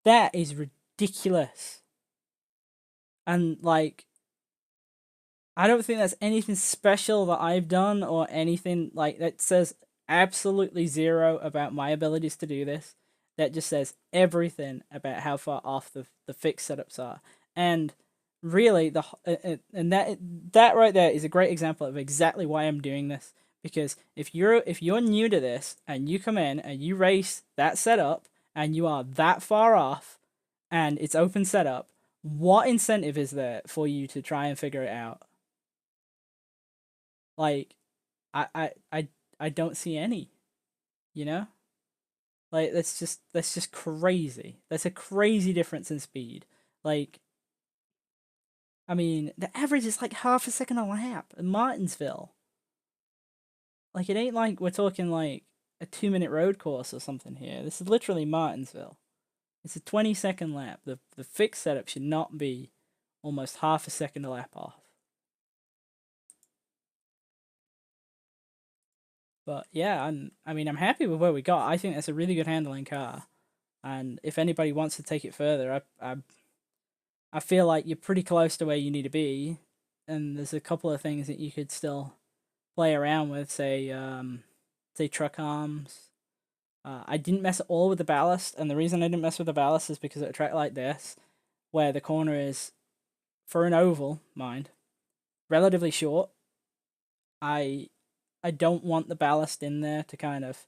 That is ridiculous. And like, I don't think that's anything special that I've done or anything like that says absolutely zero about my abilities to do this. That just says everything about how far off the fixed setups are. And really, that right there is a great example of exactly why I'm doing this. Because if you're new to this and you come in and you race that setup and you are that far off and it's open setup, what incentive is there for you to try and figure it out? Like, I don't see any, you know? Like, that's just crazy. That's a crazy difference in speed. Like, I mean, the average is like half a second a lap in Martinsville. Like, it ain't like we're talking like a 2-minute road course or something here. This is literally Martinsville. It's a 20-second lap. The fixed setup should not be almost half a second a lap off. But yeah, I'm happy with where we got. I think that's a really good handling car. And if anybody wants to take it further, I feel like you're pretty close to where you need to be. And there's a couple of things that you could still play around with, say truck arms. I didn't mess at all with the ballast, and the reason I didn't mess with the ballast is because at a track like this, where the corner is, for an oval, mind, relatively short, I don't want the ballast in there to kind of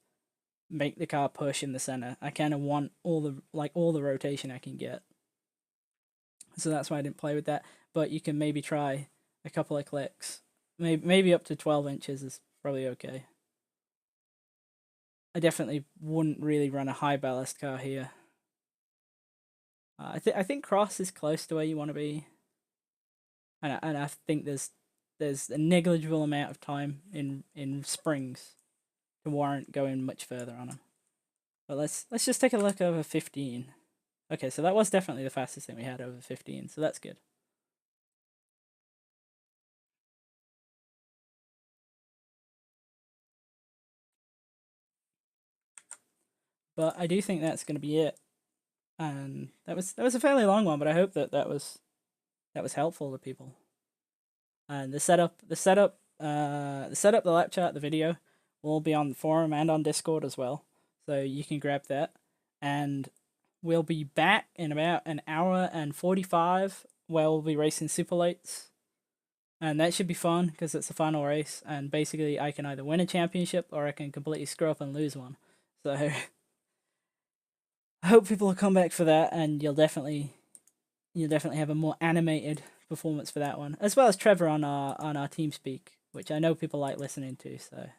make the car push in the center. I kind of want all the rotation I can get. So that's why I didn't play with that. But you can maybe try a couple of clicks. Maybe up to 12 inches is probably okay. I definitely wouldn't really run a high ballast car here. I think cross is close to where you want to be, and I think there's a negligible amount of time in springs to warrant going much further on them. But let's just take a look over 15. Okay, so that was definitely the fastest thing we had over 15, so that's good. But I do think that's going to be it. And that was a fairly long one, but I hope that was helpful to people. And the setup, the lap chart, the video will be on the forum and on Discord as well, so you can grab that. And we'll be back in about an hour and 45, where we'll be racing super lates, and that should be fun because it's the final race. And basically, I can either win a championship or I can completely screw up and lose one. So I hope people will come back for that, and you'll definitely have a more animated performance for that one, as well as Trevor on our TeamSpeak, which I know people like listening to. So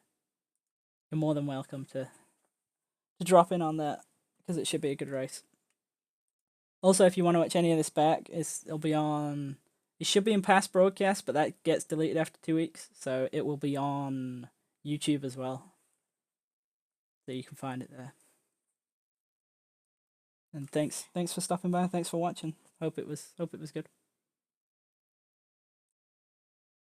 you're more than welcome to drop in on that, because it should be a good race. Also, if you want to watch any of this back, it should be in past broadcasts, but that gets deleted after 2 weeks, so it will be on YouTube as well, so you can find it there. And thanks for stopping by. Thanks for watching. Hope it was good.